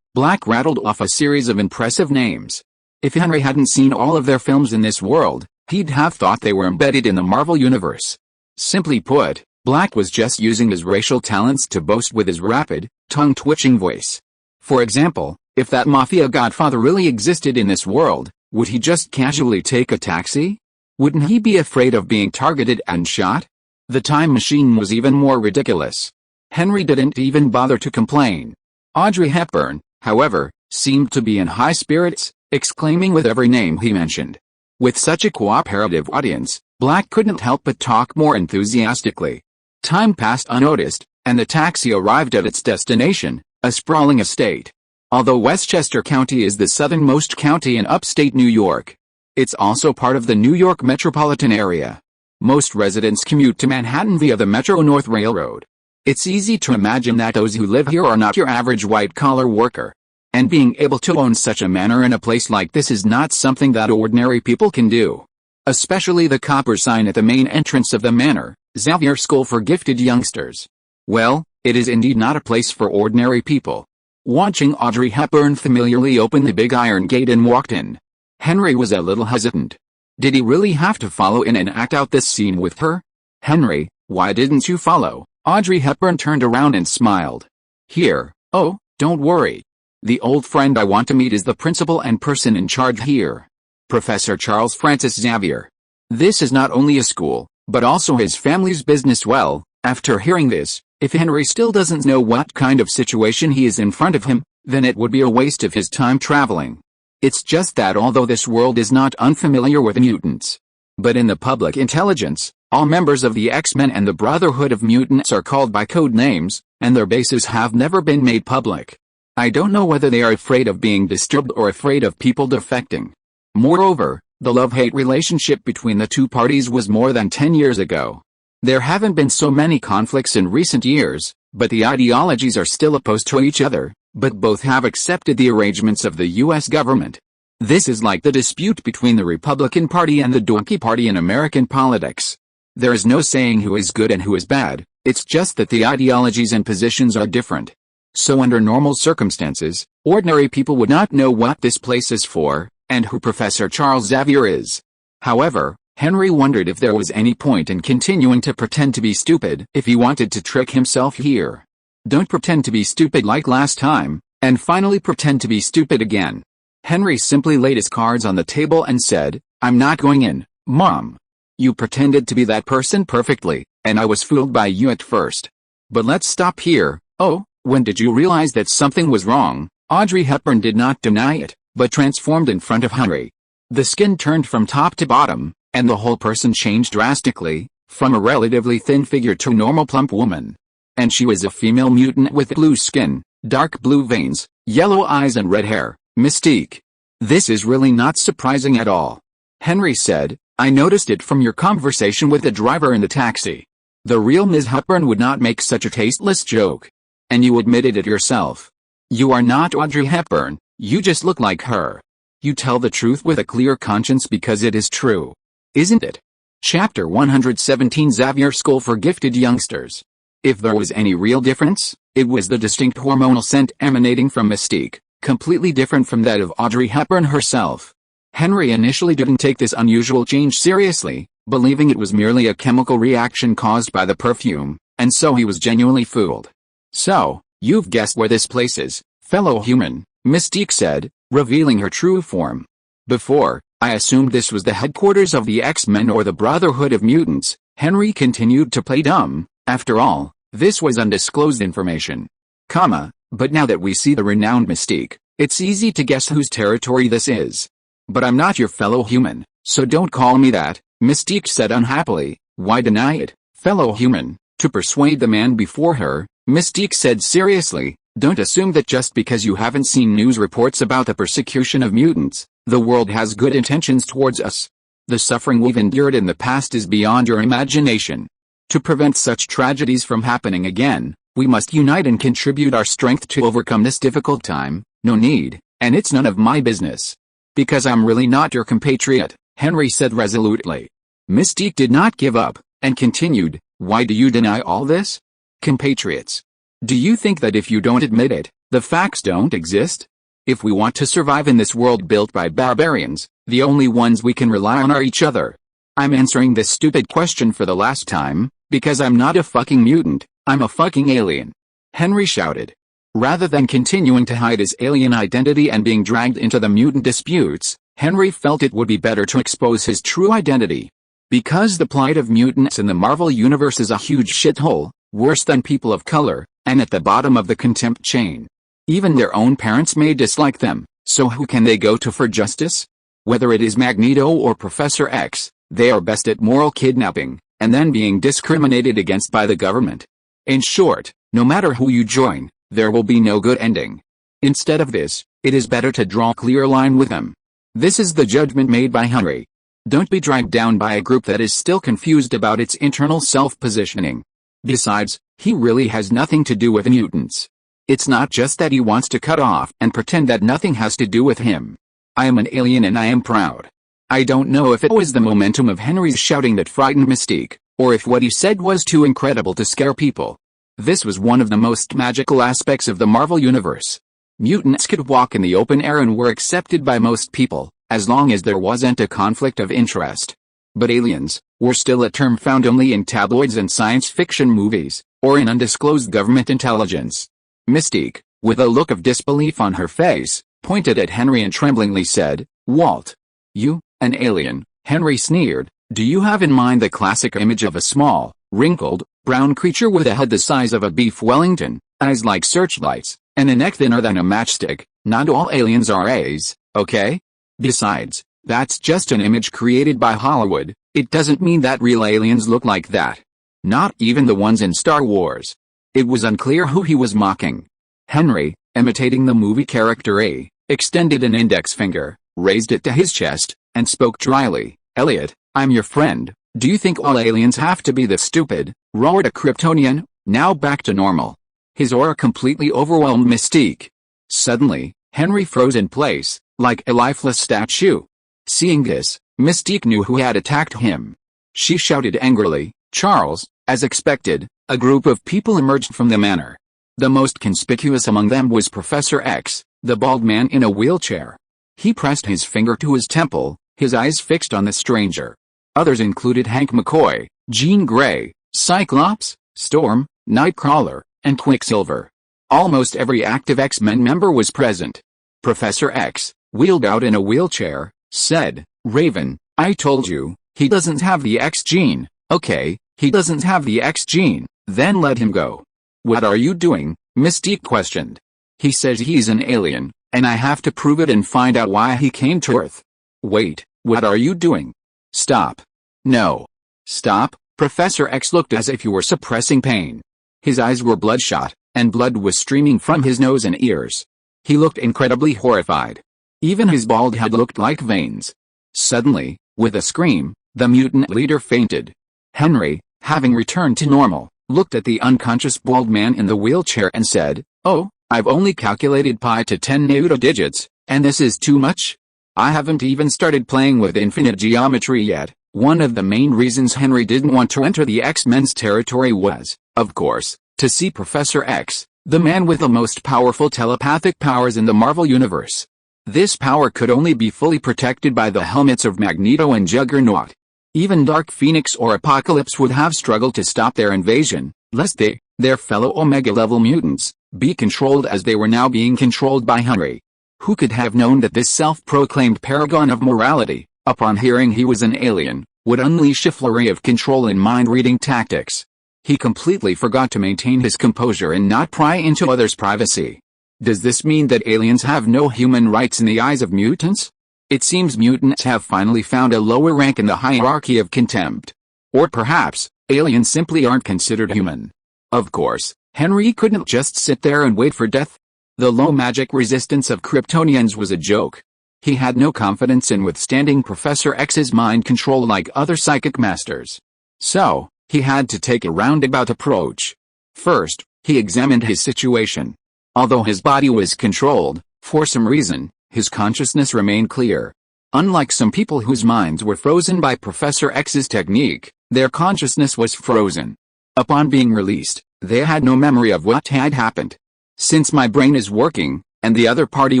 Black rattled off a series of impressive names. If Henry hadn't seen all of their films in this world, he'd have thought they were embedded in the Marvel Universe. Simply put, Black was just using his racial talents to boast with his rapid, tongue-twitching voice. For example, if that mafia godfather really existed in this world, would he just casually take a taxi? Wouldn't he be afraid of being targeted and shot? The time machine was even more ridiculous. Henry didn't even bother to complain. Audrey Hepburn, however, seemed to be in high spirits, exclaiming with every name he mentioned. With such a cooperative audience, Black couldn't help but talk more enthusiastically. Time passed unnoticed, and the taxi arrived at its destination, a sprawling estate. Although Westchester County is the southernmost county in upstate New York, it's also part of the New York metropolitan area. Most residents commute to Manhattan via the Metro-North Railroad. It's easy to imagine that those who live here are not your average white-collar worker. And being able to own such a manor in a place like this is not something that ordinary people can do. Especially the copper sign at the main entrance of the manor, Xavier School for Gifted Youngsters. Well, it is indeed not a place for ordinary people. Watching Audrey Hepburn familiarly open the big iron gate and walked in, Henry was a little hesitant. Did he really have to follow in and act out this scene with her? Henry, why didn't you follow? Audrey Hepburn turned around and smiled. Here, oh, don't worry. The old friend I want to meet is the principal and person in charge here. Professor Charles Francis Xavier. This is not only a school, but also his family's business. Well, after hearing this, if Henry still doesn't know what kind of situation he is in front of him, then it would be a waste of his time traveling. It's just that although this world is not unfamiliar with mutants, but in the public intelligence, all members of the X-Men and the Brotherhood of Mutants are called by code names, and their bases have never been made public. I don't know whether they are afraid of being disturbed or afraid of people defecting. Moreover, the love-hate relationship between the two parties was more than 10 years ago. There haven't been so many conflicts in recent years, but the ideologies are still opposed to each other, but both have accepted the arrangements of the U.S. government. This is like the dispute between the Republican Party and the Donkey Party in American politics. There is no saying who is good and who is bad, it's just that the ideologies and positions are different. So under normal circumstances, ordinary people would not know what this place is for, and who Professor Charles Xavier is. However, Henry wondered if there was any point in continuing to pretend to be stupid if he wanted to trick himself here. Don't pretend to be stupid like last time, and finally pretend to be stupid again. Henry simply laid his cards on the table and said, I'm not going in, Mom. You pretended to be that person perfectly, and I was fooled by you at first. But let's stop here. Oh, when did you realize that something was wrong? Audrey Hepburn did not deny it, but transformed in front of Henry. The skin turned from top to bottom, and the whole person changed drastically, from a relatively thin figure to a normal plump woman. And she was a female mutant with blue skin, dark blue veins, yellow eyes and red hair, Mystique. This is really not surprising at all. Henry said, I noticed it from your conversation with the driver in the taxi. The real Ms. Hepburn would not make such a tasteless joke. And you admitted it yourself. You are not Audrey Hepburn, you just look like her. You tell the truth with a clear conscience because it is true. Isn't it? Chapter 117 Xavier School for Gifted Youngsters. If there was any real difference, it was the distinct hormonal scent emanating from Mystique, completely different from that of Audrey Hepburn herself. Henry initially didn't take this unusual change seriously, believing it was merely a chemical reaction caused by the perfume, and so he was genuinely fooled. So, you've guessed where this place is, fellow human, Mystique said, revealing her true form. Before, I assumed this was the headquarters of the X-Men or the Brotherhood of Mutants. Henry continued to play dumb. After all, this was undisclosed information. But now that we see the renowned Mystique, it's easy to guess whose territory this is. But I'm not your fellow human, so don't call me that, Mystique said unhappily. Why deny it, fellow human? To persuade the man before her, Mystique said seriously, don't assume that just because you haven't seen news reports about the persecution of mutants, the world has good intentions towards us. The suffering we've endured in the past is beyond your imagination. To prevent such tragedies from happening again, we must unite and contribute our strength to overcome this difficult time. No need, and it's none of my business. Because I'm really not your compatriot, Henry said resolutely. Mystique did not give up, and continued, why do you deny all this? Compatriots. Do you think that if you don't admit it, the facts don't exist? If we want to survive in this world built by barbarians, the only ones we can rely on are each other. I'm answering this stupid question for the last time, because I'm not a fucking mutant, I'm a fucking alien. Henry shouted. Rather than continuing to hide his alien identity and being dragged into the mutant disputes, Henry felt it would be better to expose his true identity. Because the plight of mutants in the Marvel Universe is a huge shithole, worse than people of color, and at the bottom of the contempt chain. Even their own parents may dislike them, so who can they go to for justice? Whether it is Magneto or Professor X, they are best at moral kidnapping, and then being discriminated against by the government. In short, no matter who you join, there will be no good ending. Instead of this, it is better to draw a clear line with them. This is the judgment made by Henry. Don't be dragged down by a group that is still confused about its internal self-positioning. Besides, he really has nothing to do with mutants. It's not just that he wants to cut off and pretend that nothing has to do with him. I am an alien and I am proud. I don't know if it was the momentum of Henry's shouting that frightened Mystique, or if what he said was too incredible to scare people. This was one of the most magical aspects of the Marvel Universe. Mutants could walk in the open air and were accepted by most people, as long as there wasn't a conflict of interest. But aliens were still a term found only in tabloids and science fiction movies, or in undisclosed government intelligence. Mystique, with a look of disbelief on her face, pointed at Henry and tremblingly said, "Walt. You, an alien?" Henry sneered. "Do you have in mind the classic image of a small, wrinkled, brown creature with a head the size of a beef Wellington, eyes like searchlights, and a neck thinner than a matchstick? Not all aliens are A's, okay? Besides, that's just an image created by Hollywood. It doesn't mean that real aliens look like that. Not even the ones in Star Wars." It was unclear who he was mocking. Henry, imitating the movie character A, extended an index finger, raised it to his chest, and spoke dryly. "Elliot, I'm your friend. Do you think all aliens have to be this stupid?" roared a Kryptonian, now back to normal. His aura completely overwhelmed Mystique. Suddenly, Henry froze in place, like a lifeless statue. Seeing this, Mystique knew who had attacked him. She shouted angrily, "Charles!" As expected, a group of people emerged from the manor. The most conspicuous among them was Professor X, the bald man in a wheelchair. He pressed his finger to his temple, his eyes fixed on the stranger. Others included Hank McCoy, Jean Grey, Cyclops, Storm, Nightcrawler, and Quicksilver. Almost every active X-Men member was present. Professor X, wheeled out in a wheelchair, said, "Raven, I told you, he doesn't have the X gene." "Okay, he doesn't have the X gene, then let him go." "What are you doing?" Mystique questioned. "He says he's an alien, and I have to prove it and find out why he came to Earth." "Wait, what are you doing?" "Stop." "No." "Stop." Professor X looked as if he were suppressing pain. His eyes were bloodshot, and blood was streaming from his nose and ears. He looked incredibly horrified. Even his bald head looked like veins. Suddenly, with a scream, the mutant leader fainted. Henry, having returned to normal, looked at the unconscious bald man in the wheelchair and said, "Oh, I've only calculated pi to 10 Nyono digits, and this is too much? I haven't even started playing with infinite geometry yet." One of the main reasons Henry didn't want to enter the X-Men's territory was, of course, to see Professor X, the man with the most powerful telepathic powers in the Marvel Universe. This power could only be fully protected by the helmets of Magneto and Juggernaut. Even Dark Phoenix or Apocalypse would have struggled to stop their invasion, lest they, their fellow Omega-level mutants, be controlled as they were now being controlled by Henry. Who could have known that this self-proclaimed paragon of morality, upon hearing he was an alien, would unleash a flurry of control and mind-reading tactics? He completely forgot to maintain his composure and not pry into others' privacy. Does this mean that aliens have no human rights in the eyes of mutants? It seems mutants have finally found a lower rank in the hierarchy of contempt. Or perhaps, aliens simply aren't considered human. Of course, Henry couldn't just sit there and wait for death. The low magic resistance of Kryptonians was a joke. He had no confidence in withstanding Professor X's mind control like other psychic masters. So, he had to take a roundabout approach. First, he examined his situation. Although his body was controlled, for some reason, his consciousness remained clear. Unlike some people whose minds were frozen by Professor X's technique, their consciousness was frozen. Upon being released, they had no memory of what had happened. Since my brain is working, and the other party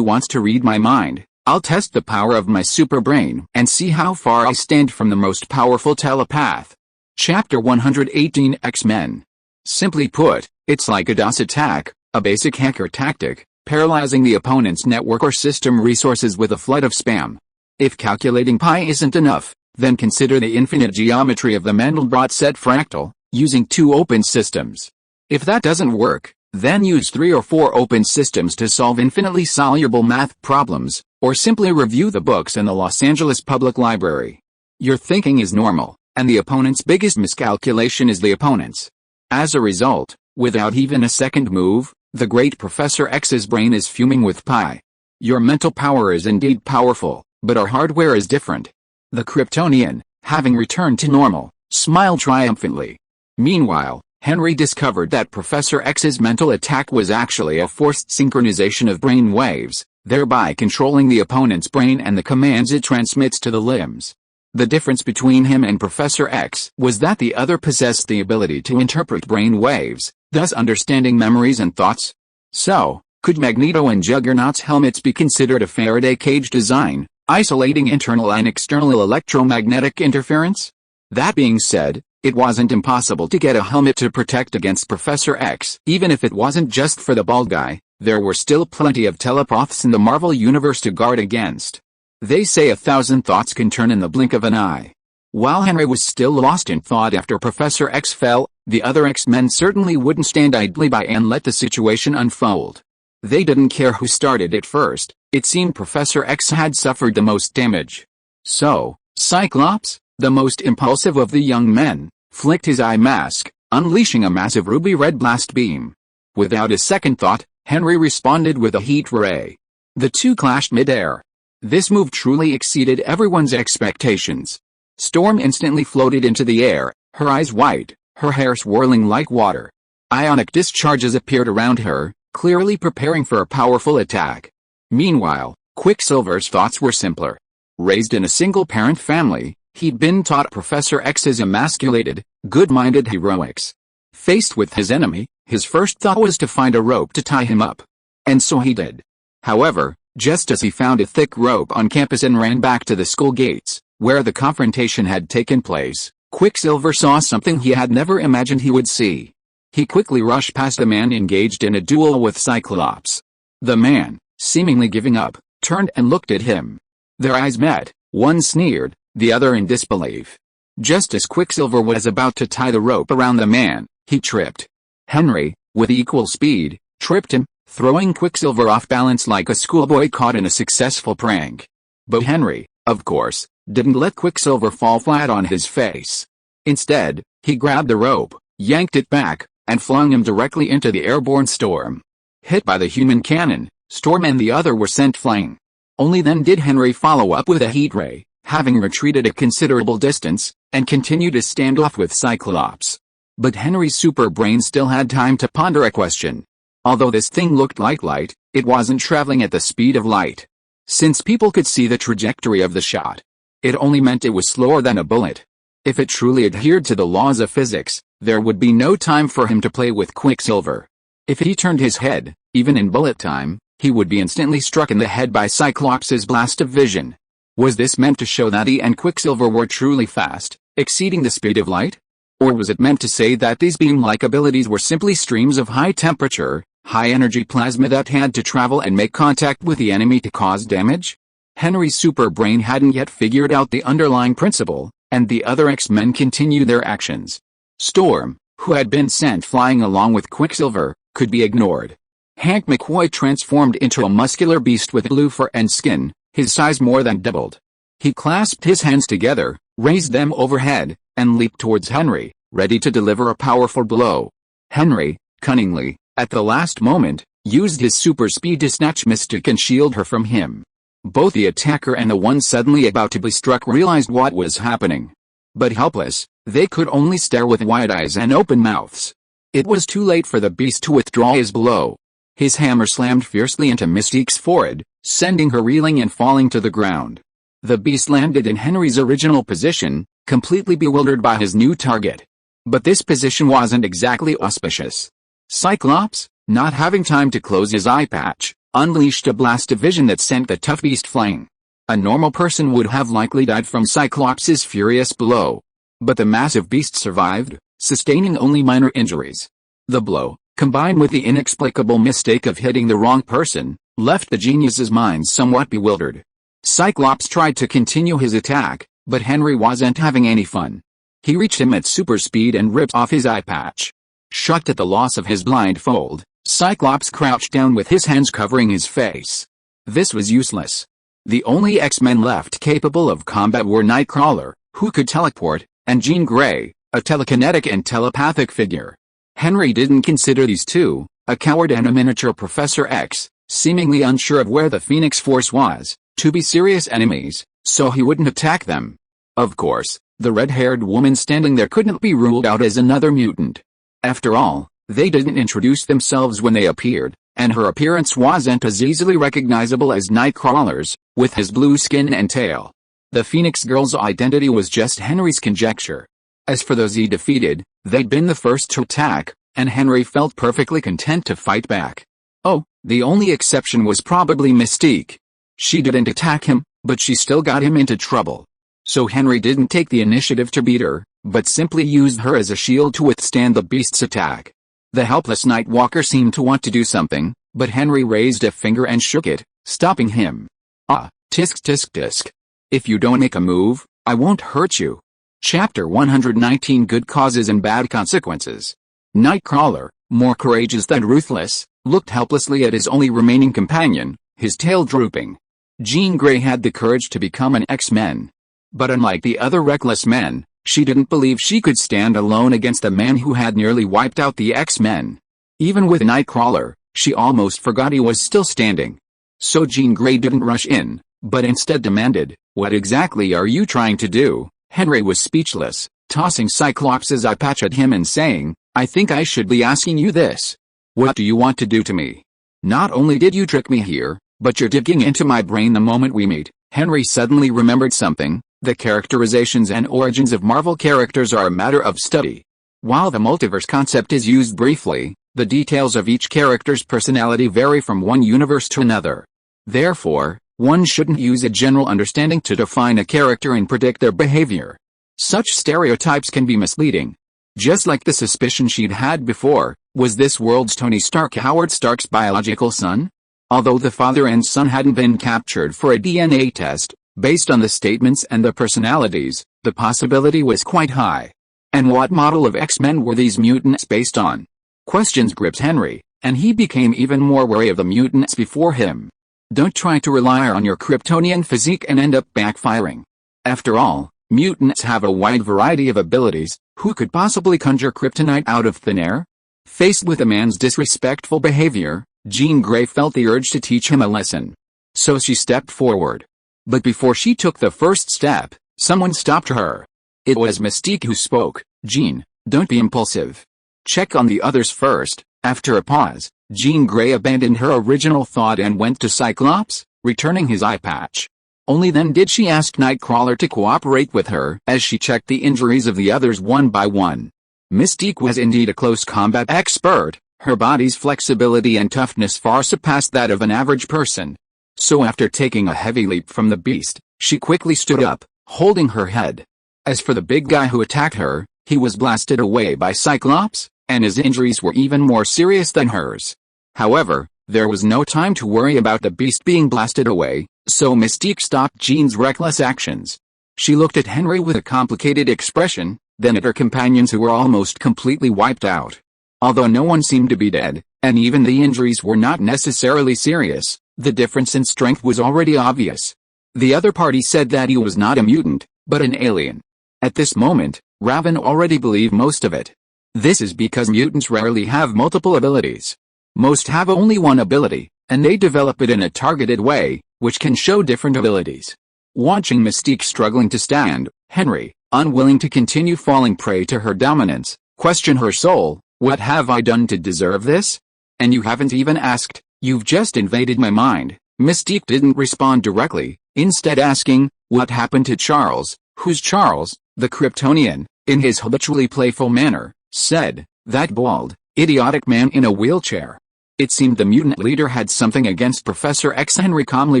wants to read my mind, I'll test the power of my super brain and see how far I stand from the most powerful telepath. Chapter 118 X-Men. Simply put, it's like a DOS attack, A basic hacker tactic, paralyzing the opponent's network or system resources with a flood of spam. If calculating pi isn't enough, then consider the infinite geometry of the Mandelbrot set fractal, using 2 open systems. If that doesn't work, then use 3 or 4 open systems to solve infinitely soluble math problems, or simply review the books in the Los Angeles Public Library. Your thinking is normal, and the opponent's biggest miscalculation is the opponent's. As a result, without even a second move, the great Professor X's brain is fuming with pi. Your mental power is indeed powerful, but our hardware is different. The Kryptonian, having returned to normal, smiled triumphantly. Meanwhile, Henry discovered that Professor X's mental attack was actually a forced synchronization of brain waves, thereby controlling the opponent's brain and the commands it transmits to the limbs. The difference between him and Professor X was that the other possessed the ability to interpret brain waves, thus understanding memories and thoughts. So, could Magneto and Juggernaut's helmets be considered a Faraday cage design, isolating internal and external electromagnetic interference? That being said, it wasn't impossible to get a helmet to protect against Professor X. Even if it wasn't just for the bald guy, there were still plenty of telepaths in the Marvel Universe to guard against. They say 1,000 thoughts can turn in the blink of an eye. While Henry was still lost in thought after Professor X fell, the other X-Men certainly wouldn't stand idly by and let the situation unfold. They didn't care who started it first. It seemed Professor X had suffered the most damage. So, Cyclops, the most impulsive of the young men, flicked his eye mask, unleashing a massive ruby-red blast beam. Without a second thought, Henry responded with a heat ray. The two clashed mid-air. This move truly exceeded everyone's expectations. Storm instantly floated into the air, her eyes wide, her hair swirling like water. Ionic discharges appeared around her, clearly preparing for a powerful attack. Meanwhile, Quicksilver's thoughts were simpler. Raised in a single-parent family, he'd been taught Professor X's emasculated, good-minded heroics. Faced with his enemy, his first thought was to find a rope to tie him up. And so he did. However, just as he found a thick rope on campus and ran back to the school gates, where the confrontation had taken place, Quicksilver saw something he had never imagined he would see. He quickly rushed past the man engaged in a duel with Cyclops. The man, seemingly giving up, turned and looked at him. Their eyes met, one sneered, the other in disbelief. Just as Quicksilver was about to tie the rope around the man, he tripped. Henry, with equal speed, tripped him, throwing Quicksilver off balance like a schoolboy caught in a successful prank. But Henry, of course, didn't let Quicksilver fall flat on his face. Instead, he grabbed the rope, yanked it back, and flung him directly into the airborne Storm. Hit by the human cannon, Storm and the other were sent flying. Only then did Henry follow up with a heat ray, having retreated a considerable distance, and continued his standoff with Cyclops. But Henry's super brain still had time to ponder a question. Although this thing looked like light, it wasn't traveling at the speed of light. Since people could see the trajectory of the shot, it only meant it was slower than a bullet. If it truly adhered to the laws of physics, there would be no time for him to play with Quicksilver. If he turned his head, even in bullet time, he would be instantly struck in the head by Cyclops' blast of vision. Was this meant to show that he and Quicksilver were truly fast, exceeding the speed of light? Or was it meant to say that these beam-like abilities were simply streams of high-temperature, high-energy plasma that had to travel and make contact with the enemy to cause damage? Henry's super brain hadn't yet figured out the underlying principle, and the other X-Men continued their actions. Storm, who had been sent flying along with Quicksilver, could be ignored. Hank McCoy transformed into a muscular beast with blue fur and skin, his size more than doubled. He clasped his hands together, raised them overhead, and leaped towards Henry, ready to deliver a powerful blow. Henry, cunningly, at the last moment, used his super speed to snatch Mystique and shield her from him. Both the attacker and the one suddenly about to be struck realized what was happening. But helpless, they could only stare with wide eyes and open mouths. It was too late for the beast to withdraw his blow. His hammer slammed fiercely into Mystique's forehead, sending her reeling and falling to the ground. The beast landed in Henry's original position, completely bewildered by his new target. But this position wasn't exactly auspicious. Cyclops, not having time to close his eye patch, unleashed a blast of vision that sent the tough beast flying. A normal person would have likely died from Cyclops' furious blow. But the massive beast survived, sustaining only minor injuries. The blow, combined with the inexplicable mistake of hitting the wrong person, left the genius's mind somewhat bewildered. Cyclops tried to continue his attack, but Henry wasn't having any fun. He reached him at super speed and ripped off his eye patch. Shocked at the loss of his blindfold, Cyclops crouched down with his hands covering his face. This was useless. The only X-Men left capable of combat were Nightcrawler, who could teleport, and Jean Grey, a telekinetic and telepathic figure. Henry didn't consider these two, a coward and a miniature Professor X, seemingly unsure of where the Phoenix Force was, to be serious enemies, so he wouldn't attack them. Of course, the red-haired woman standing there couldn't be ruled out as another mutant. After all, they didn't introduce themselves when they appeared, and her appearance wasn't as easily recognizable as Nightcrawler's, with his blue skin and tail. The Phoenix Girl's identity was just Henry's conjecture. As for those he defeated, they'd been the first to attack, and Henry felt perfectly content to fight back. Oh, the only exception was probably Mystique. She didn't attack him, but she still got him into trouble. So Henry didn't take the initiative to beat her, but simply used her as a shield to withstand the beast's attack. The helpless Nightwalker seemed to want to do something, but Henry raised a finger and shook it, stopping him. Ah, tisk tisk tisk. If you don't make a move, I won't hurt you. Chapter 119 Good Causes and Bad Consequences. Nightcrawler, more courageous than ruthless, looked helplessly at his only remaining companion, his tail drooping. Jean Grey had the courage to become an X-Men. But unlike the other reckless men, she didn't believe she could stand alone against a man who had nearly wiped out the X-Men. Even with Nightcrawler, she almost forgot he was still standing. So Jean Grey didn't rush in, but instead demanded, "What exactly are you trying to do?" Henry was speechless, tossing Cyclops' eye patch at him and saying, "I think I should be asking you this. What do you want to do to me? Not only did you trick me here, but you're digging into my brain the moment we meet." Henry suddenly remembered something. The characterizations and origins of Marvel characters are a matter of study. While the multiverse concept is used briefly, the details of each character's personality vary from one universe to another. Therefore, one shouldn't use a general understanding to define a character and predict their behavior. Such stereotypes can be misleading. Just like the suspicion she'd had before, was this world's Tony Stark Howard Stark's biological son? Although the father and son hadn't been captured for a DNA test, based on the statements and the personalities, the possibility was quite high. And what model of X-Men were these mutants based on? Questions gripped Henry, and he became even more wary of the mutants before him. Don't try to rely on your Kryptonian physique and end up backfiring. After all, mutants have a wide variety of abilities. Who could possibly conjure kryptonite out of thin air? Faced with a man's disrespectful behavior, Jean Grey felt the urge to teach him a lesson. So she stepped forward. But before she took the first step, someone stopped her. It was Mystique who spoke. "Jean, don't be impulsive. Check on the others first." After a pause, Jean Grey abandoned her original thought and went to Cyclops, returning his eye patch. Only then did she ask Nightcrawler to cooperate with her as she checked the injuries of the others one by one. Mystique was indeed a close combat expert. Her body's flexibility and toughness far surpassed that of an average person. So after taking a heavy leap from the beast, she quickly stood up, holding her head. As for the big guy who attacked her, he was blasted away by Cyclops, and his injuries were even more serious than hers. However, there was no time to worry about the beast being blasted away, so Mystique stopped Jean's reckless actions. She looked at Henry with a complicated expression, then at her companions who were almost completely wiped out. Although no one seemed to be dead, and even the injuries were not necessarily serious, the difference in strength was already obvious. The other party said that he was not a mutant, but an alien. At this moment, Raven already believed most of it. This is because mutants rarely have multiple abilities. Most have only one ability, and they develop it in a targeted way, which can show different abilities. Watching Mystique struggling to stand, Henry, unwilling to continue falling prey to her dominance, questioned her soul. "What have I done to deserve this? And you haven't even asked. You've just invaded my mind." Mystique didn't respond directly, instead asking, "What happened to Charles?" "Who's Charles?" The Kryptonian, in his habitually playful manner, said, "That bald, idiotic man in a wheelchair." It seemed the mutant leader had something against Professor X. Henry calmly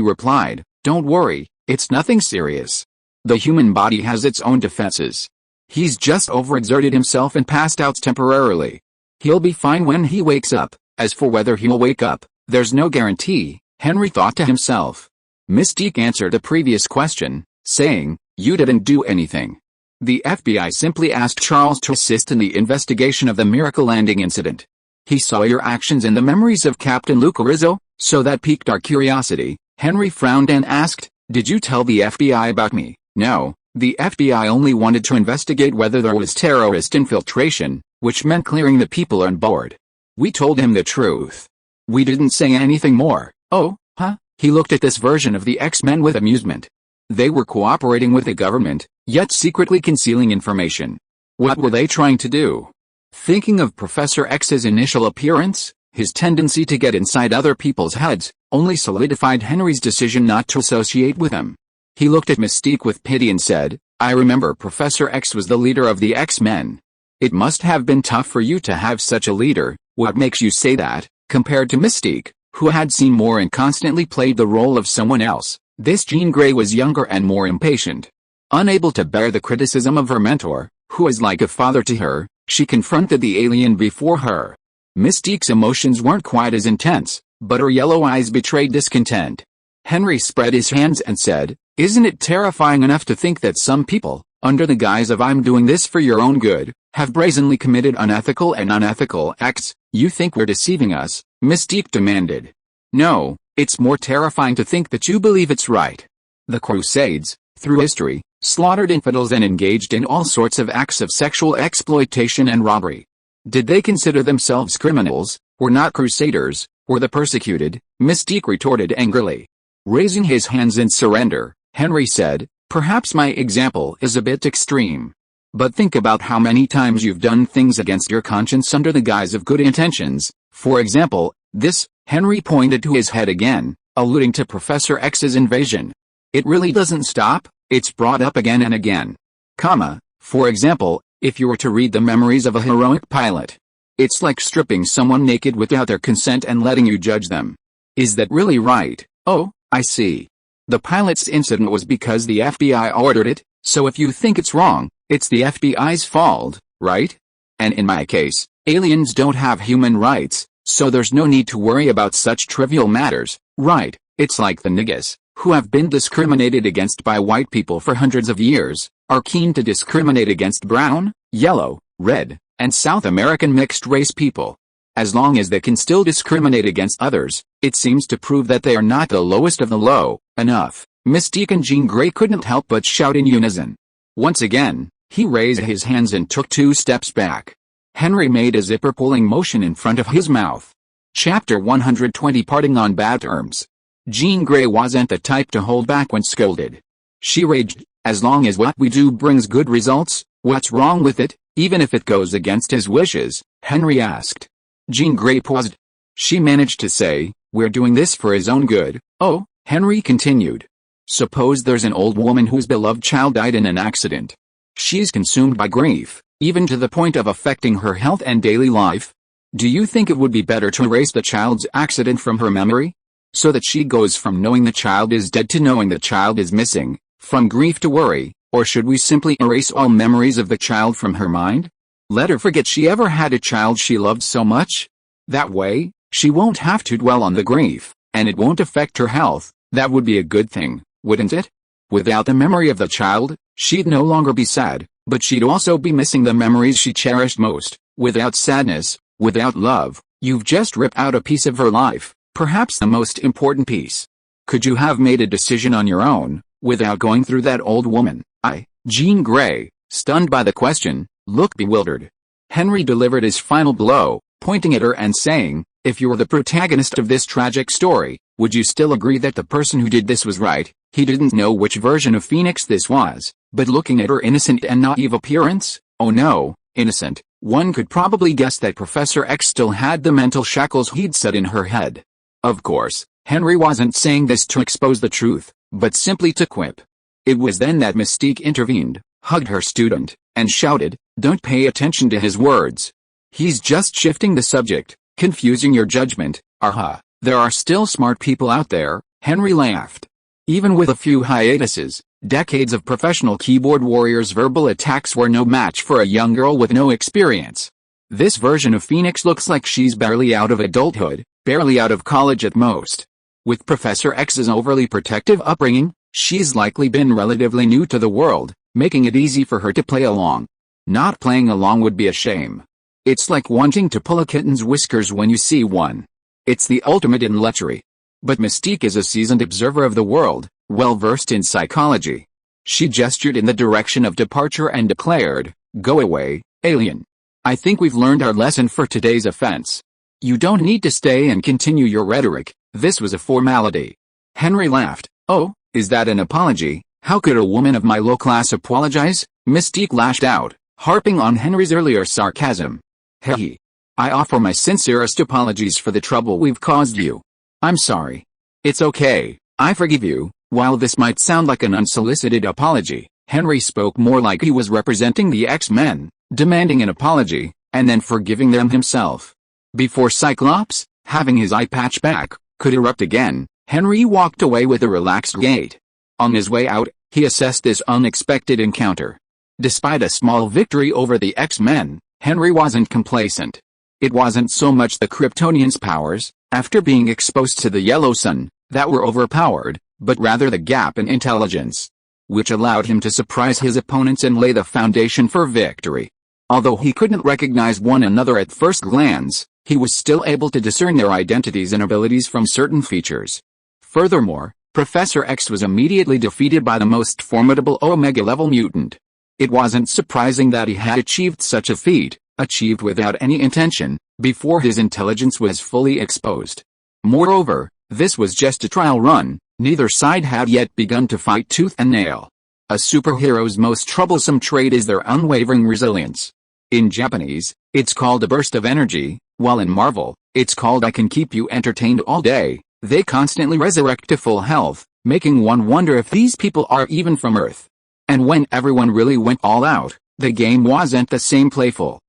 replied, "Don't worry, it's nothing serious. The human body has its own defenses. He's just overexerted himself and passed out temporarily." He'll be fine when he wakes up. As for whether he'll wake up, there's no guarantee, Henry thought to himself. Mystique answered a previous question, saying, "You didn't do anything." The FBI simply asked Charles to assist in the investigation of the Miracle Landing incident. "He saw your actions in the memories of Captain Luca Rizzo, so that piqued our curiosity." Henry frowned and asked, "Did you tell the FBI about me?" "No, the FBI only wanted to investigate whether there was terrorist infiltration, which meant clearing the people on board. We told him the truth. We didn't say anything more." "Oh, huh?" He looked at this version of the X-Men with amusement. They were cooperating with the government, yet secretly concealing information. What were they trying to do? Thinking of Professor X's initial appearance, his tendency to get inside other people's heads, only solidified Henry's decision not to associate with him. He looked at Mystique with pity and said, "I remember Professor X was the leader of the X-Men. It must have been tough for you to have such a leader." "What makes you say that?" Compared to Mystique, who had seen more and constantly played the role of someone else, this Jean Grey was younger and more impatient. Unable to bear the criticism of her mentor, who was like a father to her, she confronted the alien before her. Mystique's emotions weren't quite as intense, but her yellow eyes betrayed discontent. Henry spread his hands and said, "Isn't it terrifying enough to think that some people, under the guise of 'I'm doing this for your own good,' have brazenly committed unethical acts?" "You think we're deceiving us?" Mystique demanded. "No, it's more terrifying to think that you believe it's right. The Crusades, through history, slaughtered infidels and engaged in all sorts of acts of sexual exploitation and robbery. Did they consider themselves criminals? Were not crusaders, were the persecuted?" Mystique retorted angrily. Raising his hands in surrender, Henry said, "Perhaps my example is a bit extreme. But think about how many times you've done things against your conscience under the guise of good intentions. For example, this." Henry pointed to his head again, alluding to Professor X's invasion. "It really doesn't stop, it's brought up again and again. For example, if you were to read the memories of a heroic pilot. It's like stripping someone naked without their consent and letting you judge them. Is that really right?" "Oh, I see. The pilot's incident was because the FBI ordered it, so if you think it's wrong, it's the FBI's fault, right? And in my case, aliens don't have human rights, so there's no need to worry about such trivial matters, right? It's like the niggas, who have been discriminated against by white people for hundreds of years, are keen to discriminate against brown, yellow, red, and South American mixed-race people. As long as they can still discriminate against others, it seems to prove that they are not the lowest of the low." "Enough." Mystique and Jean Grey couldn't help but shout in unison. Once again, he raised his hands and took 2 steps back. Henry made a zipper-pulling motion in front of his mouth. Chapter 120 Parting on Bad Terms. Jean Grey wasn't the type to hold back when scolded. She raged, "As long as what we do brings good results, what's wrong with it, even if it goes against his wishes?" Henry asked. Jean Grey paused. She managed to say, "We're doing this for his own good." "Oh," Henry continued. "Suppose there's an old woman whose beloved child died in an accident. She's consumed by grief, even to the point of affecting her health and daily life. Do you think it would be better to erase the child's accident from her memory? So that she goes from knowing the child is dead to knowing the child is missing, from grief to worry, or should we simply erase all memories of the child from her mind? Let her forget she ever had a child she loved so much? That way, she won't have to dwell on the grief, and it won't affect her health." "That would be a good thing, wouldn't it? Without the memory of the child, she'd no longer be sad, but she'd also be missing the memories she cherished most. Without sadness, without love, you've just ripped out a piece of her life, perhaps the most important piece. Could you have made a decision on your own, without going through that old woman?" Jean Grey, stunned by the question, looked bewildered. Henry delivered his final blow, pointing at her and saying, "If you were the protagonist of this tragic story, would you still agree that the person who did this was right?" He didn't know which version of Phoenix this was, but looking at her innocent and naive appearance, oh no, innocent, one could probably guess that Professor X still had the mental shackles he'd set in her head. Of course, Henry wasn't saying this to expose the truth, but simply to quip. It was then that Mystique intervened, hugged her student, and shouted, "Don't pay attention to his words. He's just shifting the subject, confusing your judgment." "Aha, there are still smart people out there," Henry laughed. Even with a few hiatuses, decades of professional keyboard warriors' verbal attacks were no match for a young girl with no experience. This version of Phoenix looks like she's barely out of adulthood, barely out of college at most. With Professor X's overly protective upbringing, she's likely been relatively new to the world, making it easy for her to play along. Not playing along would be a shame. It's like wanting to pull a kitten's whiskers when you see one. It's the ultimate in lechery. But Mystique is a seasoned observer of the world, well-versed in psychology. She gestured in the direction of departure and declared, "Go away, alien. I think we've learned our lesson for today's offense. You don't need to stay and continue your rhetoric, this was a formality." Henry laughed. "Oh, is that an apology? How could a woman of my low class apologize?" Mystique lashed out, harping on Henry's earlier sarcasm. "Hey. I offer my sincerest apologies for the trouble we've caused you. I'm sorry. It's okay, I forgive you." While this might sound like an unsolicited apology, Henry spoke more like he was representing the X-Men, demanding an apology, and then forgiving them himself. Before Cyclops, having his eye patch back, could erupt again, Henry walked away with a relaxed gait. On his way out, he assessed this unexpected encounter. Despite a small victory over the X-Men, Henry wasn't complacent. It wasn't so much the Kryptonians' powers, after being exposed to the yellow sun, that were overpowered, but rather the gap in intelligence, which allowed him to surprise his opponents and lay the foundation for victory. Although he couldn't recognize one another at first glance, he was still able to discern their identities and abilities from certain features. Furthermore, Professor X was immediately defeated by the most formidable Omega-level mutant. It wasn't surprising that he had achieved such a feat, achieved without any intention, before his intelligence was fully exposed. Moreover, this was just a trial run, neither side had yet begun to fight tooth and nail. A superhero's most troublesome trait is their unwavering resilience. In Japanese, it's called a burst of energy, while in Marvel, it's called "I can keep you entertained all day." They constantly resurrect to full health, making one wonder if these people are even from Earth. And when everyone really went all out, the game wasn't the same playful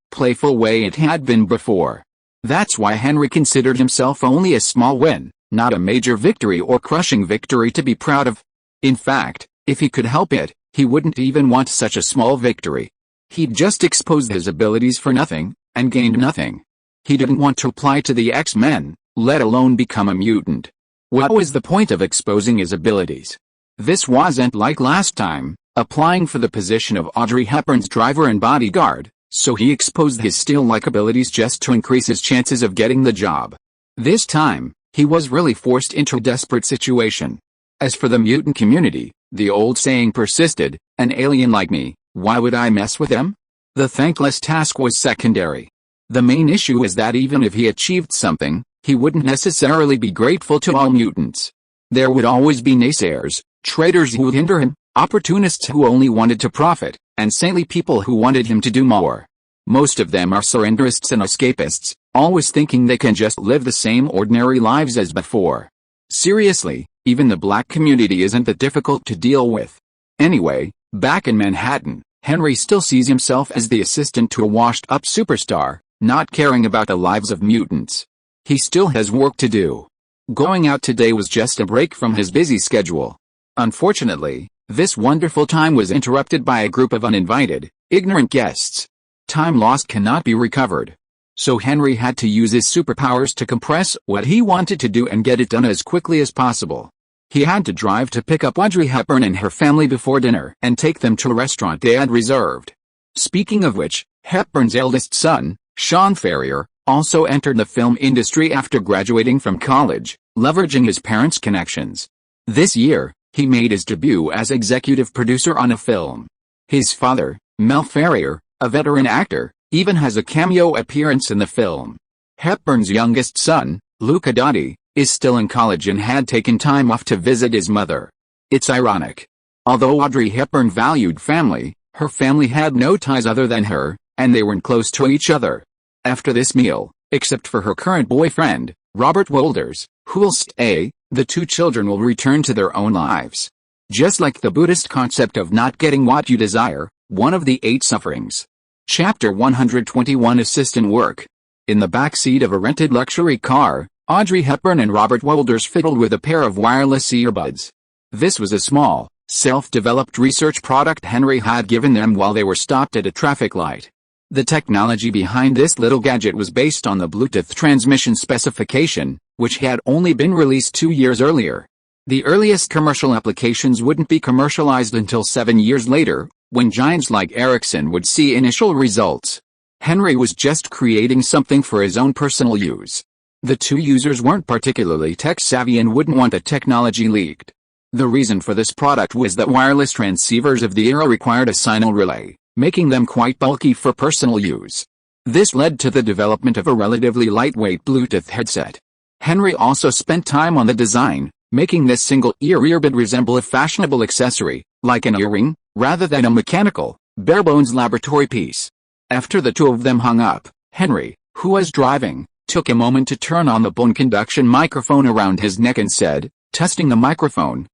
way it had been before. That's why Henry considered himself only a small win, not a major victory or crushing victory to be proud of. In fact, if he could help it, he wouldn't even want such a small victory. He'd just exposed his abilities for nothing, and gained nothing. He didn't want to apply to the X-Men, let alone become a mutant. What was the point of exposing his abilities? This wasn't like last time, applying for the position of Audrey Hepburn's driver and bodyguard, so he exposed his steel-like abilities just to increase his chances of getting the job. This time, he was really forced into a desperate situation. As for the mutant community, the old saying persisted, "An alien like me, why would I mess with them?" The thankless task was secondary. The main issue is that even if he achieved something, he wouldn't necessarily be grateful to all mutants. There would always be naysayers, traitors who would hinder him, opportunists who only wanted to profit, and saintly people who wanted him to do more. Most of them are surrenderists and escapists, always thinking they can just live the same ordinary lives as before. Seriously, even the black community isn't that difficult to deal with. Anyway, back in Manhattan, Henry still sees himself as the assistant to a washed-up superstar, not caring about the lives of mutants. He still has work to do. Going out today was just a break from his busy schedule. Unfortunately, this wonderful time was interrupted by a group of uninvited, ignorant guests. Time lost cannot be recovered. So Henry had to use his superpowers to compress what he wanted to do and get it done as quickly as possible. He had to drive to pick up Audrey Hepburn and her family before dinner and take them to a restaurant they had reserved. Speaking of which, Hepburn's eldest son, Sean Ferrier, also entered the film industry after graduating from college, leveraging his parents' connections. This year, he made his debut as executive producer on a film. His father, Mel Ferrier, a veteran actor, even has a cameo appearance in the film. Hepburn's youngest son, Luca Dotti, is still in college and had taken time off to visit his mother. It's ironic. Although Audrey Hepburn valued family, her family had no ties other than her, and they weren't close to each other. After this meal, except for her current boyfriend, Robert Wolders, who'll stay, the two children will return to their own lives. Just like the Buddhist concept of not getting what you desire, one of the 8 sufferings. Chapter 121 Assistant Work. In the backseat of a rented luxury car, Audrey Hepburn and Robert Wolders fiddled with a pair of wireless earbuds. This was a small, self-developed research product Henry had given them while they were stopped at a traffic light. The technology behind this little gadget was based on the Bluetooth transmission specification, which had only been released 2 years earlier. The earliest commercial applications wouldn't be commercialized until 7 years later, when giants like Ericsson would see initial results. Henry was just creating something for his own personal use. The two users weren't particularly tech-savvy and wouldn't want the technology leaked. The reason for this product was that wireless transceivers of the era required a signal relay, making them quite bulky for personal use. This led to the development of a relatively lightweight Bluetooth headset. Henry also spent time on the design, making this single-ear earbud resemble a fashionable accessory, like an earring, rather than a mechanical, bare-bones laboratory piece. After the two of them hung up, Henry, who was driving, took a moment to turn on the bone conduction microphone around his neck and said, testing the microphone,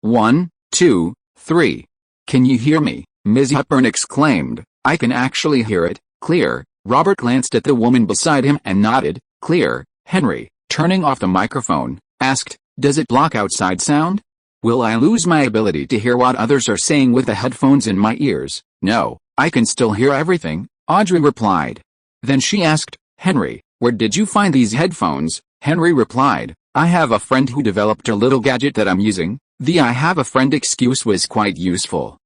1, 2, 3. Can you hear me? Ms. Hepburn exclaimed. I can actually hear it, clear. Robert glanced at the woman beside him and nodded, clear. Henry, turning off the microphone, asked, does it block outside sound? Will I lose my ability to hear what others are saying with the headphones in my ears? No, I can still hear everything, Audrey replied. Then she asked, Henry, where did you find these headphones? Henry replied, I have a friend who developed a little gadget that I'm using. The I have a friend excuse was quite useful.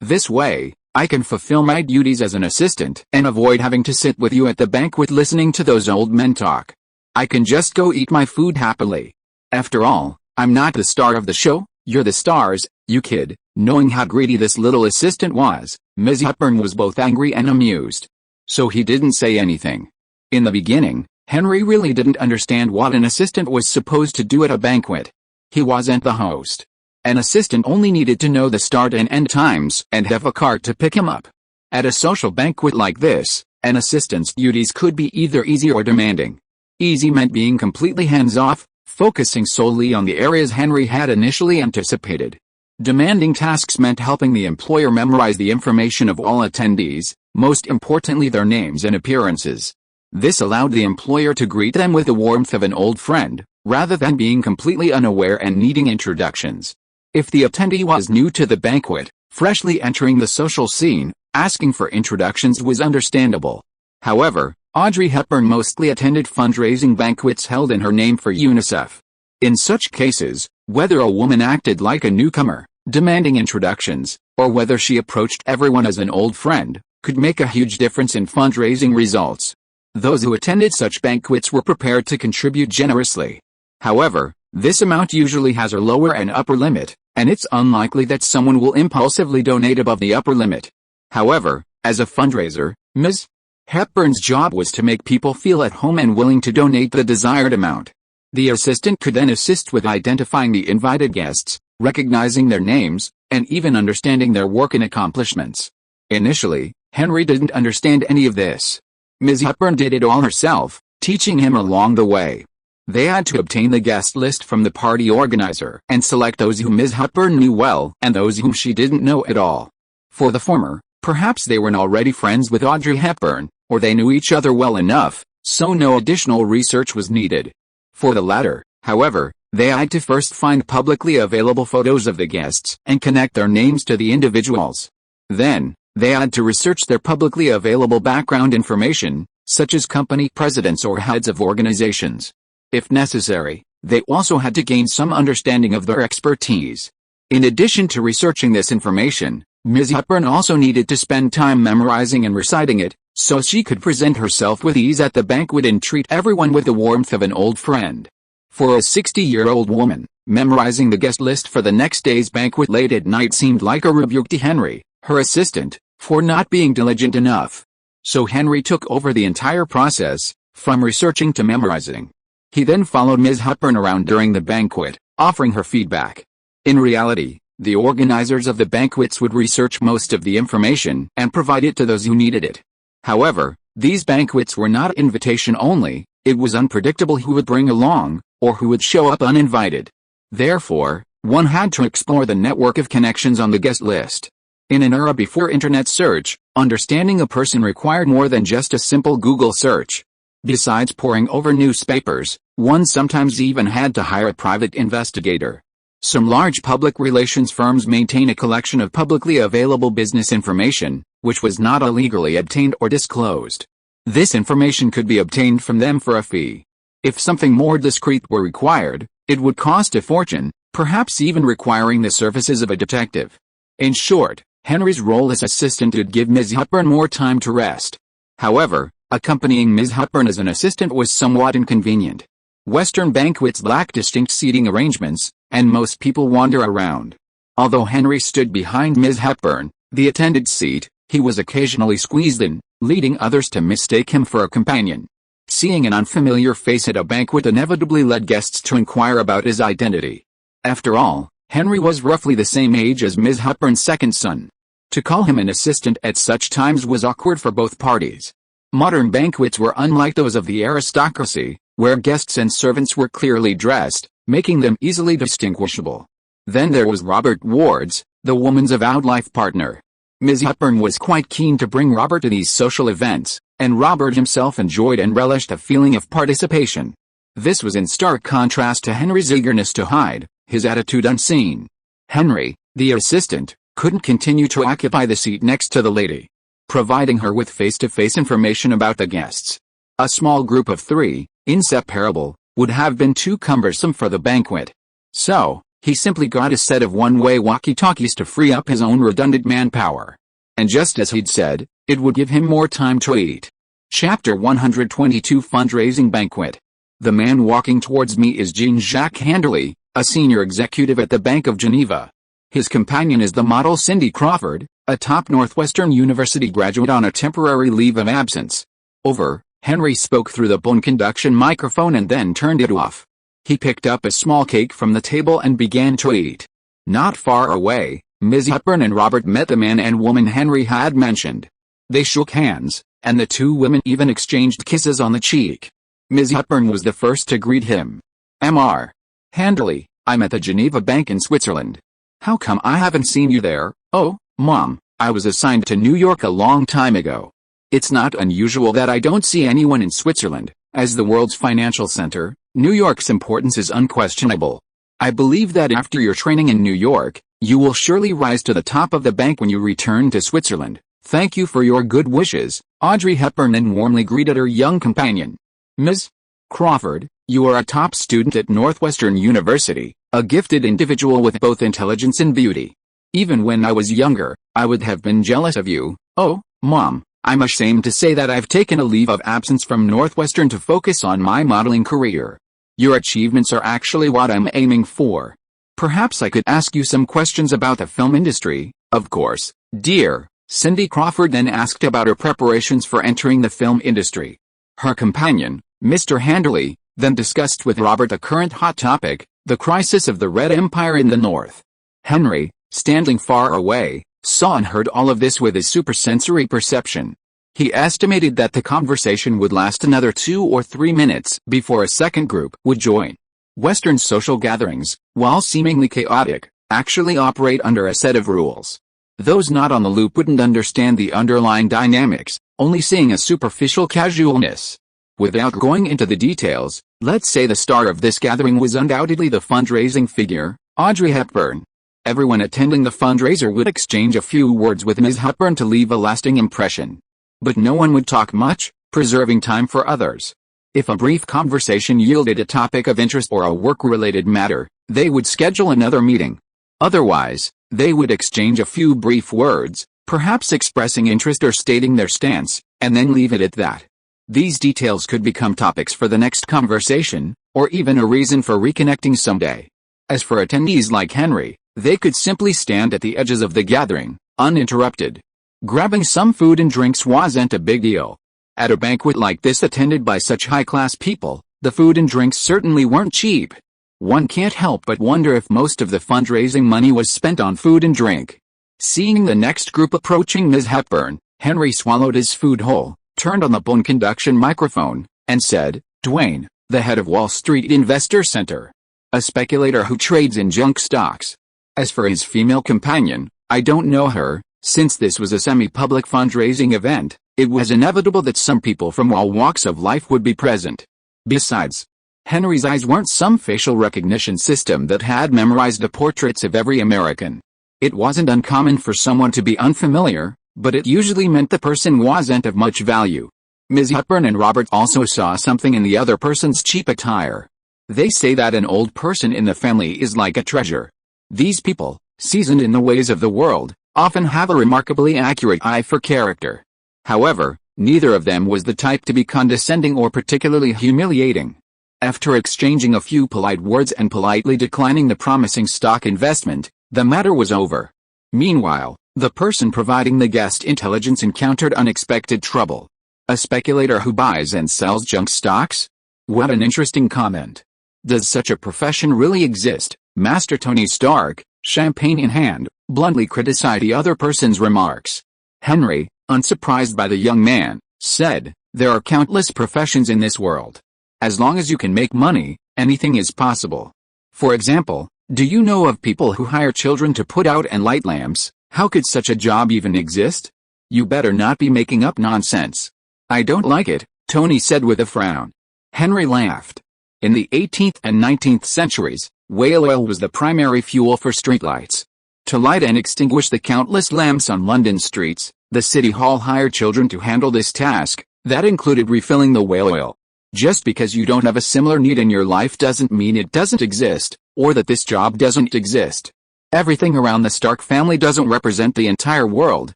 This way, I can fulfill my duties as an assistant and avoid having to sit with you at the banquet listening to those old men talk. I can just go eat my food happily. After all, I'm not the star of the show, you're the stars, you kid. Knowing how greedy this little assistant was, Ms. Hepburn was both angry and amused. So he didn't say anything. In the beginning, Henry really didn't understand what an assistant was supposed to do at a banquet. He wasn't the host. An assistant only needed to know the start and end times and have a cart to pick him up. At a social banquet like this, an assistant's duties could be either easy or demanding. Easy meant being completely hands-off, focusing solely on the areas Henry had initially anticipated. Demanding tasks meant helping the employer memorize the information of all attendees, most importantly their names and appearances. This allowed the employer to greet them with the warmth of an old friend, rather than being completely unaware and needing introductions. If the attendee was new to the banquet, freshly entering the social scene, asking for introductions was understandable. However, Audrey Hepburn mostly attended fundraising banquets held in her name for UNICEF. In such cases, whether a woman acted like a newcomer, demanding introductions, or whether she approached everyone as an old friend, could make a huge difference in fundraising results. Those who attended such banquets were prepared to contribute generously. However, this amount usually has a lower and upper limit, and it's unlikely that someone will impulsively donate above the upper limit. However, as a fundraiser, Ms. Hepburn's job was to make people feel at home and willing to donate the desired amount. The assistant could then assist with identifying the invited guests, recognizing their names, and even understanding their work and accomplishments. Initially, Henry didn't understand any of this. Ms. Hepburn did it all herself, teaching him along the way. They had to obtain the guest list from the party organizer and select those whom Ms. Hepburn knew well and those whom she didn't know at all. For the former, perhaps they were already friends with Audrey Hepburn, or they knew each other well enough, so no additional research was needed. For the latter, however, they had to first find publicly available photos of the guests and connect their names to the individuals. Then, they had to research their publicly available background information, such as company presidents or heads of organizations. If necessary, they also had to gain some understanding of their expertise. In addition to researching this information, Ms. Hepburn also needed to spend time memorizing and reciting it, so she could present herself with ease at the banquet and treat everyone with the warmth of an old friend. For a 60-year-old woman, memorizing the guest list for the next day's banquet late at night seemed like a rebuke to Henry, her assistant, for not being diligent enough. So Henry took over the entire process, from researching to memorizing. He then followed Ms. Hepburn around during the banquet, offering her feedback. In reality, the organizers of the banquets would research most of the information and provide it to those who needed it. However, these banquets were not invitation only, it was unpredictable who would bring along, or who would show up uninvited. Therefore, one had to explore the network of connections on the guest list. In an era before internet search, understanding a person required more than just a simple Google search. Besides poring over newspapers, one sometimes even had to hire a private investigator. Some large public relations firms maintain a collection of publicly available business information, which was not illegally obtained or disclosed. This information could be obtained from them for a fee. If something more discreet were required, it would cost a fortune, perhaps even requiring the services of a detective. In short, Henry's role as assistant would give Ms. Hepburn more time to rest. However, accompanying Ms. Hepburn as an assistant was somewhat inconvenient. Western banquets lack distinct seating arrangements, and most people wander around. Although Henry stood behind Ms. Hepburn, the attendant's seat, he was occasionally squeezed in, leading others to mistake him for a companion. Seeing an unfamiliar face at a banquet inevitably led guests to inquire about his identity. After all, Henry was roughly the same age as Ms. Hepburn's second son. To call him an assistant at such times was awkward for both parties. Modern banquets were unlike those of the aristocracy, where guests and servants were clearly dressed, making them easily distinguishable. Then there was Robert Wards, the woman's avowed life partner. Ms. Hepburn was quite keen to bring Robert to these social events, and Robert himself enjoyed and relished a feeling of participation. This was in stark contrast to Henry's eagerness to hide, his attitude unseen. Henry, the assistant, couldn't continue to occupy the seat next to the lady, providing her with face-to-face information about the guests. A small group of three, inseparable, would have been too cumbersome for the banquet. So, he simply got a set of one-way walkie-talkies to free up his own redundant manpower. And just as he'd said, it would give him more time to eat. Chapter 122 Fundraising Banquet. The man walking towards me is Jean-Jacques Handerly, a senior executive at the Bank of Geneva. His companion is the model Cindy Crawford, a top Northwestern University graduate on a temporary leave of absence. Over, Henry spoke through the bone conduction microphone and then turned it off. He picked up a small cake from the table and began to eat. Not far away, Ms. Hepburn and Robert met the man and woman Henry had mentioned. They shook hands, and the two women even exchanged kisses on the cheek. Ms. Hepburn was the first to greet him. Mr. Handerly, I'm at the Geneva Bank in Switzerland. How come I haven't seen you there? Oh, Mom, I was assigned to New York a long time ago. It's not unusual that I don't see anyone in Switzerland. As the world's financial center, New York's importance is unquestionable. I believe that after your training in New York, you will surely rise to the top of the bank when you return to Switzerland. Thank you for your good wishes, Audrey Hepburn then warmly greeted her young companion. Ms. Crawford, you are a top student at Northwestern University, a gifted individual with both intelligence and beauty. Even when I was younger, I would have been jealous of you. Oh, Mom, I'm ashamed to say that I've taken a leave of absence from Northwestern to focus on my modeling career. Your achievements are actually what I'm aiming for. Perhaps I could ask you some questions about the film industry. Of course, dear. Cindy Crawford then asked about her preparations for entering the film industry. Her companion, Mr. Handerly, then discussed with Robert the current hot topic, the crisis of the Red Empire in the North. Henry, standing far away, saw and heard all of this with his supersensory perception. He estimated that the conversation would last another 2 or 3 minutes before a second group would join. Western social gatherings, while seemingly chaotic, actually operate under a set of rules. Those not on the loop wouldn't understand the underlying dynamics, only seeing a superficial casualness. Without going into the details, let's say the star of this gathering was undoubtedly the fundraising figure, Audrey Hepburn. Everyone attending the fundraiser would exchange a few words with Ms. Hepburn to leave a lasting impression. But no one would talk much, preserving time for others. If a brief conversation yielded a topic of interest or a work-related matter, they would schedule another meeting. Otherwise, they would exchange a few brief words, perhaps expressing interest or stating their stance, and then leave it at that. These details could become topics for the next conversation, or even a reason for reconnecting someday. As for attendees like Henry, they could simply stand at the edges of the gathering, uninterrupted. Grabbing some food and drinks wasn't a big deal. At a banquet like this attended by such high-class people, the food and drinks certainly weren't cheap. One can't help but wonder if most of the fundraising money was spent on food and drink. Seeing the next group approaching Ms. Hepburn, Henry swallowed his food whole, turned on the bone conduction microphone, and said, Dwayne, the head of Wall Street Investor Center. A speculator who trades in junk stocks. As for his female companion, I don't know her. Since this was a semi-public fundraising event, it was inevitable that some people from all walks of life would be present. Besides, Henry's eyes weren't some facial recognition system that had memorized the portraits of every American. It wasn't uncommon for someone to be unfamiliar, but it usually meant the person wasn't of much value. Ms. Hepburn and Robert also saw something in the other person's cheap attire. They say that an old person in the family is like a treasure. These people, seasoned in the ways of the world, often have a remarkably accurate eye for character. However, neither of them was the type to be condescending or particularly humiliating. After exchanging a few polite words and politely declining the promising stock investment, the matter was over. Meanwhile, the person providing the guest intelligence encountered unexpected trouble. A speculator who buys and sells junk stocks? What an interesting comment. Does such a profession really exist? Master Tony Stark, champagne in hand, bluntly criticized the other person's remarks. Henry, unsurprised by the young man, said, "There are countless professions in this world. As long as you can make money, anything is possible. For example, do you know of people who hire children to put out and light lamps? How could such a job even exist? You better not be making up nonsense." "I don't like it," Tony said with a frown. Henry laughed. In the 18th and 19th centuries, whale oil was the primary fuel for streetlights. To light and extinguish the countless lamps on London streets, the City Hall hired children to handle this task. That included refilling the whale oil. Just because you don't have a similar need in your life doesn't mean it doesn't exist, or that this job doesn't exist. Everything around the Stark family doesn't represent the entire world.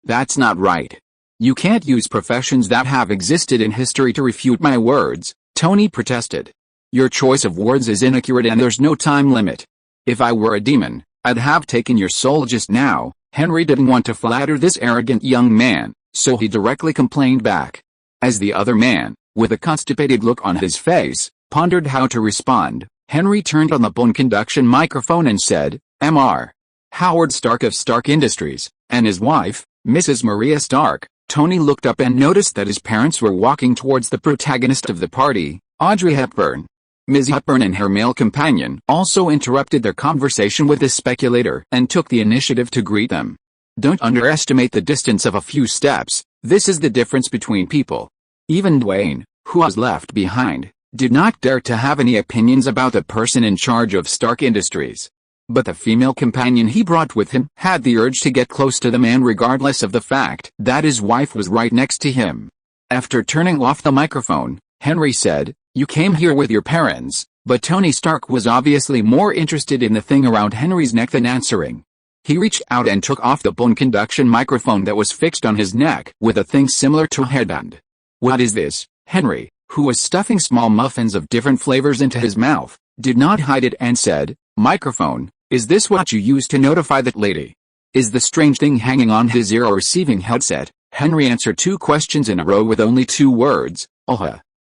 That's not right. You can't use professions that have existed in history to refute my words, Tony protested. Your choice of words is inaccurate and there's no time limit. If I were a demon, I'd have taken your soul just now. Henry didn't want to flatter this arrogant young man, so he directly complained back. As the other man, with a constipated look on his face, pondered how to respond, Henry turned on the bone conduction microphone and said, "Mr. Howard Stark of Stark Industries, and his wife, Mrs. Maria Stark." Tony looked up and noticed that his parents were walking towards the protagonist of the party, Audrey Hepburn. Ms. Hepburn and her male companion also interrupted their conversation with the speculator and took the initiative to greet them. Don't underestimate the distance of a few steps. This is the difference between people. Even Dwayne, who was left behind, did not dare to have any opinions about the person in charge of Stark Industries. But the female companion he brought with him had the urge to get close to the man regardless of the fact that his wife was right next to him. After turning off the microphone, Henry said, "You came here with your parents," but Tony Stark was obviously more interested in the thing around Henry's neck than answering. He reached out and took off the bone conduction microphone that was fixed on his neck with a thing similar to a headband. "What is this?" Henry, who was stuffing small muffins of different flavors into his mouth, did not hide it and said, "Microphone, is this what you use to notify that lady?" "Is the strange thing hanging on his ear a receiving headset?" Henry answered two questions in a row with only two words,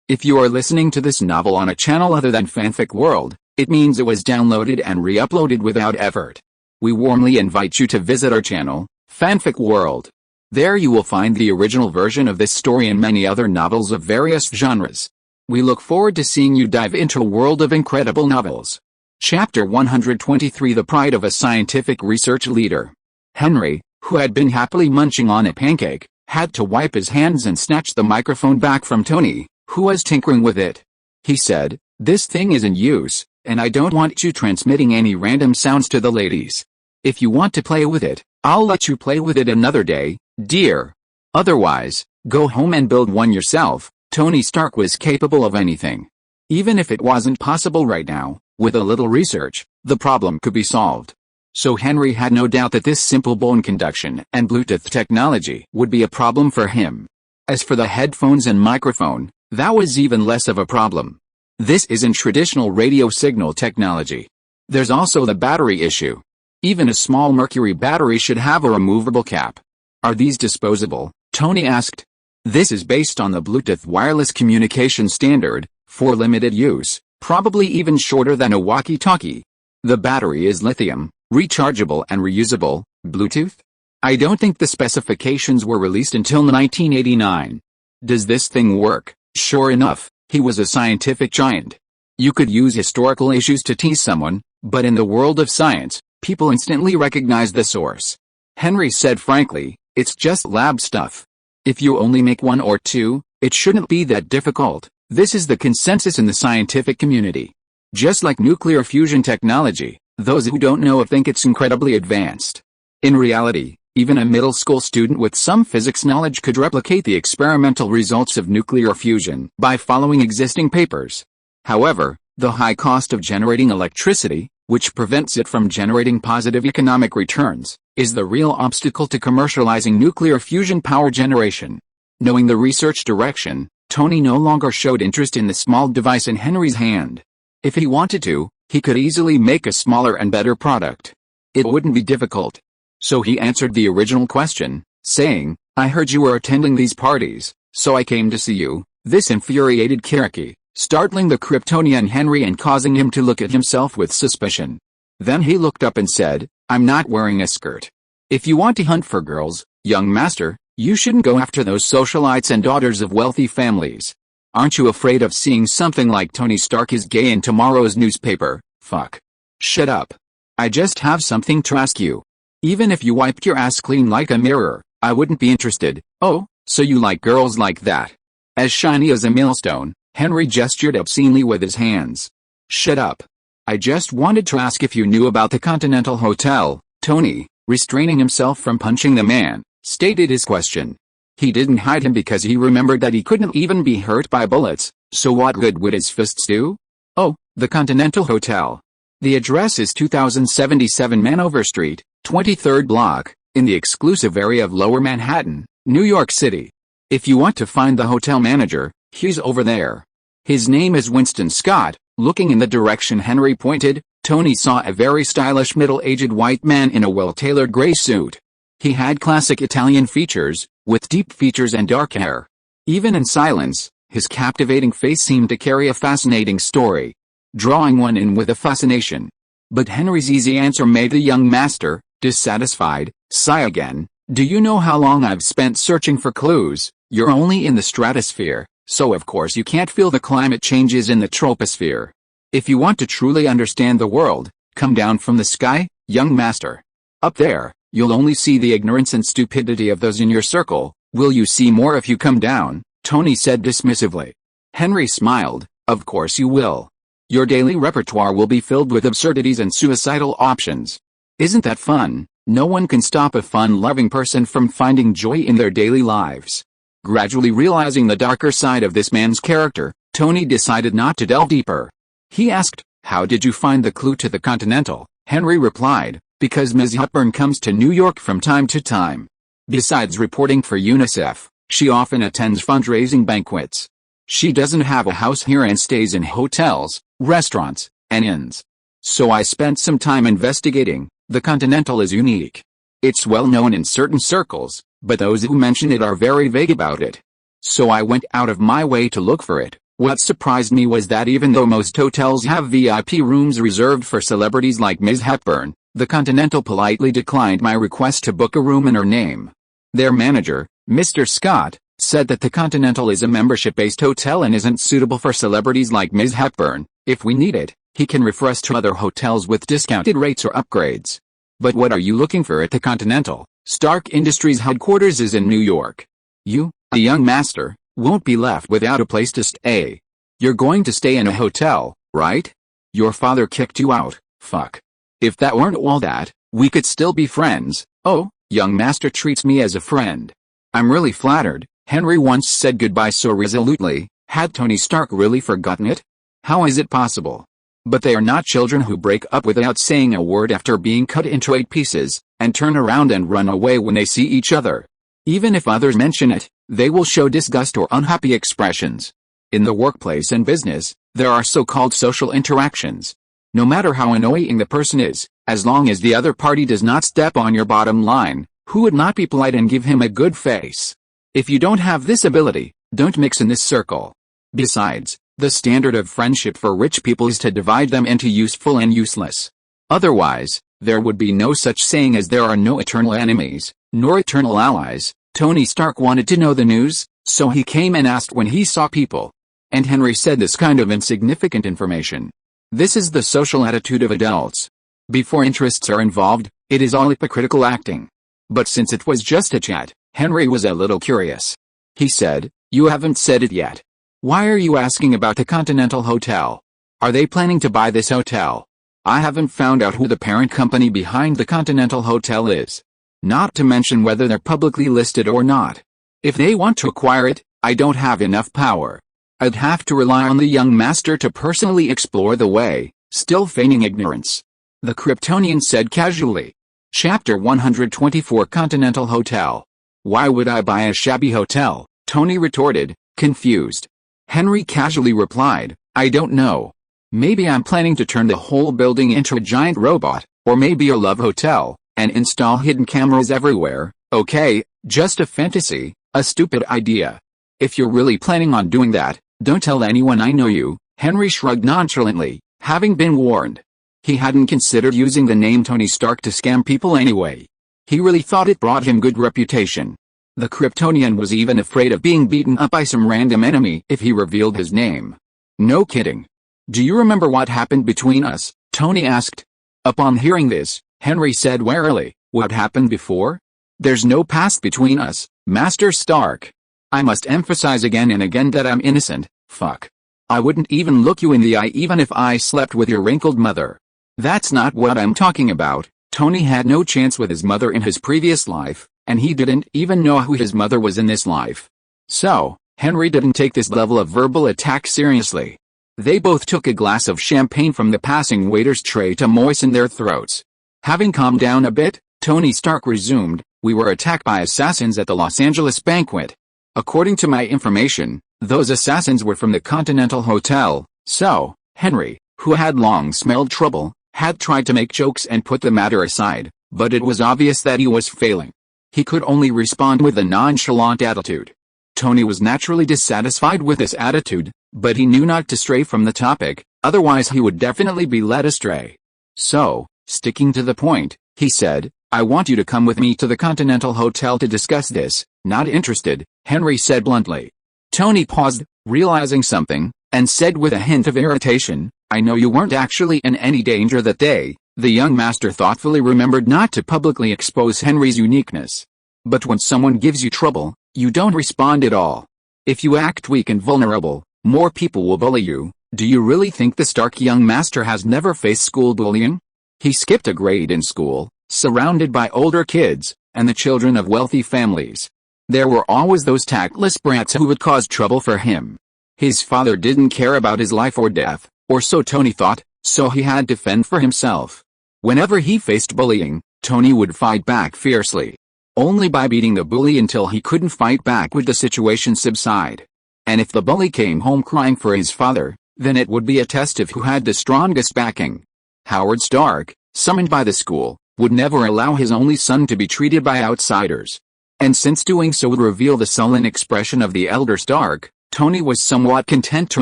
If you are listening to this novel on a channel other than Fanfic World, it means it was downloaded and re-uploaded without effort. We warmly invite you to visit our channel, Fanfic World. There you will find the original version of this story and many other novels of various genres. We look forward to seeing you dive into a world of incredible novels. Chapter 123 The Pride of a Scientific Research Leader. Henry, who had been happily munching on a pancake, had to wipe his hands and snatch the microphone back from Tony, who was tinkering with it. He said, "This thing is in use, and I don't want you transmitting any random sounds to the ladies. If you want to play with it, I'll let you play with it another day, dear. Otherwise, go home and build one yourself." Tony Stark was capable of anything. Even if it wasn't possible right now, with a little research, the problem could be solved. So Henry had no doubt that this simple bone conduction and Bluetooth technology would be a problem for him. As for the headphones and microphone, that was even less of a problem. This isn't traditional radio signal technology. There's also the battery issue. Even a small mercury battery should have a removable cap. "Are these disposable?" Tony asked. "This is based on the Bluetooth wireless communication standard, for limited use, probably even shorter than a walkie-talkie. The battery is lithium, rechargeable and reusable." "Bluetooth? I don't think the specifications were released until 1989. Does this thing work?" Sure enough, he was a scientific giant. You could use historical issues to tease someone, but in the world of science, people instantly recognize the source. Henry said frankly, "It's just lab stuff. If you only make one or two, it shouldn't be that difficult." This is the consensus in the scientific community. Just like nuclear fusion technology, those who don't know it think it's incredibly advanced. In reality, even a middle school student with some physics knowledge could replicate the experimental results of nuclear fusion by following existing papers. However, the high cost of generating electricity, which prevents it from generating positive economic returns, is the real obstacle to commercializing nuclear fusion power generation. Knowing the research direction, Tony no longer showed interest in the small device in Henry's hand. If he wanted to, he could easily make a smaller and better product. It wouldn't be difficult. So he answered the original question, saying, "I heard you were attending these parties, so I came to see you." This infuriated Kiriki, startling the Kryptonian Henry and causing him to look at himself with suspicion. Then he looked up and said, "I'm not wearing a skirt. If you want to hunt for girls, young master, you shouldn't go after those socialites and daughters of wealthy families. Aren't you afraid of seeing something like Tony Stark is gay in tomorrow's newspaper? Fuck. Shut up. I just have something to ask you. Even if you wiped your ass clean like a mirror, I wouldn't be interested." "Oh, so you like girls like that?" As shiny as a millstone, Henry gestured obscenely with his hands. "Shut up. I just wanted to ask if you knew about the Continental Hotel." Tony, restraining himself from punching the man, stated his question. He didn't hide him because he remembered that he couldn't even be hurt by bullets, so what good would his fists do? "Oh, the Continental Hotel. The address is 2077 Manover Street, 23rd block, in the exclusive area of Lower Manhattan, New York City. If you want to find the hotel manager, he's over there. His name is Winston Scott." Looking in the direction Henry pointed, Tony saw a very stylish middle-aged white man in a well-tailored gray suit. He had classic Italian features, with deep features and dark hair. Even in silence, his captivating face seemed to carry a fascinating story, drawing one in with a fascination. But Henry's easy answer made the young master, dissatisfied, sigh again. "Do you know how long I've spent searching for clues? You're only in the stratosphere, so of course you can't feel the climate changes in the troposphere. If you want to truly understand the world, come down from the sky, young master. Up there, you'll only see the ignorance and stupidity of those in your circle. Will you see more if you come down?" Tony said dismissively. Henry smiled. "Of course you will. Your daily repertoire will be filled with absurdities and suicidal options. Isn't that fun?" No one can stop a fun-loving person from finding joy in their daily lives. Gradually realizing the darker side of this man's character, Tony decided not to delve deeper. He asked, "How did you find the clue to the Continental?" Henry replied, "Because Ms. Hepburn comes to New York from time to time. Besides reporting for UNICEF, she often attends fundraising banquets. She doesn't have a house here and stays in hotels, restaurants, and inns. So I spent some time investigating. The Continental is unique. It's well known in certain circles, but those who mention it are very vague about it. So I went out of my way to look for it. What surprised me was that even though most hotels have VIP rooms reserved for celebrities like Ms. Hepburn, the Continental politely declined my request to book a room in her name. Their manager, Mr. Scott, said that the Continental is a membership-based hotel and isn't suitable for celebrities like Ms. Hepburn. If we need it, he can refer us to other hotels with discounted rates or upgrades. But what are you looking for at the Continental? Stark Industries headquarters is in New York. You, a young master, won't be left without a place to stay. You're going to stay in a hotel, right? Your father kicked you out. Fuck. If that weren't all that, we could still be friends. Oh, young master treats me as a friend. I'm really flattered." Henry once said goodbye so resolutely. Had Tony Stark really forgotten it? How is it possible? But they are not children who break up without saying a word after being cut into 8 pieces, and turn around and run away when they see each other. Even if others mention it, they will show disgust or unhappy expressions. In the workplace and business, there are so-called social interactions. No matter how annoying the person is, as long as the other party does not step on your bottom line, who would not be polite and give him a good face? If you don't have this ability, don't mix in this circle. Besides, the standard of friendship for rich people is to divide them into useful and useless. Otherwise, there would be no such saying as there are no eternal enemies, nor eternal allies. Tony Stark wanted to know the news, so he came and asked when he saw people. And Henry said this kind of insignificant information. This is the social attitude of adults. Before interests are involved, it is all hypocritical acting. But since it was just a chat, Henry was a little curious. He said, "You haven't said it yet. Why are you asking about the Continental Hotel? Are they planning to buy this hotel? I haven't found out who the parent company behind the Continental Hotel is. Not to mention whether they're publicly listed or not. If they want to acquire it, I don't have enough power. I'd have to rely on the young master to personally explore the way, still feigning ignorance. The Kryptonian said casually. Chapter 124 Continental Hotel. Why would I buy a shabby hotel? Tony retorted, confused. Henry casually replied, I don't know. Maybe I'm planning to turn the whole building into a giant robot, or maybe a love hotel, and install hidden cameras everywhere. Okay, just a fantasy, a stupid idea. If you're really planning on doing that, don't tell anyone I know you. Henry shrugged nonchalantly, having been warned. He hadn't considered using the name Tony Stark to scam people anyway. He really thought it brought him good reputation. The Kryptonian was even afraid of being beaten up by some random enemy if he revealed his name. No kidding. Do you remember what happened between us? Tony asked. Upon hearing this, Henry said warily, what happened before? There's no past between us, Master Stark. I must emphasize again and again that I'm innocent. Fuck. I wouldn't even look you in the eye even if I slept with your wrinkled mother. That's not what I'm talking about. Tony had no chance with his mother in his previous life, and he didn't even know who his mother was in this life. So, Henry didn't take this level of verbal attack seriously. They both took a glass of champagne from the passing waiter's tray to moisten their throats. Having calmed down a bit, Tony Stark resumed, we were attacked by assassins at the Los Angeles banquet. According to my information, those assassins were from the Continental Hotel, so, Henry, who had long smelled trouble, had tried to make jokes and put the matter aside, but it was obvious that he was failing. He could only respond with a nonchalant attitude. Tony was naturally dissatisfied with this attitude, but he knew not to stray from the topic, otherwise he would definitely be led astray. So, sticking to the point, he said, I want you to come with me to the Continental Hotel to discuss this. Not interested, Henry said bluntly. Tony paused, realizing something, and said with a hint of irritation, I know you weren't actually in any danger that day. The young master thoughtfully remembered not to publicly expose Henry's uniqueness. But when someone gives you trouble, you don't respond at all. If you act weak and vulnerable, more people will bully you. Do you really think the Stark young master has never faced school bullying? He skipped a grade in school, surrounded by older kids, and the children of wealthy families. There were always those tactless brats who would cause trouble for him. His father didn't care about his life or death, or so Tony thought, so he had to fend for himself. Whenever he faced bullying, Tony would fight back fiercely. Only by beating the bully until he couldn't fight back would the situation subside. And if the bully came home crying for his father, then it would be a test of who had the strongest backing. Howard Stark, summoned by the school, would never allow his only son to be treated by outsiders. And since doing so would reveal the sullen expression of the elder Stark, Tony was somewhat content to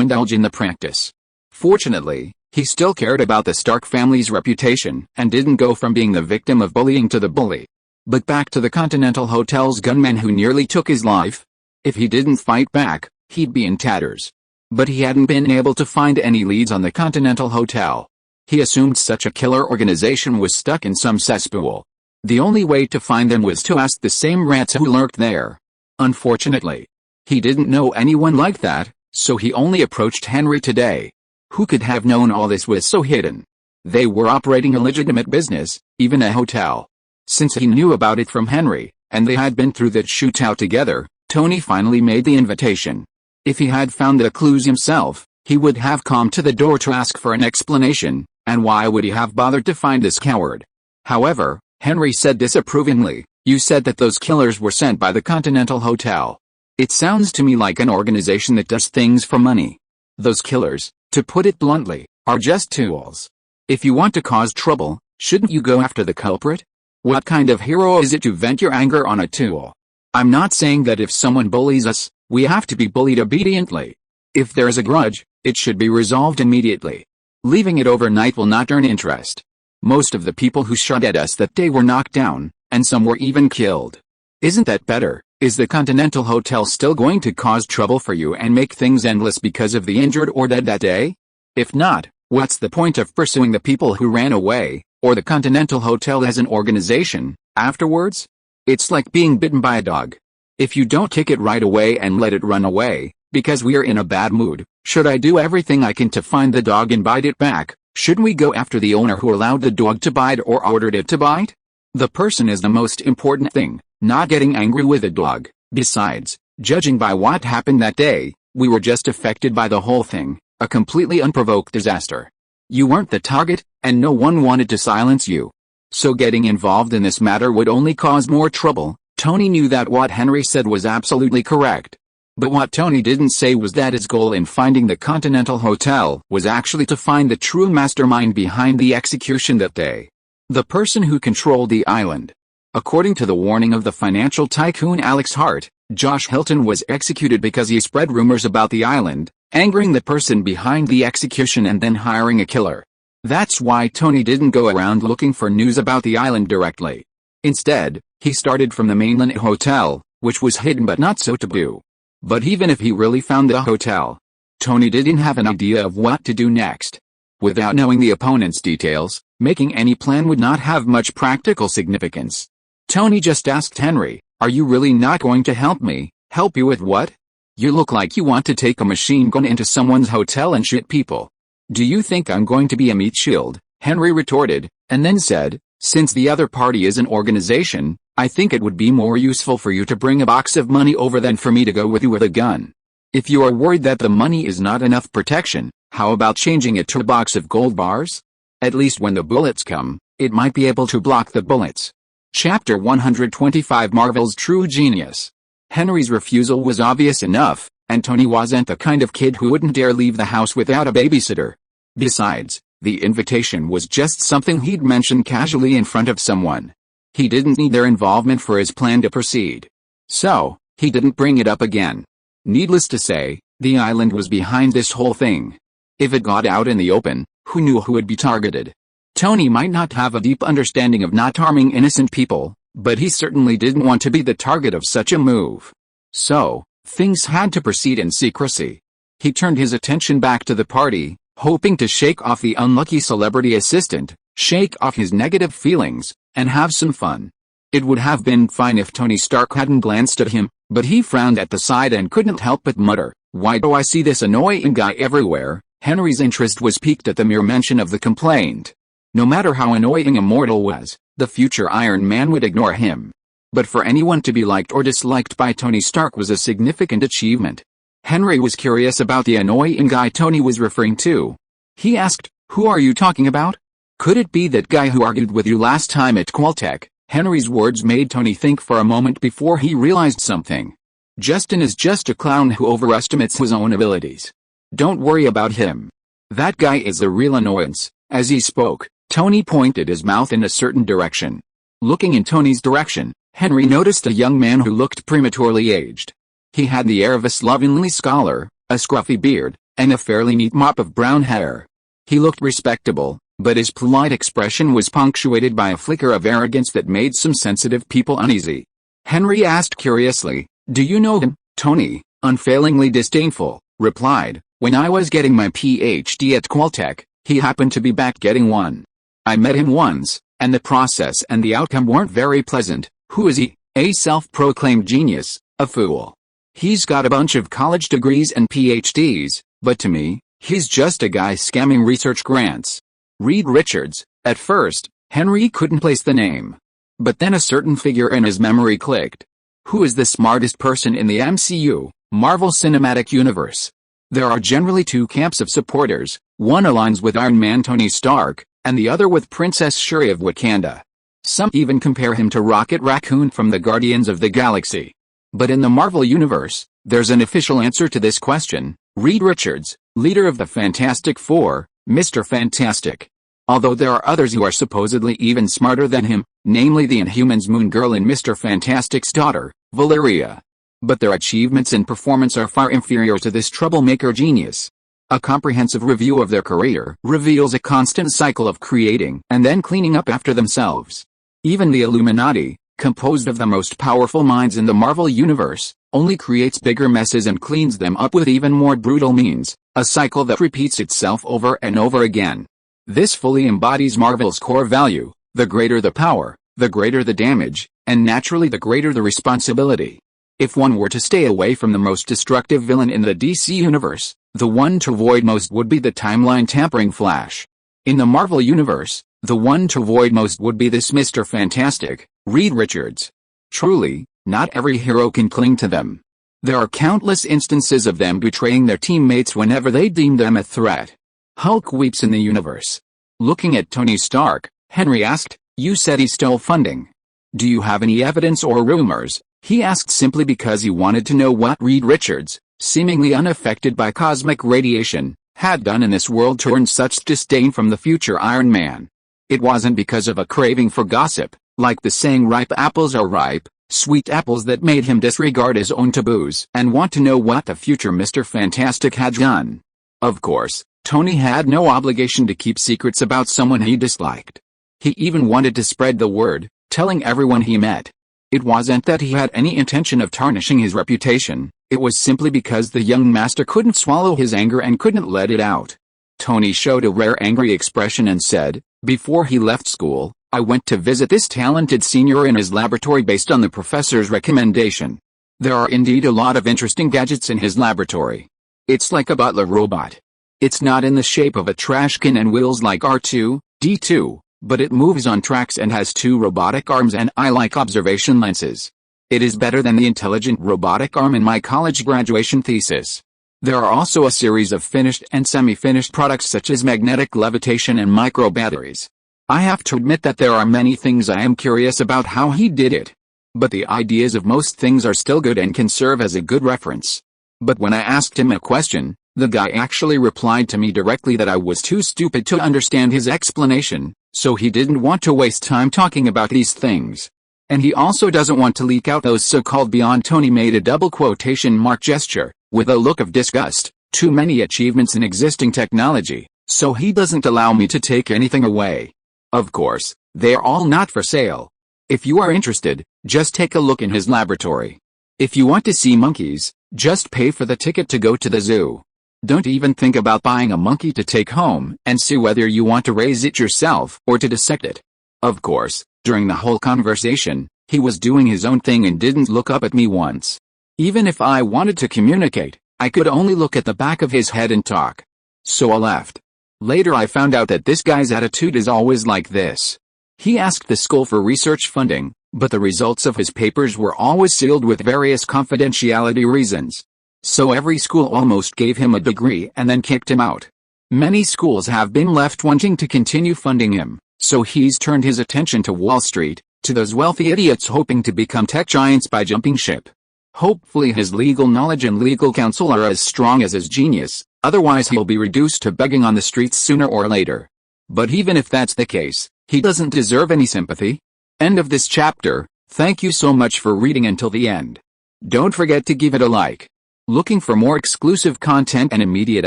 indulge in the practice. Fortunately, he still cared about the Stark family's reputation and didn't go from being the victim of bullying to the bully. But back to the Continental Hotel's gunman who nearly took his life. If he didn't fight back, he'd be in tatters. But he hadn't been able to find any leads on the Continental Hotel. He assumed such a killer organization was stuck in some cesspool. The only way to find them was to ask the same rats who lurked there. Unfortunately, he didn't know anyone like that, so he only approached Henry today. Who could have known all this was so hidden? They were operating a legitimate business, even a hotel. Since he knew about it from Henry, and they had been through that shootout together, Tony finally made the invitation. If he had found the clues himself, he would have come to the door to ask for an explanation, and why would he have bothered to find this coward? However, Henry said disapprovingly, you said that those killers were sent by the Continental Hotel. It sounds to me like an organization that does things for money. Those killers, to put it bluntly, are just tools. If you want to cause trouble, shouldn't you go after the culprit? What kind of hero is it to vent your anger on a tool? I'm not saying that if someone bullies us, we have to be bullied obediently. If there is a grudge, it should be resolved immediately. Leaving it overnight will not earn interest. Most of the people who shot at us that day were knocked down, and some were even killed. Isn't that better? Is the Continental Hotel still going to cause trouble for you and make things endless because of the injured or dead that day? If not, what's the point of pursuing the people who ran away, or the Continental Hotel as an organization, afterwards? It's like being bitten by a dog. If you don't kick it right away and let it run away, Because we're in a bad mood, should I do everything I can to find the dog and bite it back? Should we go after the owner who allowed the dog to bite or ordered it to bite? The person is the most important thing, not getting angry with the dog. Besides, judging by what happened that day, we were just affected by the whole thing, a completely unprovoked disaster. You weren't the target, and no one wanted to silence you. So getting involved in this matter would only cause more trouble. Tony knew that what Henry said was absolutely correct. But what Tony didn't say was that his goal in finding the Continental Hotel was actually to find the true mastermind behind the execution that day. The person who controlled the island. According to the warning of the financial tycoon Alex Hart, Josh Hilton was executed because he spread rumors about the island, angering the person behind the execution and then hiring a killer. That's why Tony didn't go around looking for news about the island directly. Instead, he started from the mainland hotel, which was hidden but not so taboo. But even if he really found the hotel, Tony didn't have an idea of what to do next. Without knowing the opponent's details, making any plan would not have much practical significance. Tony just asked Henry, "Are you really not going to help me?" "Help you with what? You look like you want to take a machine gun into someone's hotel and shoot people. Do you think I'm going to be a meat shield?" Henry retorted, and then said, "Since the other party is an organization, I think it would be more useful for you to bring a box of money over than for me to go with you with a gun. If you are worried that the money is not enough protection, how about changing it to a box of gold bars? At least when the bullets come, it might be able to block the bullets." Chapter 125 Marvel's True Genius. Henry's refusal was obvious enough, and Tony wasn't the kind of kid who wouldn't dare leave the house without a babysitter. Besides, the invitation was just something he'd mentioned casually in front of someone. He didn't need their involvement for his plan to proceed. So, he didn't bring it up again. Needless to say, the island was behind this whole thing. If it got out in the open, who knew who would be targeted? Tony might not have a deep understanding of not harming innocent people, but he certainly didn't want to be the target of such a move. So, things had to proceed in secrecy. He turned his attention back to the party, hoping to shake off the unlucky celebrity assistant, shake off his negative feelings, and have some fun. It would have been fine if Tony Stark hadn't glanced at him, but he frowned at the sight and couldn't help but mutter, "Why do I see this annoying guy everywhere?" Henry's interest was piqued at the mere mention of the complaint. No matter how annoying a mortal was, the future Iron Man would ignore him. But for anyone to be liked or disliked by Tony Stark was a significant achievement. Henry was curious about the annoying guy Tony was referring to. He asked, "Who are you talking about? Could it be that guy who argued with you last time at Qualtech?" Henry's words made Tony think for a moment before he realized something. Justin is just a clown who overestimates his own abilities. Don't worry about him. That guy is a real annoyance. As he spoke, Tony pointed his mouth in a certain direction. Looking in Tony's direction, Henry noticed a young man who looked prematurely aged. He had the air of a slovenly scholar, a scruffy beard, and a fairly neat mop of brown hair. He looked respectable, but his polite expression was punctuated by a flicker of arrogance that made some sensitive people uneasy. Henry asked curiously, "Do you know him?" Tony, unfailingly disdainful, replied, "When I was getting my PhD at Qualtech, he happened to be back getting one. I met him once, and the process and the outcome weren't very pleasant." "Who is he?" "A self-proclaimed genius, a fool. He's got a bunch of college degrees and PhDs, but to me, he's just a guy scamming research grants." Reed Richards. At first, Henry couldn't place the name. But then a certain figure in his memory clicked. Who is the smartest person in the MCU, Marvel Cinematic Universe? There are generally two camps of supporters, one aligns with Iron Man Tony Stark, and the other with Princess Shuri of Wakanda. Some even compare him to Rocket Raccoon from the Guardians of the Galaxy. But in the Marvel Universe, there's an official answer to this question: Reed Richards, leader of the Fantastic Four, Mr. Fantastic. Although there are others who are supposedly even smarter than him, namely the Inhumans Moon Girl and Mr. Fantastic's daughter, Valeria. But their achievements and performance are far inferior to this troublemaker genius. A comprehensive review of their career reveals a constant cycle of creating and then cleaning up after themselves. Even the Illuminati, composed of the most powerful minds in the Marvel Universe, only creates bigger messes and cleans them up with even more brutal means, a cycle that repeats itself over and over again. This fully embodies Marvel's core value: the greater the power, the greater the damage, and naturally the greater the responsibility. If one were to stay away from the most destructive villain in the DC universe, the one to avoid most would be the timeline tampering Flash. In the Marvel universe, the one to avoid most would be this Mr. Fantastic, Reed Richards. Truly, not every hero can cling to them. There are countless instances of them betraying their teammates whenever they deem them a threat. Hulk weeps in the universe. Looking at Tony Stark, Henry asked, "You said he stole funding. Do you have any evidence or rumors?" He asked simply because he wanted to know what Reed Richards, seemingly unaffected by cosmic radiation, had done in this world to earn such disdain from the future Iron Man. It wasn't because of a craving for gossip, like the saying ripe apples are ripe, sweet apples, that made him disregard his own taboos and want to know what the future Mr. Fantastic had done. Of course, Tony had no obligation to keep secrets about someone he disliked. He even wanted to spread the word, telling everyone he met. It wasn't that he had any intention of tarnishing his reputation, it was simply because the young master couldn't swallow his anger and couldn't let it out. Tony showed a rare angry expression and said, "Before he left school, I went to visit this talented senior in his laboratory based on the professor's recommendation. There are indeed a lot of interesting gadgets in his laboratory. It's like a butler robot. It's not in the shape of a trash can and wheels like R2-D2. But it moves on tracks and has 2 robotic arms and eye-like observation lenses. It is better than the intelligent robotic arm in my college graduation thesis. There are also a series of finished and semi-finished products such as magnetic levitation and micro batteries. I have to admit that there are many things I am curious about how he did it. But the ideas of most things are still good and can serve as a good reference." But when I asked him a question, the guy actually replied to me directly that I was too stupid to understand his explanation, so he didn't want to waste time talking about these things. And he also doesn't want to leak out those so-called beyond. Tony made a double quotation mark gesture, with a look of disgust, "too many achievements in existing technology, so he doesn't allow me to take anything away. Of course, they're all not for sale. If you are interested, just take a look in his laboratory. If you want to see monkeys, just pay for the ticket to go to the zoo. Don't even think about buying a monkey to take home and see whether you want to raise it yourself or to dissect it." Of course, during the whole conversation, he was doing his own thing and didn't look up at me once. Even if I wanted to communicate, I could only look at the back of his head and talk. So I left. Later I found out that this guy's attitude is always like this. He asked the school for research funding, but the results of his papers were always sealed with various confidentiality reasons. So every school almost gave him a degree and then kicked him out. Many schools have been left wanting to continue funding him, so he's turned his attention to Wall Street, to those wealthy idiots hoping to become tech giants by jumping ship. Hopefully his legal knowledge and legal counsel are as strong as his genius, otherwise he'll be reduced to begging on the streets sooner or later. But even if that's the case, he doesn't deserve any sympathy. End of this chapter. Thank you so much for reading until the end. Don't forget to give it a like. Looking for more exclusive content and immediate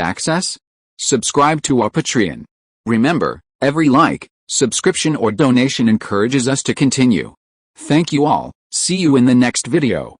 access? Subscribe to our Patreon. Remember, every like, subscription or donation encourages us to continue. Thank you all. See you in the next video.